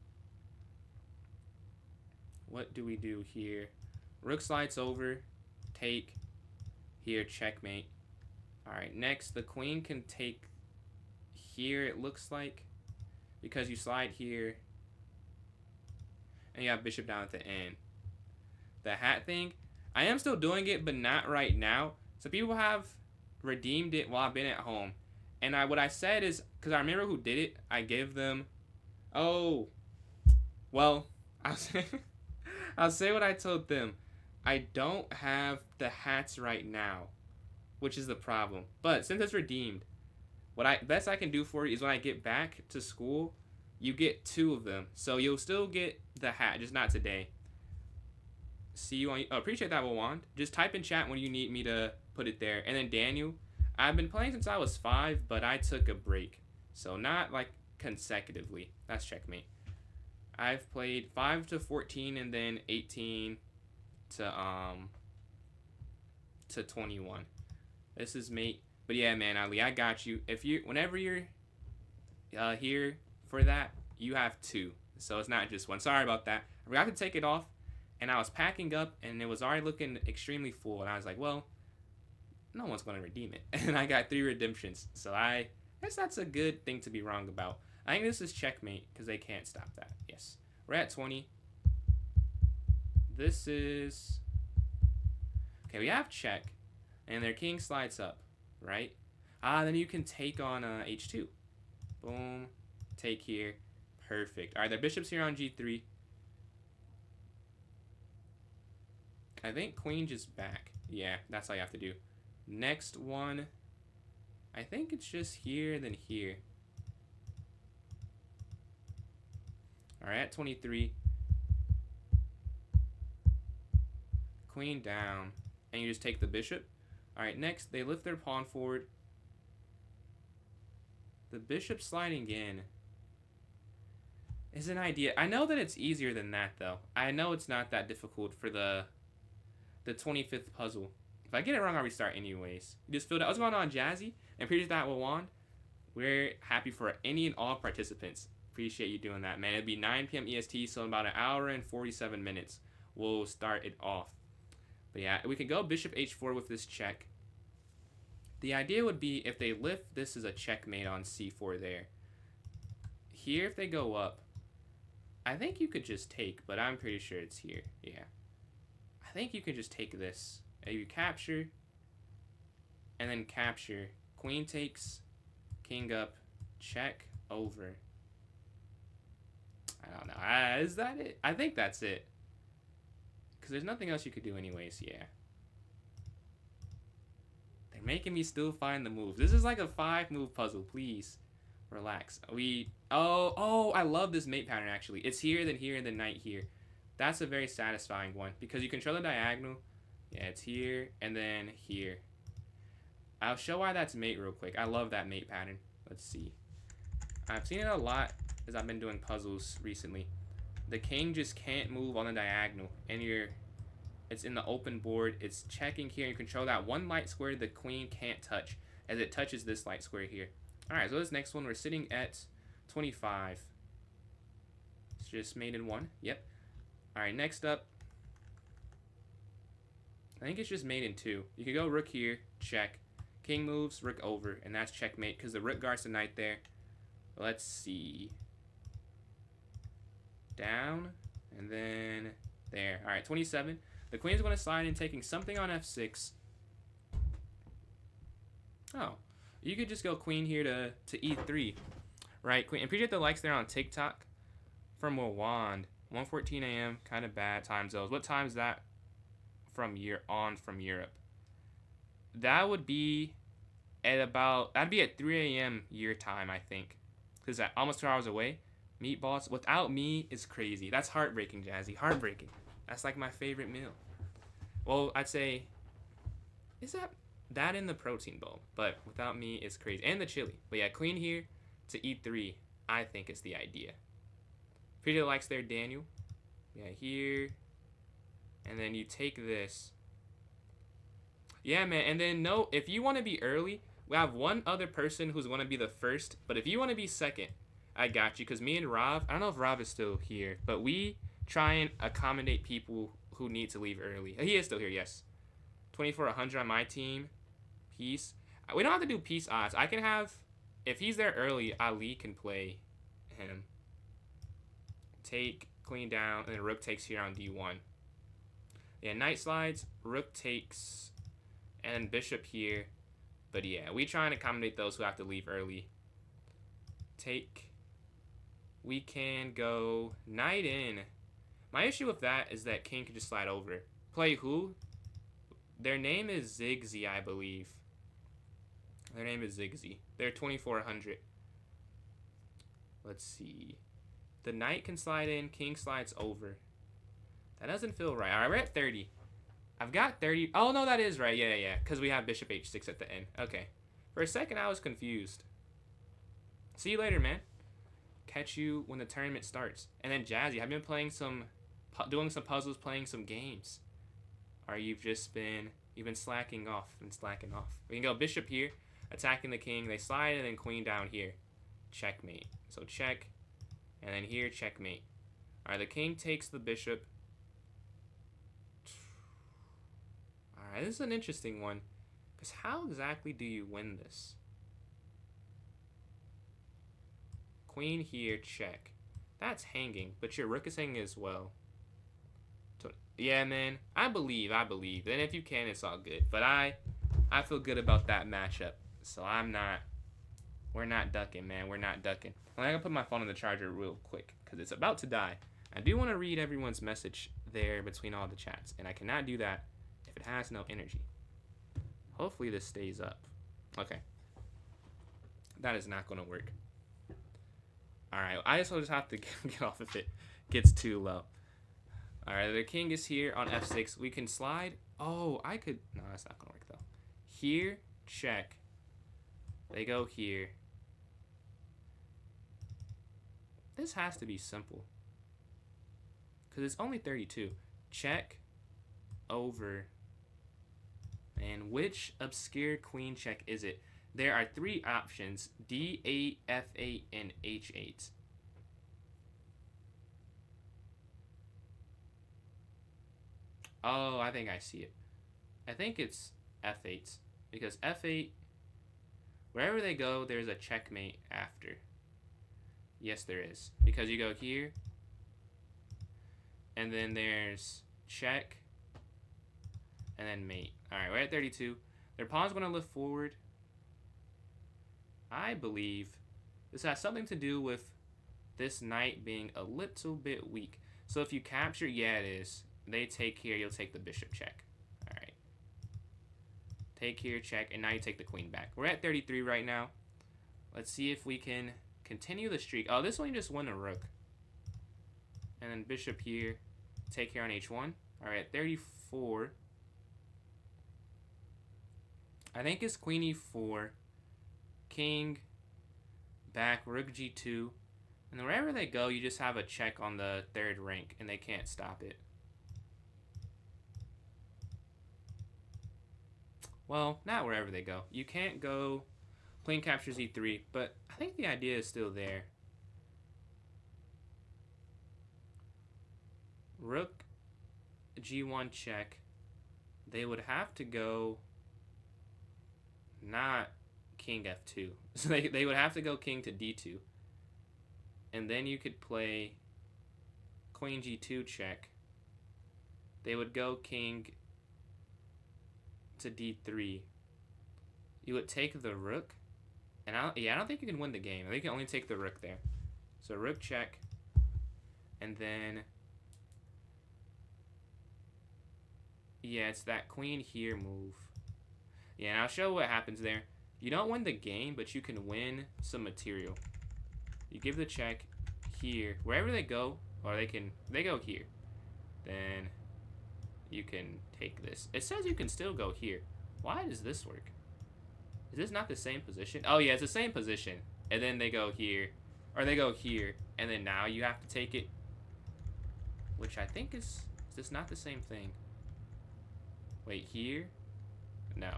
What do we do here? Rook slides over, take, here, checkmate. All right, next, the queen can take here, it looks like, because you slide here, and you have bishop down at the end. The hat thing, I am still doing it, but not right now. So people have redeemed it while I've been at home. And what I said is, because I remember who did it, I gave them, oh, well, I'll say what I told them. I don't have the hats right now, which is the problem. But since it's redeemed, best I can do for you is when I get back to school, you get 2 of them. So you'll still get the hat, just not today. See you on, appreciate that, Wawand. Just type in chat when you need me to put it there. And then Daniel, I've been playing since I was 5, but I took a break. So not like consecutively. That's checkmate. I've played 5 to 14 and then 18 to 21. This is mate. But yeah, man, Ali, I got you. Whenever you're here for that, you have 2. So it's not just 1. Sorry about that. I forgot to take it off, and I was packing up, and it was already looking extremely full. And I was like, well, no one's going to redeem it. And I got 3 redemptions. So I guess that's a good thing to be wrong about. I think this is checkmate because they can't stop that. Yes. We're at 20. This is... Okay, we have check. And their king slides up, right? Then you can take on h2. Boom. Take here. Perfect. All right, their bishop's here on g3. I think queen just back. Yeah, that's all you have to do. Next one, I think it's just here, then here. All right, at 23. Queen down. And you just take the bishop. All right, next, they lift their pawn forward. The bishop sliding in is an idea. I know that it's easier than that, though. I know it's not that difficult for the 25th puzzle. If I get it wrong, I'll restart anyways. You just filled out. What's going on, Jazzy? And appreciate that, Wawand. We're happy for any and all participants. Appreciate you doing that, man. It'll be 9 p.m. EST, so in about an hour and 47 minutes, we'll start it off. But yeah, we can go bishop h4 with this check. The idea would be if they lift, this is a checkmate on c4 there. Here, if they go up, I think you could just take, but I'm pretty sure it's here. Yeah. I think you could just take this. You capture, and then capture. Queen takes, king up, check, over. I don't know. Is that it? I think that's it. Because there's nothing else you could do anyways, yeah. They're making me still find the moves. This is like a 5-move puzzle, please. Relax. Oh, I love this mate pattern, actually. It's here, and then knight here. That's a very satisfying one, because you control the diagonal. Yeah, it's here, and then here. I'll show why that's mate real quick. I love that mate pattern. Let's see. I've seen it a lot as I've been doing puzzles recently. The king just can't move on the diagonal, and it's in the open board. It's checking here. You control that one light square the queen can't touch, as it touches this light square here. All right, so this next one, we're sitting at 25. It's just mate in 1. Yep. All right, next up, I think it's just mate in 2. You could go rook here, check. King moves, rook over, and that's checkmate because the rook guards the knight there. Let's see. Down, and then there. All right, 27. The queen's going to slide in, taking something on f6. Oh, you could just go queen here to e3. Right, queen. Appreciate the likes there on TikTok from Wawand. 1:14 a.m. Kind of bad time zones. What time is that from Europe? That would be at that'd be at 3 a.m. your time, I think. Because that's almost 2 hours away. Meatballs without me is crazy. That's heartbreaking, Jazzy. Heartbreaking. That's like my favorite meal. Well, I'd say, is that in the protein bowl? But without me, it's crazy. And the chili. But yeah, queen here to e3, I think is the idea. Pretty likes there, Daniel. Yeah, here. And then you take this. Yeah, man. And then, no, if you want to be early, we have one other person who's going to be the first. But if you want to be second, I got you. Because me and Rav, I don't know if Rav is still here, but we try and accommodate people who need to leave early. He is still here, yes. 2400 on my team. Peace. We don't have to do peace odds. I can have, if he's there early, Ali can play him. Take, queen down, and then rook takes here on d1. Yeah, knight slides, rook takes, and bishop here. But yeah, we try and accommodate those who have to leave early. Take. We can go knight in. My issue with that is that king can just slide over. Play who? Their name is Zigzy, I believe. Their name is Zigzy. They're 2400. Let's see. The knight can slide in, king slides over. That doesn't feel right. All right, we're at 30. I've got 30. Oh, no, that is right. Yeah. Because we have bishop h6 at the end. Okay. For a second, I was confused. See you later, man. Catch you when the tournament starts. And then Jazzy, I've been playing doing some puzzles, playing some games. Or you've been slacking off and slacking off. We can go bishop here, attacking the king. They slide and then queen down here. Checkmate. So check. And then here, checkmate. Alright, the king takes the bishop. Alright, this is an interesting one. Because how exactly do you win this? Queen here, check. That's hanging, but your rook is hanging as well. So, yeah, man, I believe. And if you can, it's all good. But I feel good about that matchup. So we're not ducking, man. We're not ducking. I'm going to put my phone on the charger real quick because it's about to die. I do want to read everyone's message there between all the chats, and I cannot do that if it has no energy. Hopefully this stays up. Okay. That is not going to work. Alright, I just have to get off if it gets too low. Alright, the king is here on f6. We can slide. Oh, I could... No, that's not going to work, though. Here, check. They go here. This has to be simple. Because it's only 32. Check over. And which obscure queen check is it? There are 3 options. D8, F8, and H8. Oh, I think I see it. I think it's F8. Because F8, wherever they go, there's a checkmate after. Yes, there is. Because you go here. And then there's check. And then mate. Alright, we're at 32. Their pawn's going to lift forward. I believe this has something to do with this knight being a little bit weak. So if you capture, yeah, it is. They take here, you'll take the bishop check. Alright. Take here, check, and now you take the queen back. We're at 33 right now. Let's see if we can continue the streak. Oh, this one just won a rook. And then bishop here. Take here on h1. Alright, 34. I think it's queen e4. King. Back. Rook g2. And then wherever they go, you just have a check on the 3rd rank. And they can't stop it. Well, not wherever they go. You can't go queen captures e3. But I think the idea is still there. Rook g1 check. They would have to go not king f2. So they would have to go king to d2. And then you could play queen g2 check. They would go king to d3. You would take the rook. And I don't think you can win the game. I think you can only take the rook there. So rook check. And then... yeah, it's that queen here move. Yeah, and I'll show what happens there. You don't win the game, but you can win some material. You give the check here. Wherever they go, or they go here. Then you can take this. It says you can still go here. Why does this work? Is this not the same position? Oh, yeah, it's the same position. And then they go here. Or they go here. And then now you have to take it. Which I think is this not the same thing? Wait, here? No.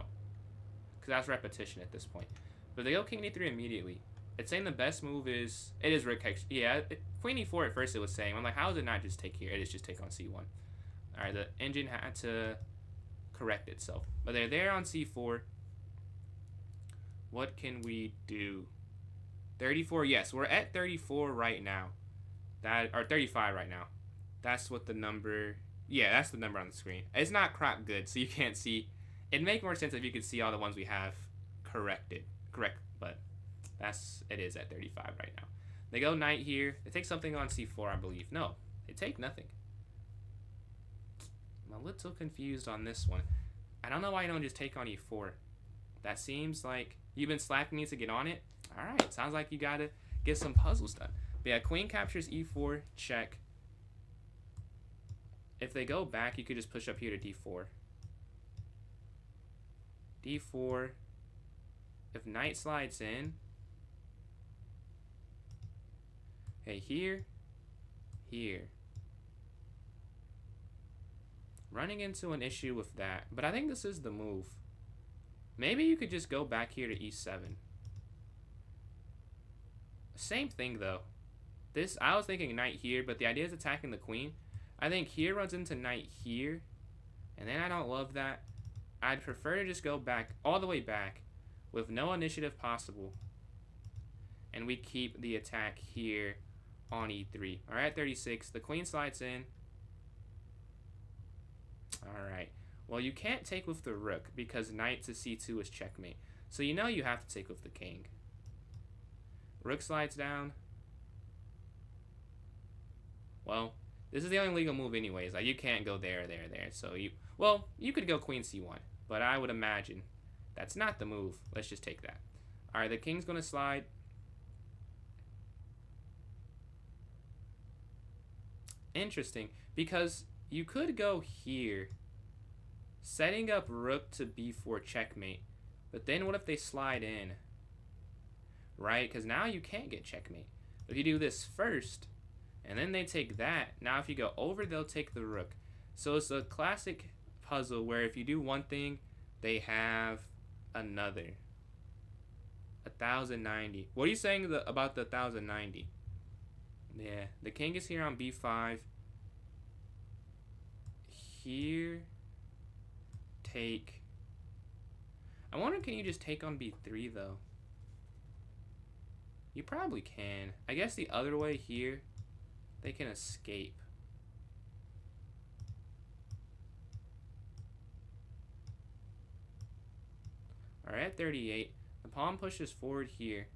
Because that's repetition at this point. But they go king e3 immediately. It's saying the best move is... it is rook hex. Yeah, queen e4 at first it was saying. I'm like, how does it not just take here? It is just take on c1. Alright, the engine had to correct itself. But they're there on c4. What can we do? 34, yes. We're at 34 right now. Or 35 right now. That's what the number... yeah, that's the number on the screen. It's not cropped good, so you can't see. It'd make more sense if you could see all the ones we have correct, but it is at 35 right now. They go knight here. They take something on c4, I believe. No, they take nothing. I'm a little confused on this one. I don't know why you don't just take on e4. That seems like you've been slacking me to get on it. All right, sounds like you gotta get some puzzles done. But yeah, queen captures e4, check. If they go back, you could just push up here to d4. d4. If knight slides in. Okay, here. Here. Running into an issue with that. But I think this is the move. Maybe you could just go back here to e7. Same thing, though. This, I was thinking knight here, but the idea is attacking the queen. I think here runs into knight here, and then I don't love that. I'd prefer to just go back, all the way back, with no initiative possible. And we keep the attack here on e3. Alright, 36. The queen slides in. Alright. Well, you can't take with the rook, because knight to c2 is checkmate. So you know you have to take with the king. Rook slides down. Well, this is the only legal move anyways. Like, you can't go there. So you could go queen c1. But I would imagine that's not the move. Let's just take that. Alright, the king's going to slide. Interesting. Because you could go here, setting up rook to b4 checkmate. But then what if they slide in? Right? Because now you can't get checkmate. If you do this first, and then they take that, now if you go over, they'll take the rook. So it's a classic puzzle where if you do one thing, they have another. 1090. What are you saying about the 1090? Yeah, the king is here on b5. Here, take. I wonder, can you just take on b3 though? You probably can. I guess the other way here, they can escape. Alright, at 38. The pawn pushes forward here.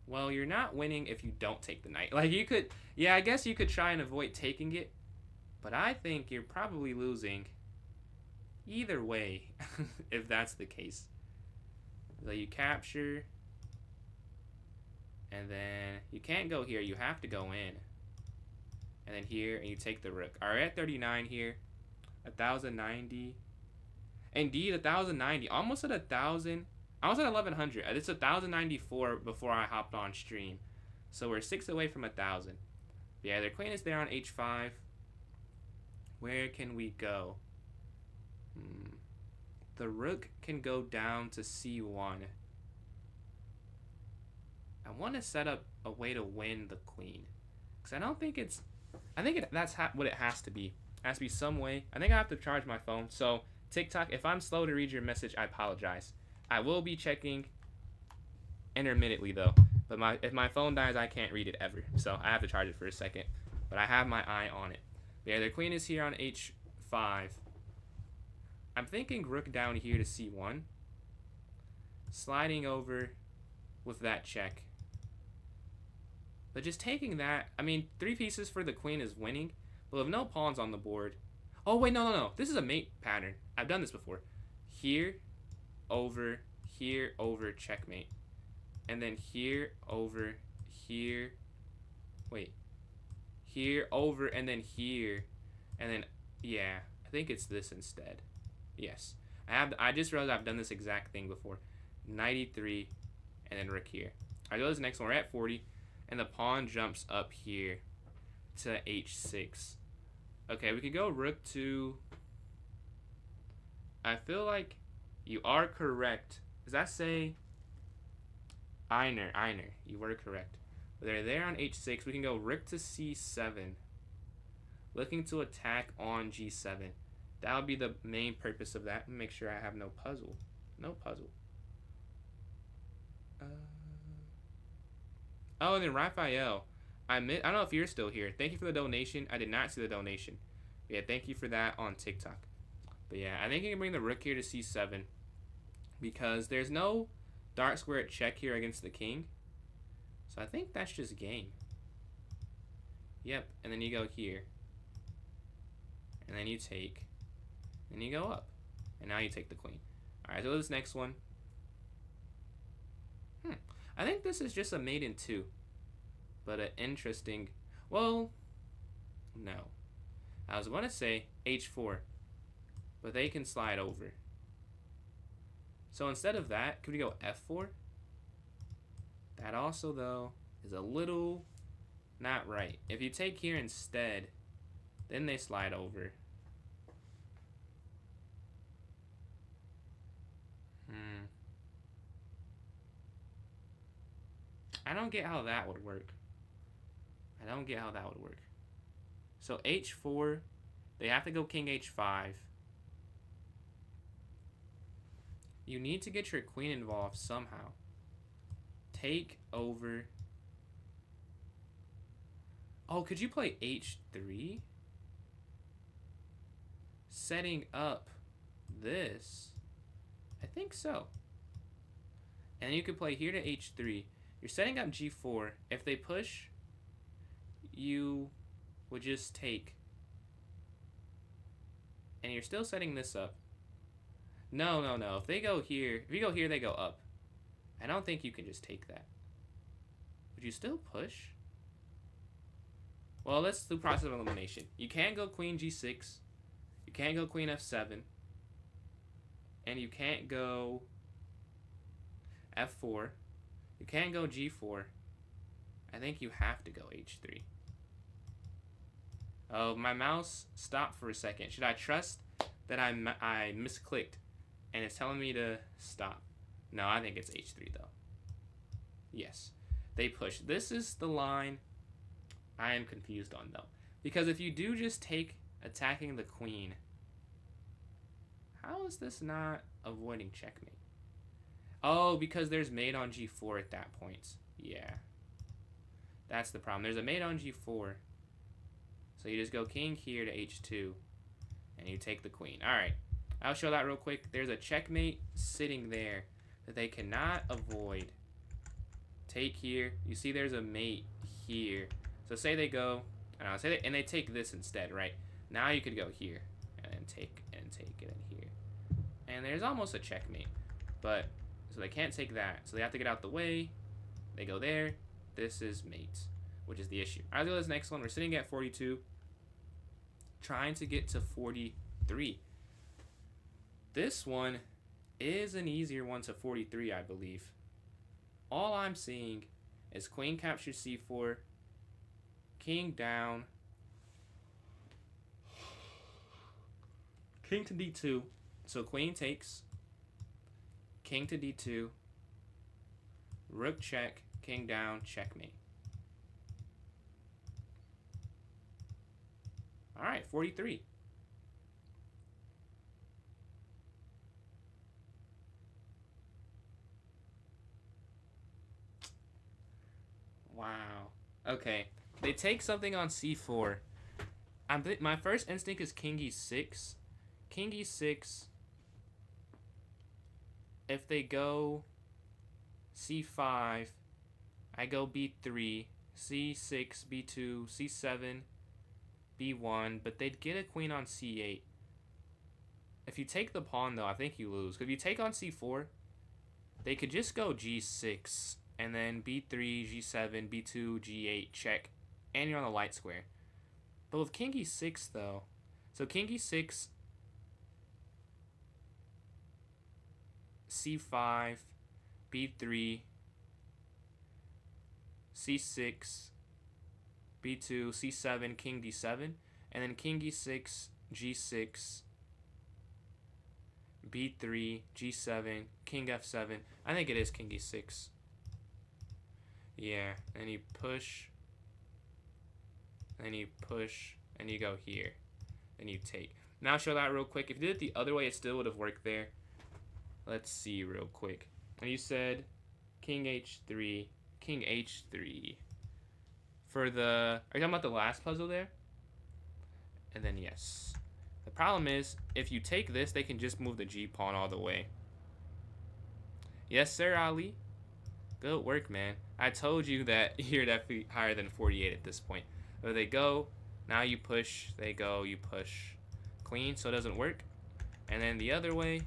Well, you're not winning if you don't take the knight. Like, you could... Yeah, I guess you could try and avoid taking it. But I think you're probably losing either way, if that's the case. So you capture. And then you can't go here. You have to go in. And then here, and you take the rook. Alright, at 39 here. 1090. Indeed, 1090. Almost at 1000. Almost at 1100. It's 1094 before I hopped on stream. So we're 6 away from 1000. Yeah, their queen is there on h5. Where can we go? The rook can go down to c1. I want to set up a way to win the queen. Because I don't think it's... that's what it has to be. It has to be some way. I think I have to charge my phone. So, TikTok, if I'm slow to read your message, I apologize. I will be checking intermittently, though. But if my phone dies, I can't read it ever. So, I have to charge it for a second. But I have my eye on it. Yeah, their queen is here on h5. I'm thinking rook down here to c1. Sliding over with that check. But just taking that, I mean, 3 pieces for the queen is winning. But with no pawns on the board. Oh, wait, no. This is a mate pattern. I've done this before. Here, over, checkmate. And then here, over, here. Wait. Here, over, and then here. And then, yeah, I think it's this instead. Yes. I just realized I've done this exact thing before. 93, and then rook here. Alright, go to this next one. We're at 40. And the pawn jumps up here to h6. Okay, we could go rook to... I feel like you are correct. Does that say... Einer, you were correct. But they're there on h6. We can go rook to c7. Looking to attack on g7. That would be the main purpose of that. Make sure I have no puzzle. No puzzle. Oh, and then Raphael. I don't know if you're still here. Thank you for the donation. I did not see the donation. Yeah, thank you for that on TikTok. But yeah, I think you can bring the rook here to c7. Because there's no dark square check here against the king. So I think that's just game. Yep, and then you go here. And then you take. And you go up. And now you take the queen. Alright, so this next one. I think this is just a mate in 2. But an interesting... Well, no. I was going to say h4. But they can slide over. So instead of that, could we go f4? That also, though, is a little not right. If you take here instead, then they slide over. I don't get how that would work. I don't get how that would work. So h4, they have to go king h5. You need to get your queen involved somehow. Take over. Oh, could you play h3? Setting up this. I think so. And you could play here to h3. You're setting up g4. If they push, you would just take. And you're still setting this up. No, no, no. If they go here, if you go here, they go up. I don't think you can just take that. Would you still push? Well, let's do process of elimination. You can't go queen g6. You can't go queen f7. And you can't go f4. You can't go g4. I think you have to go h3. Oh, my mouse stopped for a second. Should I trust that I misclicked and it's telling me to stop? No, I think it's h3 though. Yes, they push. This is the line I am confused on though. Because if you do just take attacking the queen, how is this not avoiding checkmate? Oh, because there's mate on g4 at that point. Yeah. That's the problem. There's a mate on g4. So you just go king here to h2. And you take the queen. Alright. I'll show that real quick. There's a checkmate sitting there that they cannot avoid. Take here. You see there's a mate here. So say they go, and they take this instead, right? Now you could go here and then take it in here. And there's almost a checkmate. But, so they can't take that. So they have to get out the way. They go there. This is mate, which is the issue. Alright, let's go to this next one. We're sitting at 42. Trying to get to 43. This one is an easier one to 43, I believe. All I'm seeing is queen captures c4, king down, king to d2, so queen takes, king to d2, rook check, king down, checkmate. All right, 43. Wow. Okay. They take something on c4. My first instinct is king e6. King e6. If they go c5, I go b3, c6, b2, c7, b1, but they'd get a queen on c8. If you take the pawn, though, I think you lose. Because if you take on c4, they could just go g6, and then b3, g7, b2, g8, check, and you're on the light square. But with king e6, though, so king e6, c5, b3, c6, b2, c7, king d7, and then king e6, g6, b3, g7, king f7. I think it is king e6. Yeah, and you push, and you push, and you go here, and you take. Now I'll show that real quick. If you did it the other way, it still would have worked there. Let's see real quick. And you said king h3, king h3. For the, are you talking about the last puzzle there? And then yes. The problem is, if you take this, they can just move the g-pawn all the way. Yes, sir, Ali. Good work, man. I told you that you're definitely higher than 48 at this point. But they go, now you push, they go, you push. Queen, so it doesn't work. And then the other way,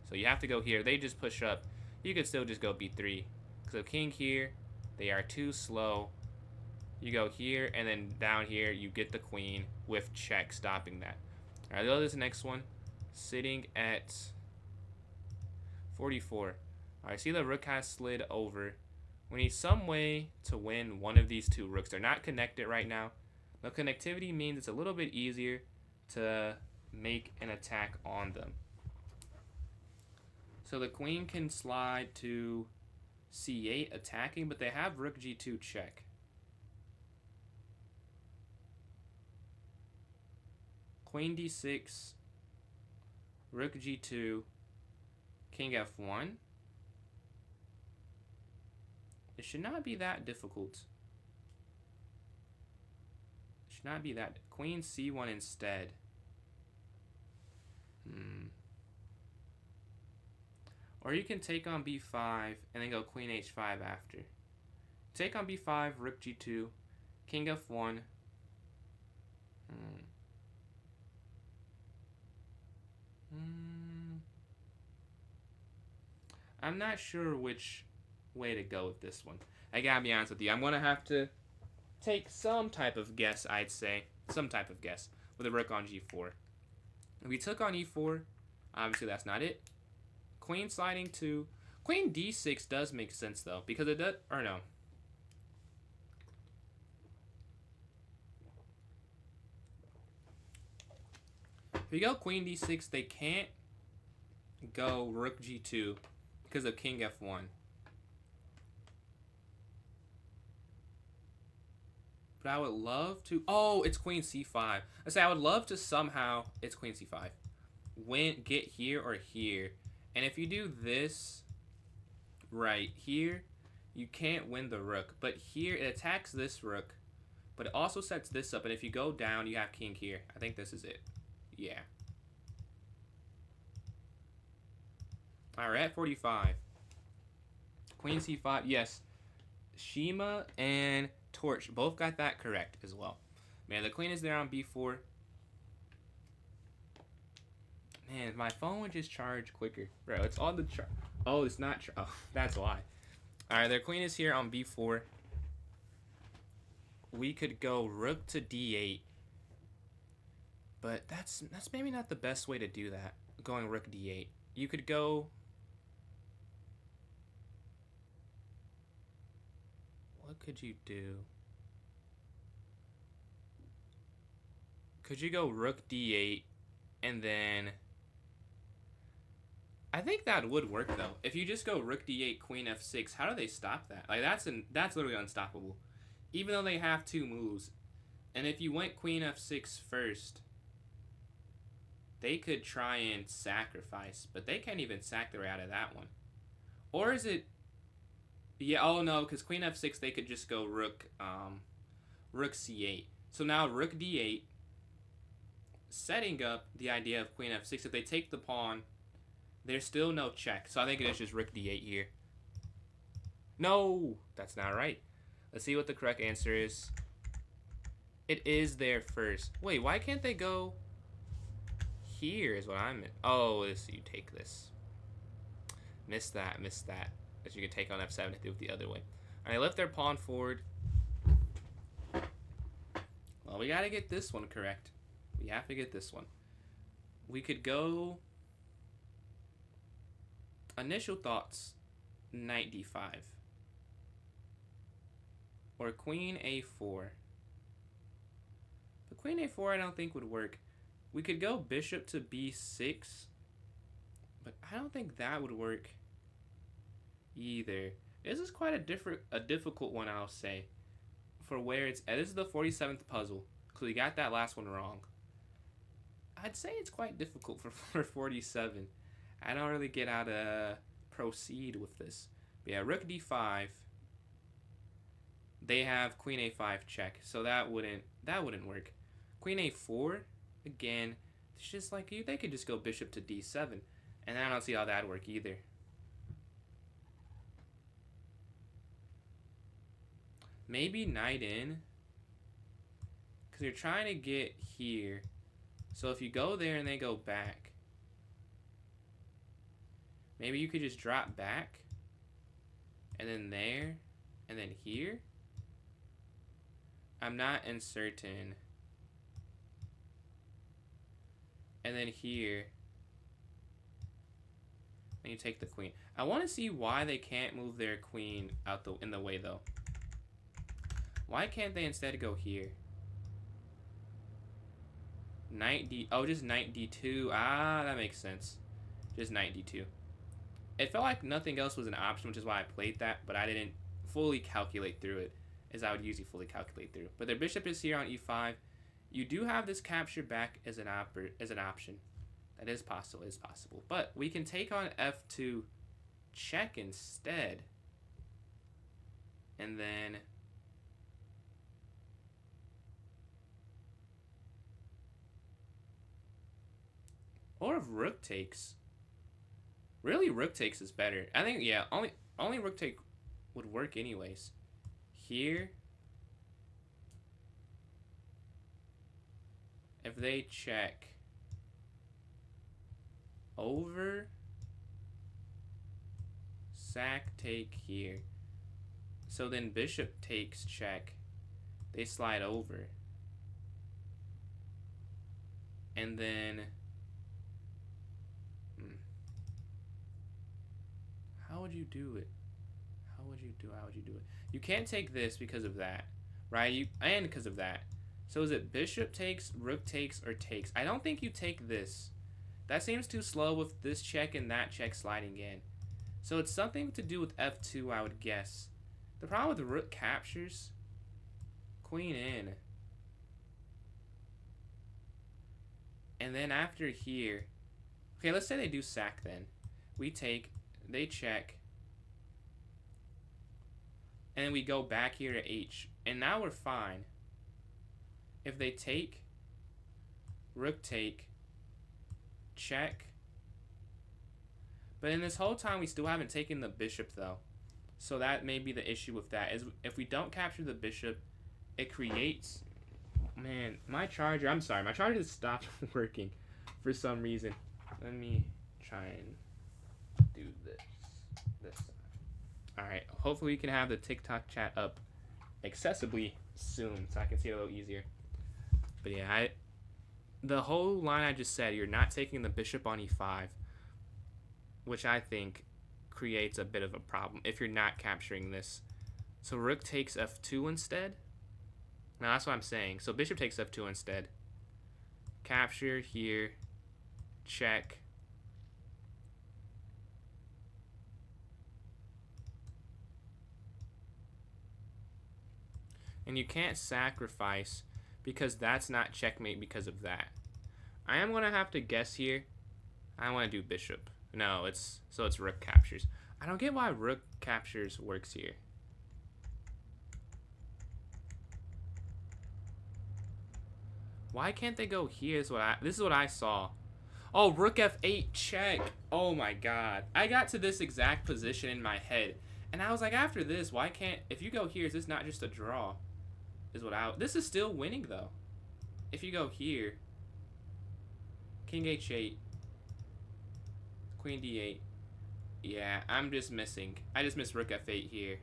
so you have to go here. They just push up. You could still just go b3. So king here, they are too slow. You go here, and then down here, you get the queen with check stopping that. All right, go to this next one. Sitting at 44. All right, see the rook has slid over. We need some way to win one of these two rooks. They're not connected right now. No connectivity means it's a little bit easier to make an attack on them. So the queen can slide to c8 attacking, but they have rook g2 check. Queen d6, rook g2, king f1. It should not be that difficult. It should not be that. Queen c1 instead. Or you can take on b5 and then go queen h5 after. Take on b5, rook g2, king f1. I'm not sure which way to go with this one. I gotta be honest with you. I'm gonna have to take some type of guess, I'd say. Some type of guess with a rook on g4. If we took on e4, obviously that's not it. Queen sliding to... Queen d6 does make sense, though, because it does... Or no. If you go queen d6, they can't go rook g2 because of king f1. But I would love to... Oh, it's queen c5. I say I would love to somehow... It's queen c5. Get here or here. And if you do this right here, you can't win the rook. But here, it attacks this rook. But it also sets this up. And if you go down, you have king here. I think this is it. Yeah. Alright, we're at 45. Queen c5. Yes. Shima and Torch both got that correct as well. Man, the queen is there on b4. Man, my phone would just charge quicker. Bro, it's on the charge. Oh, it's not. Oh, that's why. Alright, their queen is here on b4. We could go rook to d8. But that's maybe not the best way to do that. Going rook d8. You could go... What could you do? Could you go rook d8 and then... I think that would work, though. If you just go rook d8, queen f6, how do they stop that? Like, that's literally unstoppable. Even though they have two moves. And if you went queen f6 first, they could try and sacrifice. But they can't even sack their way out of that one. Or is it... Yeah, oh no, because queen f6, they could just go rook c8. So now rook d8, setting up the idea of queen f6. If they take the pawn... There's still no check, so I think it is just rook d8 here. No, that's not right. Let's see what the correct answer is. It is there first. Wait, why can't they go here is what I meant. Oh, you take this. Missed that. As you can take on f7 if they do it the other way. All right, lift their pawn forward. Well, we got to get this one correct. We have to get this one. We could go... Initial thoughts, knight d5. Or queen a4. But queen a4 I don't think would work. We could go bishop to b6. But I don't think that would work either. This is quite a difficult one, I'll say. For where it's at. This is the 47th puzzle. Because we got that last one wrong. I'd say it's quite difficult for 47. I don't really get how to proceed with this. But yeah, rook d5. They have queen a5 check, so that wouldn't work. Queen a4, again, it's just like they could just go bishop to d7, and I don't see how that'd work either. Maybe knight in, because you're trying to get here. So if you go there and they go back, maybe you could just drop back, and then there, and then here. I'm not uncertain. And then here, and you take the queen. I want to see why they can't move their queen out in the way though. Why can't they instead go here? Knight d. Oh, just knight d2. Ah, that makes sense. Just knight d2. it felt like nothing else was an option, which is why I played that, but I didn't fully calculate through it, as I would usually fully calculate through. But their bishop is here on e5. You do have this capture back as an option. That is possible. But we can take on f2 check instead. And then or if rook takes. Really, rook takes is better. I think, yeah, only rook take would work anyways. Here, if they check over, sack take here. So then bishop takes check. They slide over. And then how would you do it? How would you do it? You can't take this because of that, right? And because of that. So is it bishop takes, rook takes, or takes? I don't think you take this. That seems too slow with this check and that check sliding in. So it's something to do with f2, I would guess. The problem with rook captures, queen in. And then after here, okay, let's say they do sack then. We take, they check, and then we go back here to h, and now we're fine. If they take, rook take, check, but in this whole time we still haven't taken the bishop though, so that may be the issue with that, is if we don't capture the bishop, it creates, man, my charger just stopped working for some reason. Let me try and do this side. Alright, hopefully we can have the TikTok chat up accessibly soon so I can see it a little easier. But yeah, the whole line I just said, you're not taking the bishop on e5, which I think creates a bit of a problem if you're not capturing this. So rook takes f2 instead. Now that's what I'm saying. So bishop takes f2 instead. Capture here, check. And you can't sacrifice because that's not checkmate because of that. I am going to have to guess here. I want to do bishop. No, it's rook captures. I don't get why rook captures works here. Why can't they go here? This is what I saw. Oh, rook f8 check. Oh my god. I got to this exact position in my head. And I was like, after this, why can't, if you go here, is this not just a draw? This is still winning though. If you go here, king h8, queen d8. Yeah, I'm just missing. I just missed rook f8 here.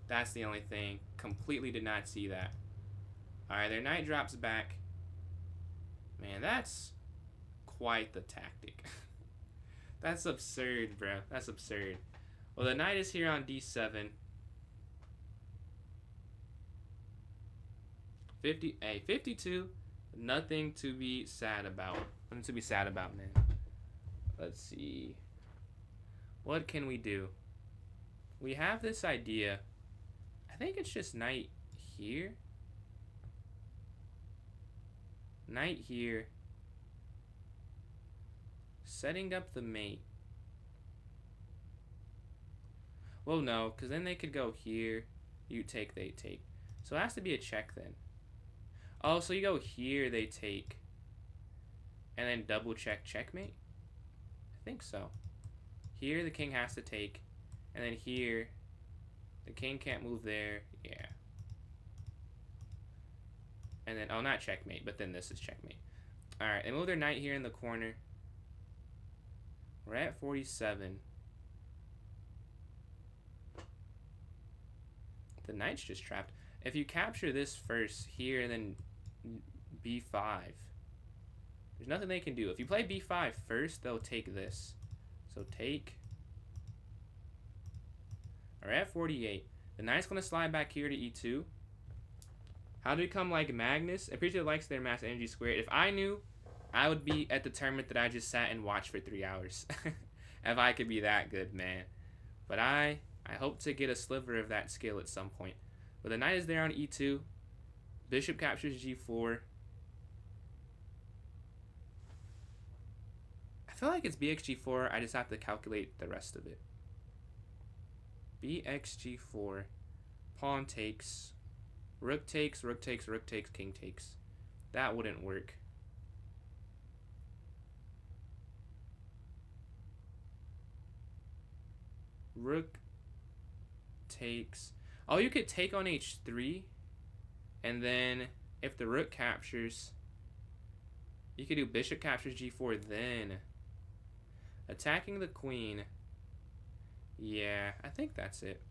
That's the only thing. Completely did not see that. Alright, their knight drops back. Man, that's quite the tactic. That's absurd, bro. That's absurd. Well, the knight is here on d7. 52. Nothing to be sad about. Nothing to be sad about, man. Let's see. What can we do? We have this idea. I think it's just knight here. Knight here. Setting up the mate. Well, no, because then they could go here. You take, they take. So it has to be a check then. Oh, so you go here, they take. And then double check, checkmate? I think so. Here, the king has to take. And then here, the king can't move there. Yeah. And then, oh, not checkmate, but then this is checkmate. Alright, they move their knight here in the corner. We're at 47. The knight's just trapped. If you capture this first here and then b5, there's nothing they can do. If you play b5 first, they'll take this. So take. We're at 48. The knight's going to slide back here to e2. How to become like Magnus? Appreciate likes their mass energy squared. If I knew, I would be at the tournament that I just sat and watched for 3 hours. If I could be that good, man. But I hope to get a sliver of that skill at some point. But the knight is there on e2. Bishop captures g4. I feel like it's bxg4. I just have to calculate the rest of it. bxg4. Pawn takes. Rook takes, rook takes, rook takes, king takes. That wouldn't work. Rook takes. Oh, you could take on h3. And then if the rook captures, you could do bishop captures g4 then. Attacking the queen. Yeah, I think that's it.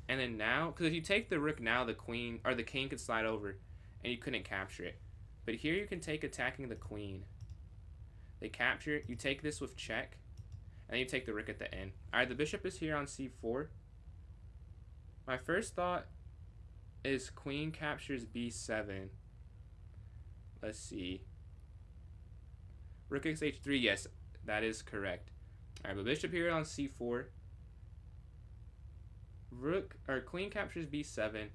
And then now, because if you take the rook now, the queen, or the king could slide over, and you couldn't capture it. But here you can take attacking the queen. They capture it, you take this with check, and then you take the rook at the end. Alright, the bishop is here on c4. My first thought is queen captures b7. Let's see. Rook takes h3, yes, that is correct. Alright, but bishop here on c4. Rook, or queen captures b7.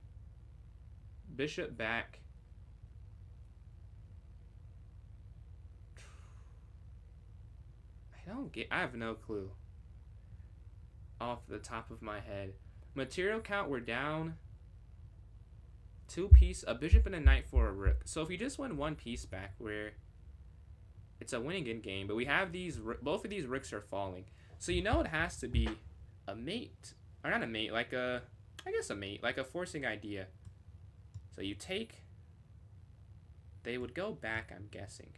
Bishop back. I have no clue. Off the top of my head. Material count, we're down 2 pieces, a bishop and a knight for a rook. So if you just win 1 piece back, it's a winning in game. But we have these, both of these rooks are falling. So you know it has to be a mate. Or not a mate, like I guess a mate, like a forcing idea. So you take, they would go back, I'm guessing.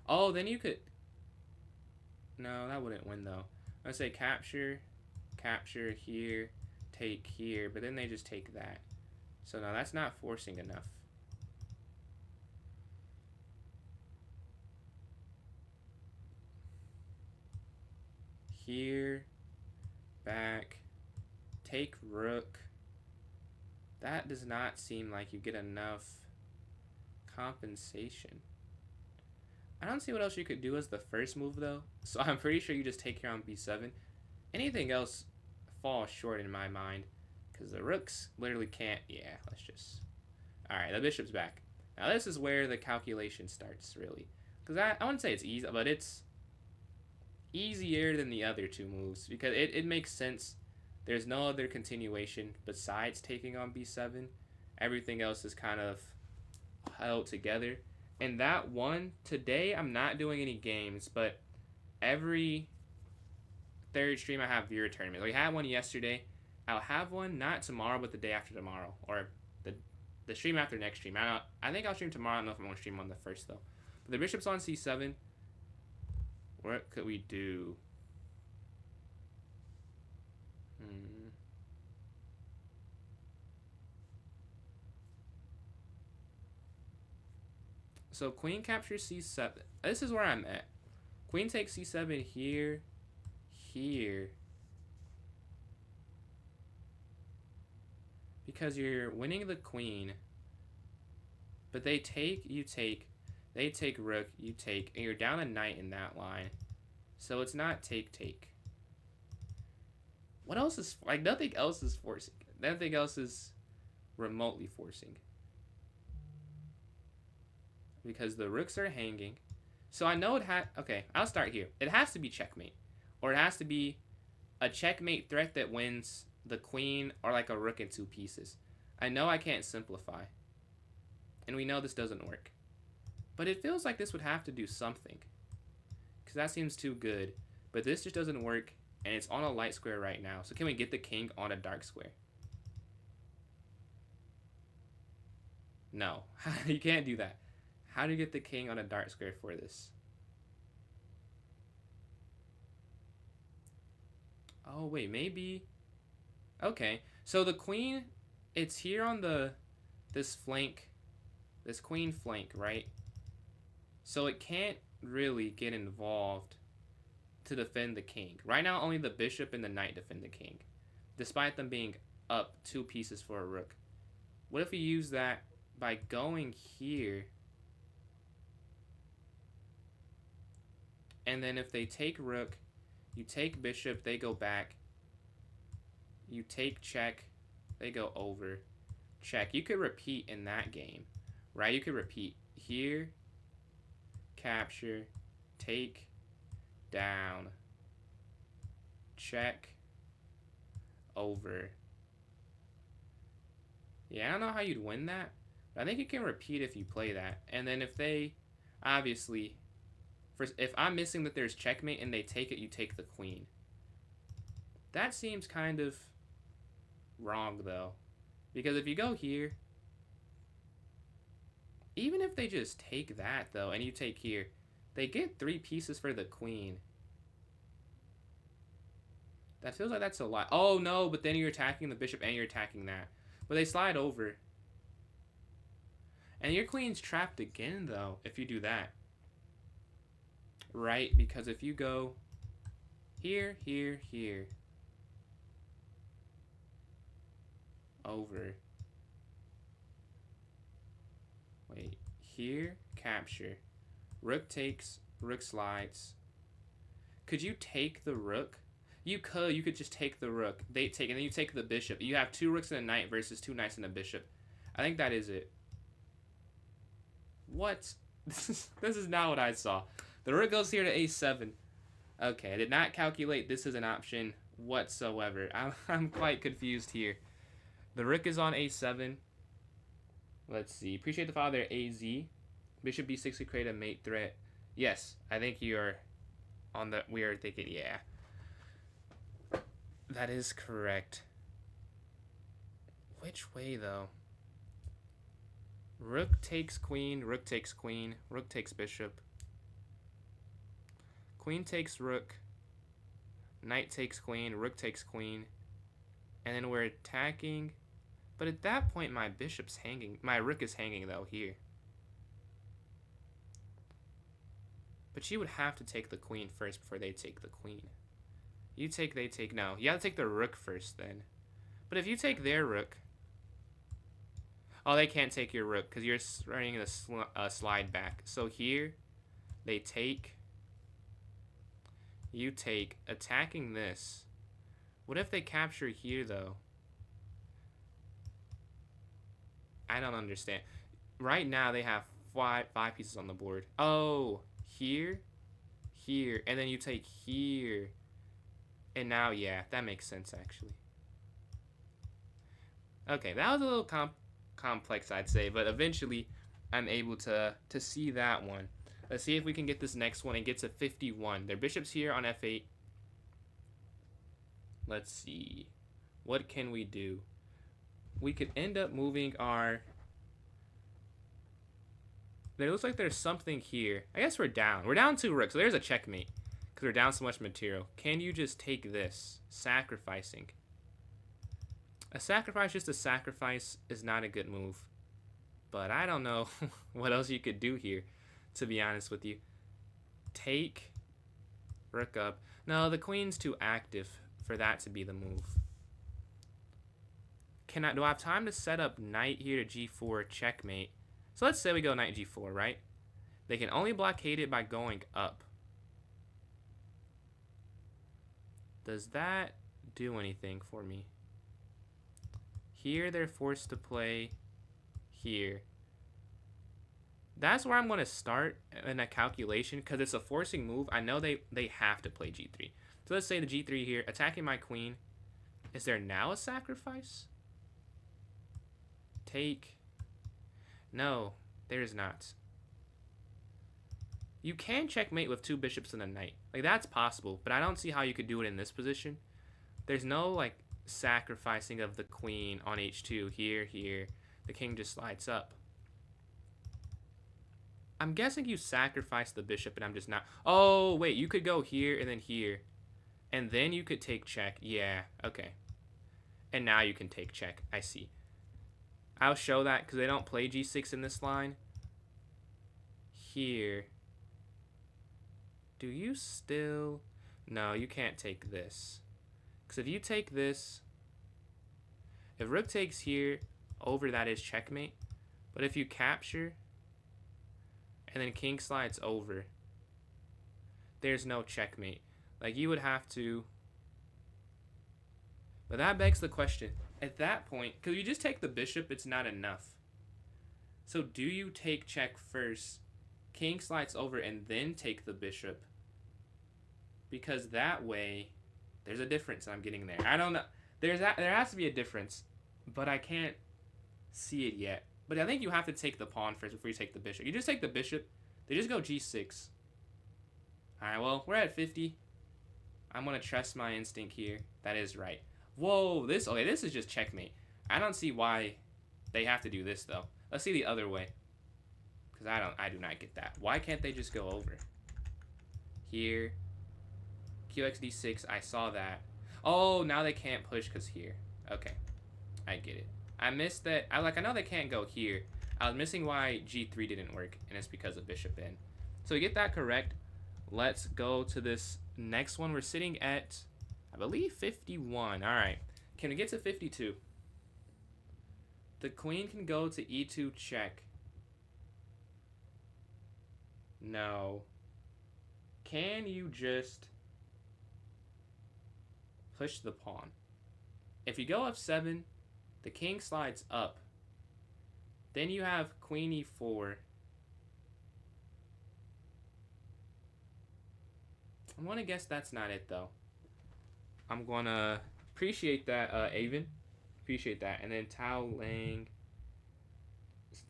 Oh, then you could, no, that wouldn't win though. Let's say capture, capture here, take here, but then they just take that. So no, that's not forcing enough. Here, back, take rook. That does not seem like you get enough compensation. I don't see what else you could do as the first move though. So I'm pretty sure you just take here on b7. Anything else falls short in my mind. Because the rooks literally can't. Yeah, let's just. Alright, the bishop's back. Now this is where the calculation starts, really. Because I wouldn't say it's easy, but it's easier than the other 2 moves. Because it makes sense. There's no other continuation besides taking on b7. Everything else is kind of held together. And that one, today I'm not doing any games, but every 3rd stream I have viewer tournaments. We had one yesterday. I'll have one not tomorrow, but the day after tomorrow, or the stream after next stream. I think I'll stream tomorrow. I don't know if I'm going to stream on the 1st though. But the bishop's on c7. What could we do? So queen captures c7. This is where I'm at. Queen takes c7 here, here. Because you're winning the queen. But they take, you take. They take rook, you take. And you're down a knight in that line. So it's not take, take. What else is, like, nothing else is forcing. Nothing else is remotely forcing. Because the rooks are hanging. So I know okay, I'll start here. It has to be checkmate. Or it has to be a checkmate threat that wins the queen or like a rook in 2 pieces. I know I can't simplify. And we know this doesn't work. But it feels like this would have to do something. Because that seems too good. But this just doesn't work. And it's on a light square right now. So can we get the king on a dark square? No. You can't do that. How do you get the king on a dark square for this? Oh, wait, maybe. Okay, so the queen, it's here on this flank, this queen flank, right? So it can't really get involved to defend the king. Right now, only the bishop and the knight defend the king, despite them being up 2 pieces for a rook. What if we use that by going here And then if they take rook, you take bishop, they go back. You take check, they go over. Check. You could repeat in that game, right? You could repeat here, capture, take, down, check, over. Yeah, I don't know how you'd win that, but I think you can repeat if you play that. And then if they, obviously, if I'm missing that there's checkmate and they take it, you take the queen. That seems kind of wrong, though. Because if you go here, even if they just take that, though, and you take here, they get 3 pieces for the queen. That feels like that's a lot. Oh, no, but then you're attacking the bishop and you're attacking that. But they slide over. And your queen's trapped again, though, if you do that. Right? Because if you go here, here, here, over. Wait, here, capture. Rook takes, rook slides. Could you take the rook? You could just take the rook. They take, and then you take the bishop. You have 2 rooks and a knight versus 2 knights and a bishop. I think that is it. What? This is not what I saw. The rook goes here to a7. Okay, I did not calculate this as an option whatsoever. I'm quite confused here. The rook is on a7. Let's see. Appreciate the father, AZ. Bishop b6 to create a mate threat. Yes, I think you're on the... We are thinking, yeah. That is correct. Which way, though? Rook takes queen, rook takes queen, rook takes bishop. Queen takes rook. Knight takes queen, rook takes queen. And then we're attacking... But at that point, my bishop's hanging. My rook is hanging, though, here. But she would have to take the queen first before they take the queen. You take, they take. No, you have to take the rook first, then. But if you take their rook... Oh, they can't take your rook, because you're running a slide back. So here, they take... You take, attacking this. What if they capture here, though? I don't understand. Right now, they have five pieces on the board. Oh, here, here, and then you take here. And now, yeah, that makes sense, actually. Okay, that was a little complex, I'd say, but eventually, I'm able to see that one. Let's see if we can get this next one and get to 51. Their bishop's here on f8. Let's see. What can we do? We could end up moving our... It looks like there's something here. I guess we're down. We're down 2 rooks, so there's a checkmate. Because we're down so much material. Can you just take this? Sacrificing. A sacrifice just a sacrifice is not a good move. But I don't know what else you could do here, to be honest with you. Take. Rook up. No, the queen's too active for that to be the move. Do I have time to set up knight here to g4 checkmate? So let's say we go knight g4, right? They can only blockade it by going up. Does that do anything for me? Here they're forced to play here. That's where I'm going to start in a calculation because it's a forcing move. I know they have to play g3. So let's say the g3 here, attacking my queen. Is there now a sacrifice? Take. No, there's not. You can checkmate with 2 bishops and a knight. Like, that's possible, but I don't see how you could do it in this position. There's no, like, sacrificing of the queen on h2. Here, here. The king just slides up. I'm guessing you sacrifice the bishop, and I'm just not... Oh, wait, you could go here and then here. And then you could take check. Yeah, okay. And now you can take check. I see. I'll show that because they don't play g6 in this line. Here. Do you still... No, you can't take this. Because if you take this... If rook takes here, over that is checkmate. But if you capture... And then king slides over... there's no checkmate. Like, you would have to... But that begs the question. At that point, because you just take the bishop, it's not enough. So do you take check first, king slides over, and then take the bishop? Because that way, there's a difference I'm getting there. I don't know. There has to be a difference, but I can't see it yet. But I think you have to take the pawn first before you take the bishop. You just take the bishop, they just go g6. Alright, well, we're at 50. I'm going to trust my instinct here. That is right. Whoa, this is just checkmate. I don't see why they have to do this, though. Let's see the other way. Because I do not get that. Why can't they just go over? Here. QXD6, I saw that. Oh, now they can't push because here. Okay. I get it. I missed that. I know they can't go here. I was missing why G3 didn't work, and it's because of bishop in. So we get that correct. Let's go to this next one. We're sitting at, I believe, 51. All right. Can we get to 52? The queen can go to E2 check. No. Can you just push the pawn? If you go F7, the king slides up. Then you have queen E4. I'm going to guess that's not it, though. I'm going to appreciate that, Avon. Appreciate that. And then Tao Lang,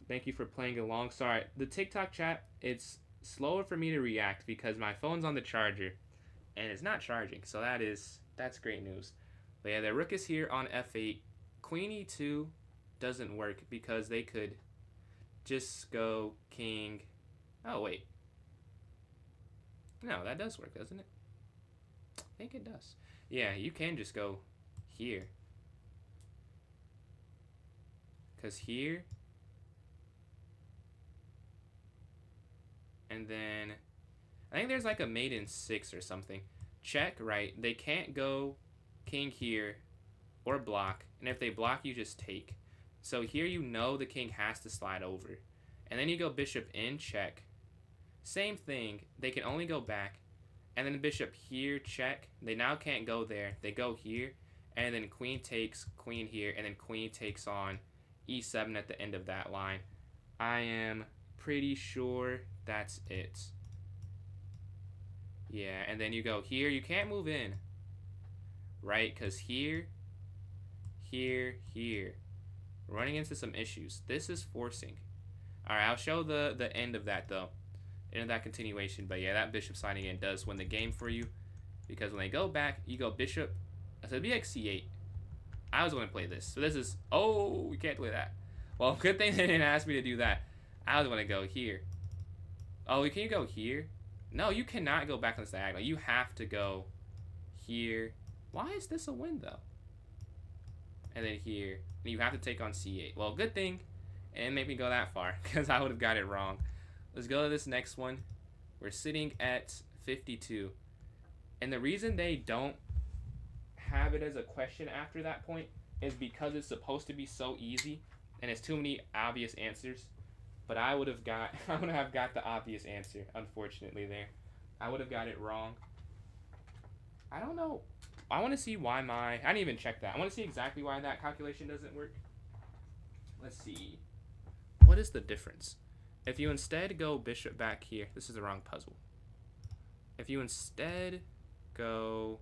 thank you for playing along. Sorry, the TikTok chat, it's slower for me to react because my phone's on the charger and it's not charging. So that's great news. But yeah, the rook is here on F8. Queen E2 doesn't work because they could just go king. Oh, wait. No, that does work, doesn't it? I think it does. Yeah, you can just go here. Because here. And then I think there's like a mate in 6 or something. Check, right? They can't go king here or block. And if they block, you just take. So here you know the king has to slide over. And then you go bishop in, check. Same thing. They can only go back. And then bishop here, check. They now can't go there. They go here. And then queen takes, queen here. And then queen takes on E7 at the end of that line. I am pretty sure that's it. Yeah, and then you go here. You can't move in. Right? Because here, here, here. We're running into some issues. This is forcing. Alright, I'll show the end of that, though. End of that continuation. But yeah, that bishop sliding in does win the game for you. Because when they go back, you go bishop. So it'd be like C8. I was going to play this. So this is... Oh, we can't play that. Well, good thing they didn't ask me to do that. I was going to go here. Oh, can you go here? No, you cannot go back on this diagonal. You have to go here. Why is this a win, though? And then here. And you have to take on C8. Well, good thing it didn't make me go that far, because I would have got it wrong. Let's go to this next one. We're sitting at 52. And the reason they don't have it as a question after that point is because it's supposed to be so easy and it's too many obvious answers. But I would have got the obvious answer, unfortunately, there. I would have got it wrong. I don't know. I want to see why I didn't even check that. I want to see exactly why that calculation doesn't work. Let's see. What is the difference? If you instead go bishop back here, this is the wrong puzzle. If you instead go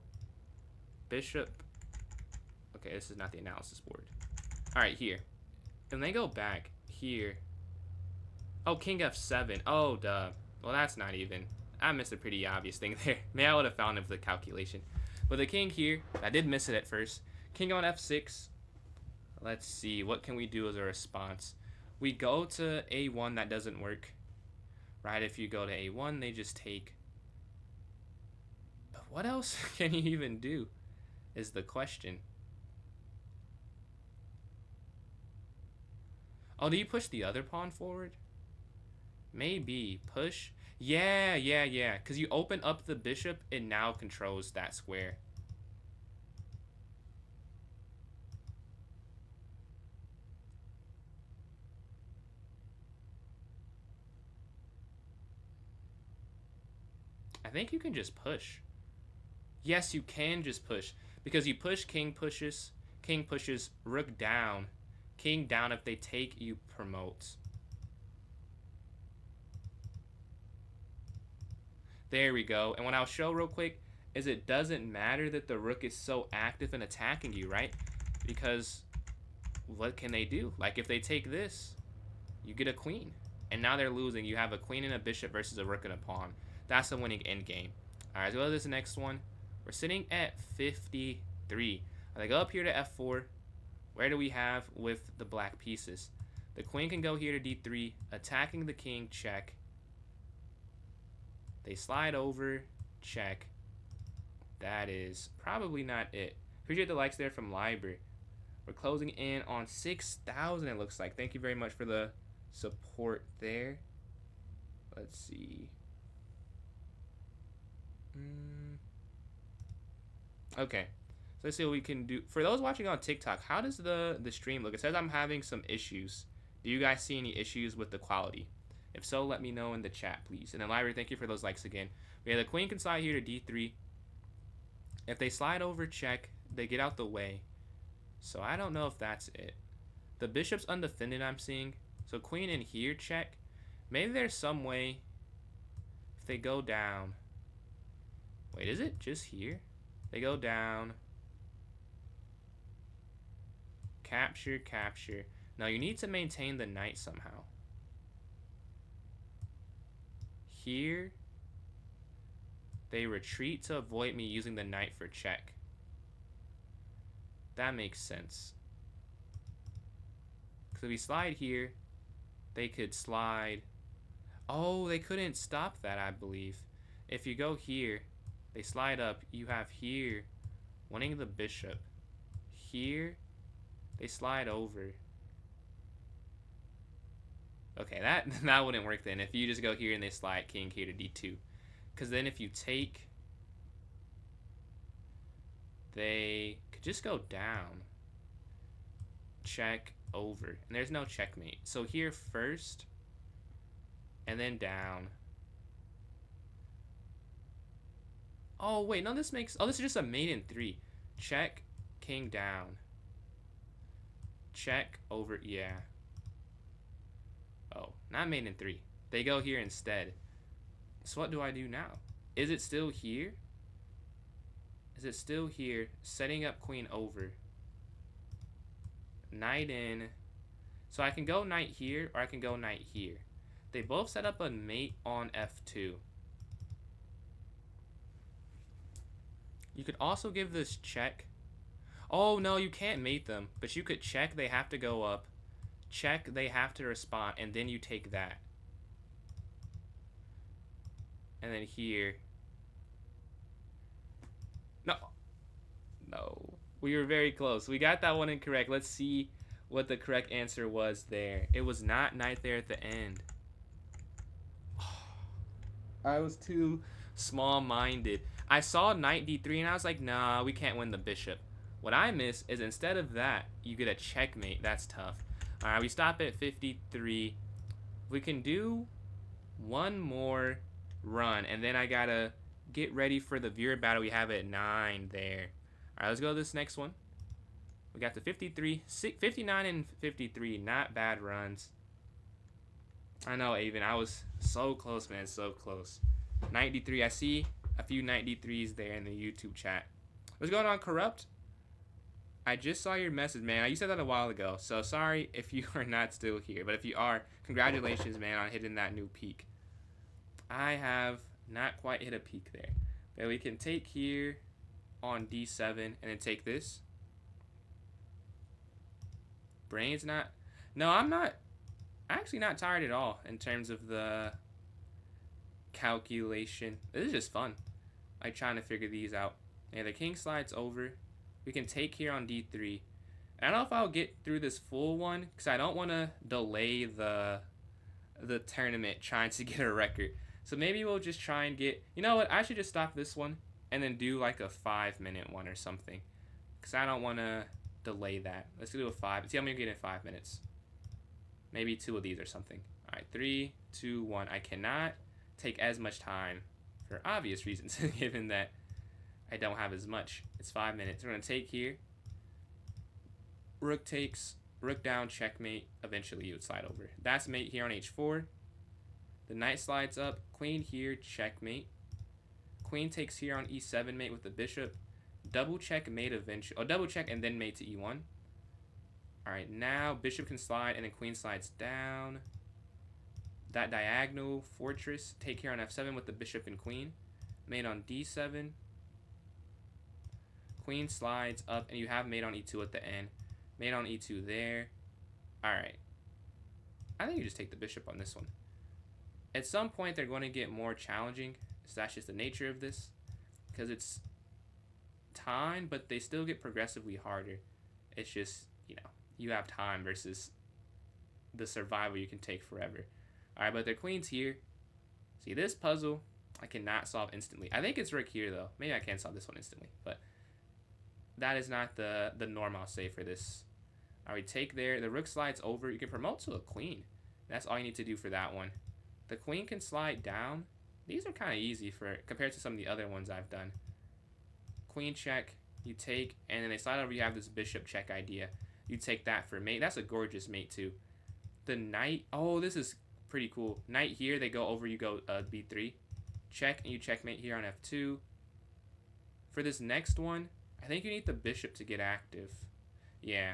bishop, okay, this is not the analysis board. All right, here. And they go back here. Oh, king f7. Oh, duh. Well, that's not even. I missed a pretty obvious thing there. Maybe I would have found it with the calculation. But the king here, I did miss it at first. King on f6. Let's see. What can we do as a response? We go to a1. That doesn't work. Right? If you go to a1, they just take. But what else can you even do is the question. Oh, do you push the other pawn forward? Maybe. Push. Yeah. Because you open up the bishop, it now controls that square. I think you can just push. Yes, you can just push. Because you push, king pushes, rook down. King down, if they take, you promote. There we go. And what I'll show real quick is it doesn't matter that the rook is so active and attacking you, right? Because what can they do? Like if they take this, you get a queen. And now they're losing. You have a queen and a bishop versus a rook and a pawn. That's a winning endgame. Alright, let's go to this next one. We're sitting at 53. I go up here to f4. Where do we have with the black pieces? The queen can go here to d3, attacking the king, check. They slide over, check. That is probably not it. Appreciate the likes there from Library. We're closing in on 6,000, it looks like. Thank you very much for the support there. Let's see. Okay. So let's see what we can do. For those watching on TikTok, how does the stream look? It says I'm having some issues. Do you guys see any issues with the quality? If so, let me know in the chat, please. And then Library, thank you for those likes again. We have the queen can slide here to d3. If they slide over, check. They get out the way. So I don't know if that's it. The bishop's undefended, I'm seeing. So queen in here, check. Maybe there's some way if they go down. Wait, is it just here? They go down. Capture, capture. Now you need to maintain the knight somehow. Here, they retreat to avoid me using the knight for check. That makes sense. Because if we slide here, they could slide. Oh, they couldn't stop that, I believe. If you go here, they slide up. You have here, winning the bishop. Here, they slide over. Okay, that wouldn't work then. If you just go here and they slide king here to d2. Because then if you take, they could just go down. Check over. And there's no checkmate. So here first, and then down. Oh, wait, no, this makes, oh, this is just a mate in 3. Check, king down. Check over, yeah. Oh, not mate in 3. They go here instead. So what do I do now? Is it still here? Is it still here? Setting up queen over. Knight in. So I can go knight here, or I can go knight here. They both set up a mate on f2. You could also give this check. Oh, no, you can't mate them. But you could check, they have to go up. Check, they have to respond, and then you take that. And then here. No. No. We were very close. We got that one incorrect. Let's see what the correct answer was there. It was not knight there at the end. I was too small-minded. I saw knight d3 and I was like, nah, we can't win the bishop. What I miss is instead of that, you get a checkmate. That's tough. Alright, we stop at 53. We can do one more run, and then I gotta get ready for the viewer battle we have at 9 there. Alright, let's go to this next one. We got the 53, 59 and 53. Not bad runs. I know, Avon. I was so close, man. So close. 93. I see a few 93s there in the YouTube chat. What's going on, Corrupt? I just saw your message, man. You said that a while ago. So sorry if you are not still here. But if you are, congratulations, man, on hitting that new peak. I have not quite hit a peak there. But we can take here on d7 and then take this. Brain's not... No, I'm not... Actually not tired at all in terms of the calculation. This is just fun. Like trying to figure these out. Yeah, the king slides over. We can take here on d3. I don't know if I'll get through this full one because I don't want to delay the tournament trying to get a record. So maybe we'll just try and get... You know what? I should just stop this one and then do like a 5-minute one or something. Because I don't want to delay that. Let's do a 5. See how many we get in 5 minutes. Maybe 2 of these or something. All right, 3, 2, 1. I cannot take as much time for obvious reasons, given that I don't have as much. It's 5 minutes. We're going to take here. Rook takes, rook down, checkmate. Eventually you would slide over. That's mate here on h4. The knight slides up. Queen here, checkmate. Queen takes here on e7, mate with the bishop. Double check, mate eventually. Oh, double check and then mate to e1. Alright, now bishop can slide and then queen slides down. That diagonal fortress. Take here on f7 with the bishop and queen. Mate on d7. Queen slides up and you have mate on e2 at the end. Mate on e2 there. Alright. I think you just take the bishop on this one. At some point they're going to get more challenging. So that's just the nature of this. Because it's time, but they still get progressively harder. It's just, you know, you have time versus the survival you can take forever. Alright, but their queen's here. See, this puzzle I cannot solve instantly. I think it's rook here, though. Maybe I can solve this one instantly, but that is not the norm, I'll say, for this. Alright, take there. The rook slides over. You can promote to a queen. That's all you need to do for that one. The queen can slide down. These are kind of easy for compared to some of the other ones I've done. Queen check, you take, and then they slide over. You have this bishop check idea. You take that for mate. That's a gorgeous mate too. The knight, oh, this is pretty cool. Knight here, they go over, you go b3. Check, and you checkmate here on f2. For this next one, I think you need the bishop to get active. Yeah.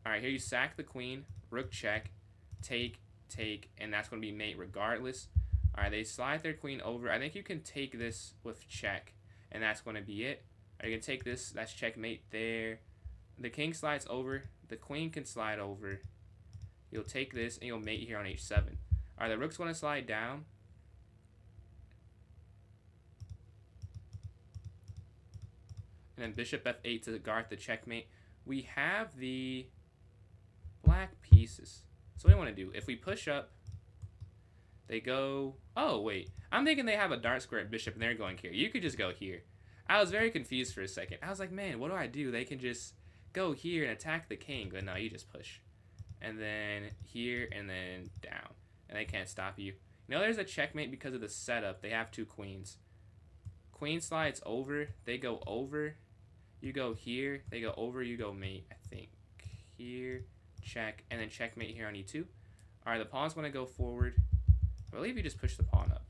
Alright, here you sack the queen, rook check, take, and that's going to be mate regardless. Alright, they slide their queen over. I think you can take this with check, and that's going to be it. Or you can take this, that's checkmate there. The king slides over, the queen can slide over. You'll take this, and you'll mate here on h7. Alright, the rook's going to slide down. And then bishop f8 to guard the checkmate. We have the black pieces. So what do you want to do? If we push up, they go... Oh, wait. I'm thinking they have a dark square at bishop, and they're going here. You could just go here. I was very confused for a second. I was like, man, what do I do? They can just go here and attack the king. But no, you just push. And then here, and then down. And they can't stop you. You know, there's a checkmate because of the setup. They have two queens. Queen slides over. They go over. You go here. They go over. You go mate, I think. Here. Check. And then checkmate here on e2. Alright, the pawn's going to go forward. I believe you just push the pawn up.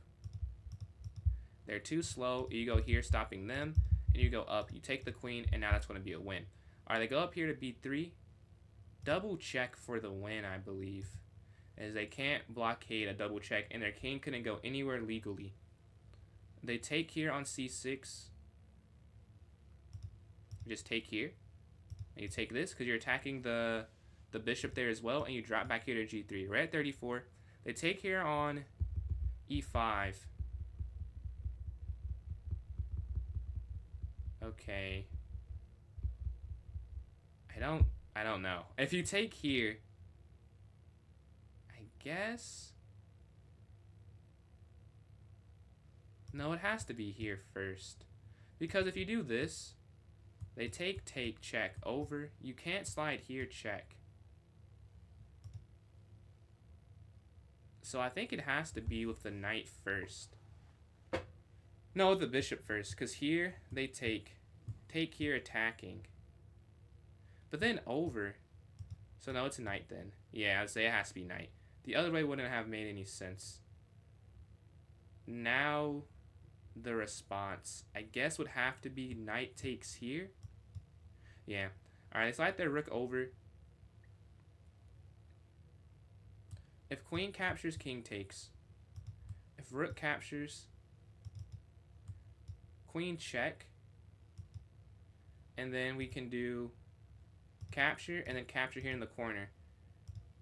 They're too slow. You go here, stopping them. And you go up. You take the queen, and now that's going to be a win. Alright, they go up here to b3. Double check for the win, I believe. As they can't blockade a double check, and their king couldn't go anywhere legally. They take here on c6. You just take here. And you take this, because you're attacking the bishop there as well, and you drop back here to g3. We're at 34. They take here on e5. Okay. I don't know. If you take here, I guess... No, it has to be here first. Because if you do this, they take, check, over. You can't slide here, check. So I think it has to be with the knight first. No, the bishop first, because here they take here attacking. But then over. So no, it's a knight then. Yeah, I'd say it has to be knight. The other way wouldn't have made any sense. Now, the response, I guess, would have to be knight takes here. Yeah. Alright, slide their rook over. If queen captures, king takes. If rook captures, queen check. And then we can do capture, and then capture here in the corner.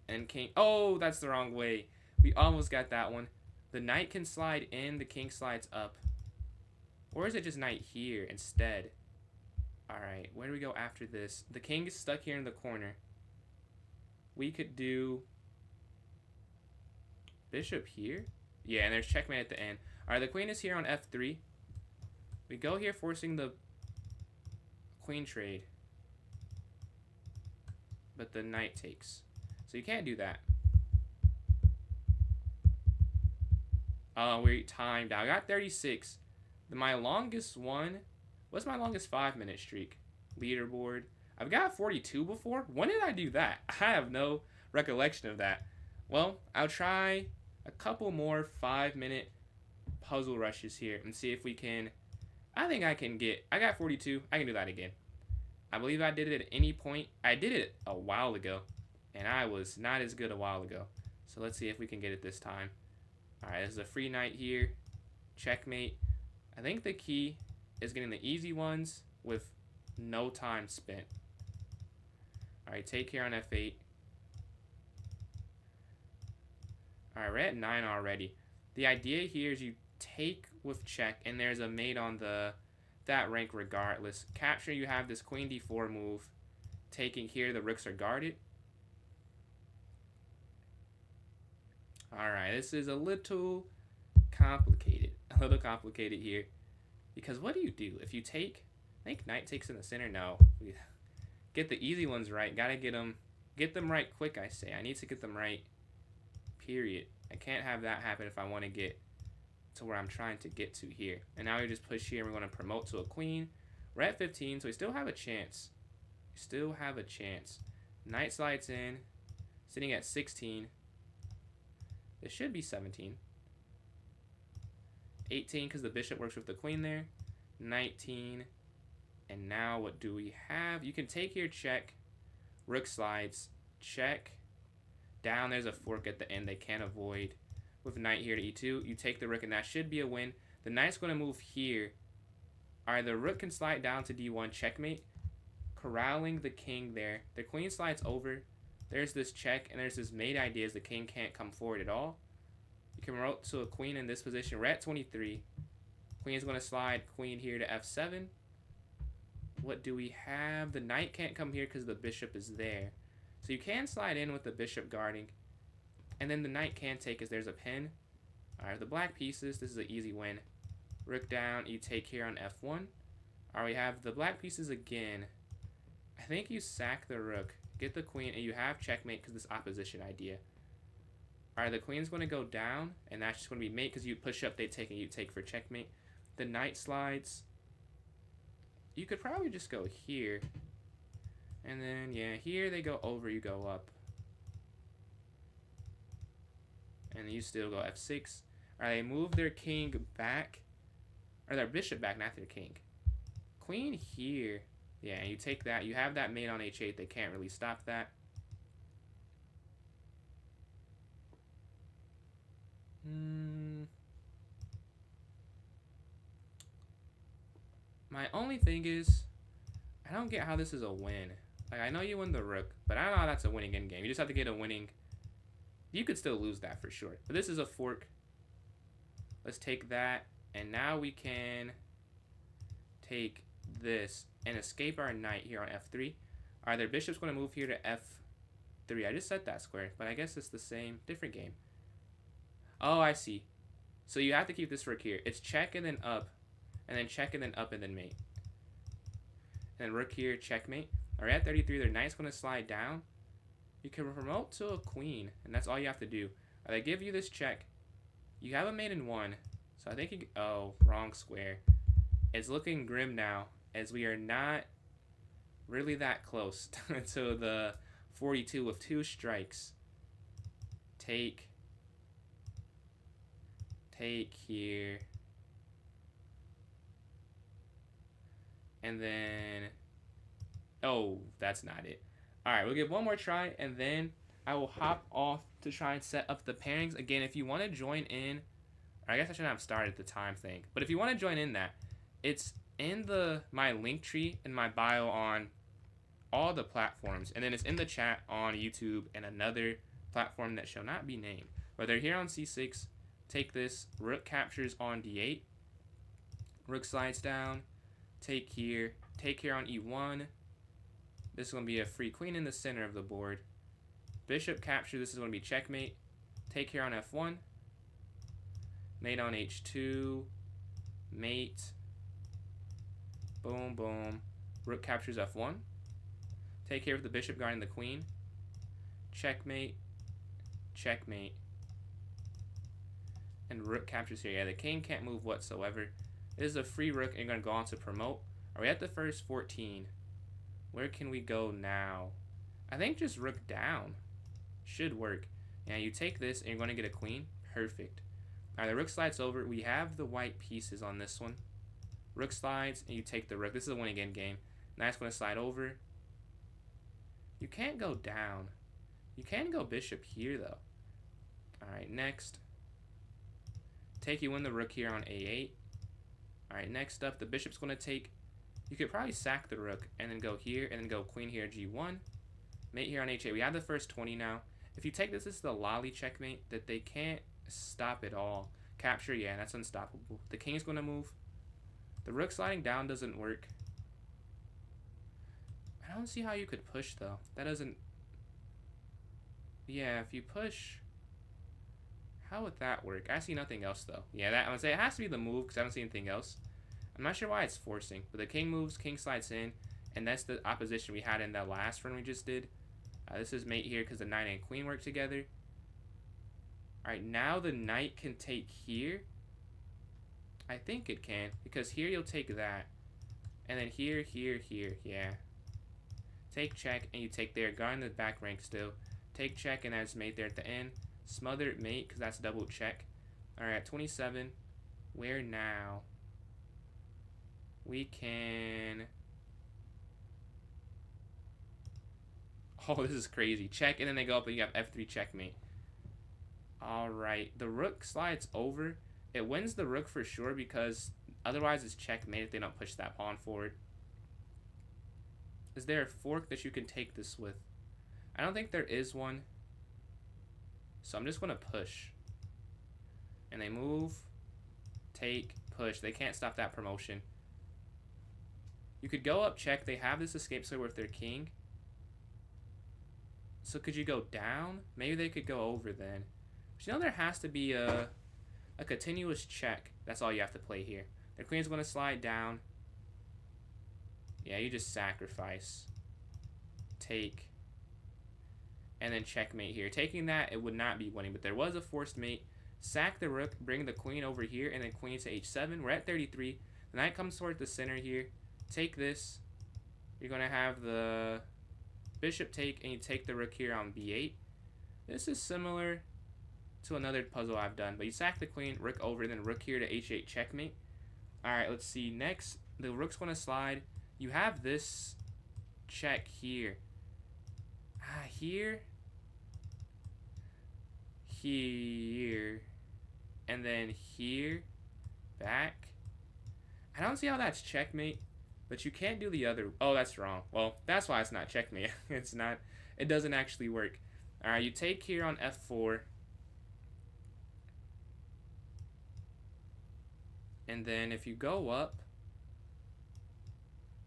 And king... Oh, that's the wrong way. We almost got that one. The knight can slide in, the king slides up. Or is it just knight here instead? Alright, where do we go after this? The king is stuck here in the corner. We could do... bishop here? Yeah, and there's checkmate at the end. Alright, the queen is here on f3. We go here forcing the queen trade. But the knight takes. So you can't do that. We timed out. I got 36. My longest one, what's my longest 5-minute streak? Leaderboard. I've got 42 before. When did I do that? I have no recollection of that. Well, I'll try a couple more 5-minute puzzle rushes here and see if we can. I think I can get. I got 42. I can do that again. I believe I did it at any point. I did it a while ago, and I was not as good a while ago. So let's see if we can get it this time. All right, this is a free knight here. Checkmate. I think the key is getting the easy ones with no time spent. All right, take care on f8. All right, we're at 9 already. The idea here is you take with check, and there's a mate on that rank regardless. Capture, you have this queen d4 move. Taking here, the rooks are guarded. All right, this is a little complicated. A little complicated here. Because what do you do? If you take, I think knight takes in the center. No. Get the easy ones right. Gotta get them right quick, I say. I need to get them right, period. I can't have that happen if I want to get to where I'm trying to get to here. And now we just push here, and we're going to promote to a queen. We're at 15, so we still have a chance. We still have a chance. Knight slides in, sitting at 16. This should be 17. 18, because the bishop works with the queen there. 19. And now what do we have? You can take here, check. Rook slides, check. Down, there's a fork at the end they can't avoid. With knight here to e2, you take the rook, and that should be a win. The knight's going to move here. All right, the rook can slide down to d1, checkmate. Corralling the king there. The queen slides over. There's this check, and there's this mate idea as the king can't come forward at all. You can promote to a queen in this position. We're at 23. Queen is going to slide queen here to f7. What do we have? The knight can't come here because the bishop is there. So you can slide in with the bishop guarding. And then the knight can take as there's a pin. Alright, the black pieces, this is an easy win. Rook down, you take here on f1. Alright, we have the black pieces again. I think you sack the rook, get the queen, and you have checkmate because this opposition idea. Alright, the queen's going to go down, and that's just going to be mate because you push up, they take, and you take for checkmate. The knight slides. You could probably just go here. And then, yeah, here they go over, you go up. And you still go f6. Alright, they move their king back. Or their bishop back, not their king. Queen here. Yeah, you take that. You have that mate on h8. They can't really stop that. My only thing is, I don't get how this is a win. Like, I know you win the rook, but I don't know how that's a winning endgame. You just have to get a winning. You could still lose that for sure. But this is a fork. Let's take that. And now we can take this and escape our knight here on f3. Alright, their bishop's going to move here to f3. I just set that square, but I guess it's the same, different game. Oh, I see. So you have to keep this rook here. It's check and then up. And then check and then up and then mate. And then rook here, checkmate. Alright, at 33, their knight's going to slide down. You can promote to a queen, and that's all you have to do. They give you this check. You have a mate in 1. So I think you... Oh, wrong square. It's looking grim now, as we are not really that close to the 42 with 2 strikes. Take here. And then... Oh, that's not it. Alright, we'll give one more try, and then I will hop off to try and set up the pairings. Again, if you want to join in... I guess I shouldn't have started the time thing. But if you want to join in that, it's in my link tree in my bio on all the platforms. And then it's in the chat on YouTube and another platform that shall not be named. But they're here on c6. Take this. Rook captures on d8. Rook slides down. Take here. Take here on e1. This is going to be a free queen in the center of the board. Bishop capture. This is going to be checkmate. Take here on f1. Mate on h2. Mate. Boom, boom. Rook captures f1. Take here with the bishop guarding the queen. Checkmate. Checkmate. And rook captures here. Yeah, the king can't move whatsoever. This is a free rook, and you're going to go on to promote. Are we at the first 14? Where can we go now? I think just rook down should work. Yeah, you take this, and you're going to get a queen. Perfect. All right, the rook slides over. We have the white pieces on this one. Rook slides, and you take the rook. This is a win-again game. Knight's going to slide over. You can't go down. You can go bishop here, though. All right, next. Take you win the rook here on a8. All right, next up, the bishop's going to take. You could probably sack the rook and then go here and then go queen here, g1. Mate here on h8. We have the first 20 now. If you take this, this is the lolly checkmate that they can't stop at all. Capture, yeah, that's unstoppable. The king is going to move. The rook sliding down doesn't work. I don't see how you could push, though. That doesn't... Yeah, if you push... How would that work? I see nothing else, though. Yeah, that, I would say it has to be the move, because I don't see anything else. I'm not sure why it's forcing. But the king moves, king slides in, and that's the opposition we had in that last run we just did. This is mate here, because the knight and queen work together. Alright, now the knight can take here. I think it can, because here you'll take that. And then here, here, here, yeah. Take check, and you take there. Guard in the back rank still. Take check, and that's mate there at the end. Smother mate, because that's double check. Alright, 27. Where now? We can... Oh, this is crazy. Check, and then they go up, and you have f3 checkmate. Alright, the rook slides over. It wins the rook for sure, because otherwise it's checkmate if they don't push that pawn forward. Is there a fork that you can take this with? I don't think there is one. So I'm just going to push. And they move, take, push. They can't stop that promotion. You could go up, check. They have this escape sword with their king. So could you go down? Maybe they could go over then. But you know there has to be a continuous check. That's all you have to play here. Their queen's going to slide down. Yeah, you just sacrifice. Take. And then checkmate here. Taking that, it would not be winning, but there was a forced mate. Sack the rook, bring the queen over here, and then queen to h7. We're at 33. The knight comes toward the center here. Take this. You're going to have the bishop take, and you take the rook here on b8. This is similar to another puzzle I've done, but you sack the queen, rook over, and then rook here to h8 checkmate. Alright, let's see. Next, the rook's going to slide. You have this check here. Here, here, and then here, back. I don't see how that's checkmate, but you can't do the other. Oh, that's wrong. Well, that's why it's not checkmate. It's not. It doesn't actually work. All right, you take here on f4, and then if you go up,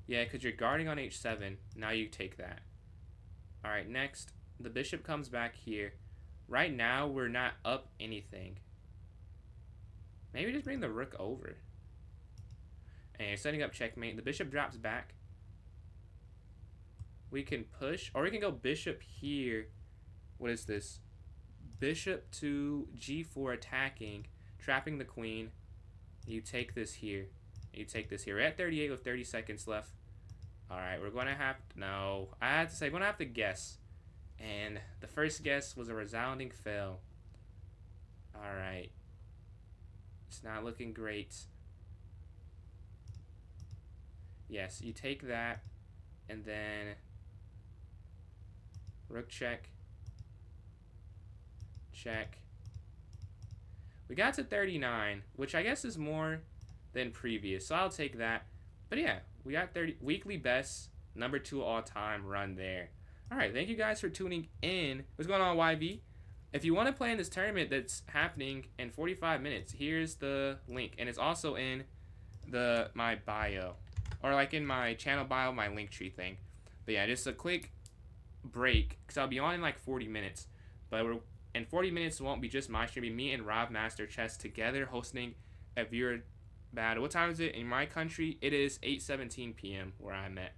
yeah, because you're guarding on h7. Now you take that. Alright, next, the bishop comes back here. Right now, we're not up anything. Maybe just bring the rook over. And you're setting up checkmate. The bishop drops back. We can push, or we can go bishop here. What is this? Bishop to g4 attacking, trapping the queen. You take this here. You take this here. We're at 38 with 30 seconds left. Alright, we're going to have to... No, I have to say, I'm going to have to guess. And the first guess was a resounding fail. Alright. It's not looking great. Yes, you take that. And then... Rook check. Check. We got to 39, which I guess is more than previous. So I'll take that. But yeah. We got 30 weekly best, number 2 all time run there. All right, thank you guys for tuning in. What's going on, YB? If you want to play in this tournament that's happening in 45 minutes, here's the link, and it's also in my bio, or like in my channel bio, my Linktree thing. But yeah, just a quick break because I'll be on in like 40 minutes. But in 40 minutes, it won't be just my stream. It'll be me and Rob Master Chess together hosting a viewer battle. What time is it in my country? It is 8:17 p.m. where I'm at.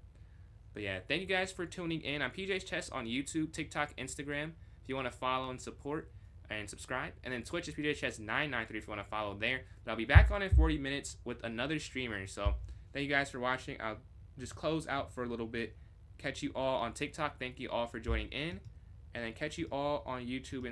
But yeah, thank you guys for tuning in. I'm PJ's Chess on YouTube, TikTok, Instagram. If you want to follow and support, and subscribe. And then Twitch is PWHS993 if you want to follow there. But I'll be back on in 40 minutes with another streamer. So thank you guys for watching. I'll just close out for a little bit. Catch you all on TikTok. Thank you all for joining in. And then catch you all on YouTube and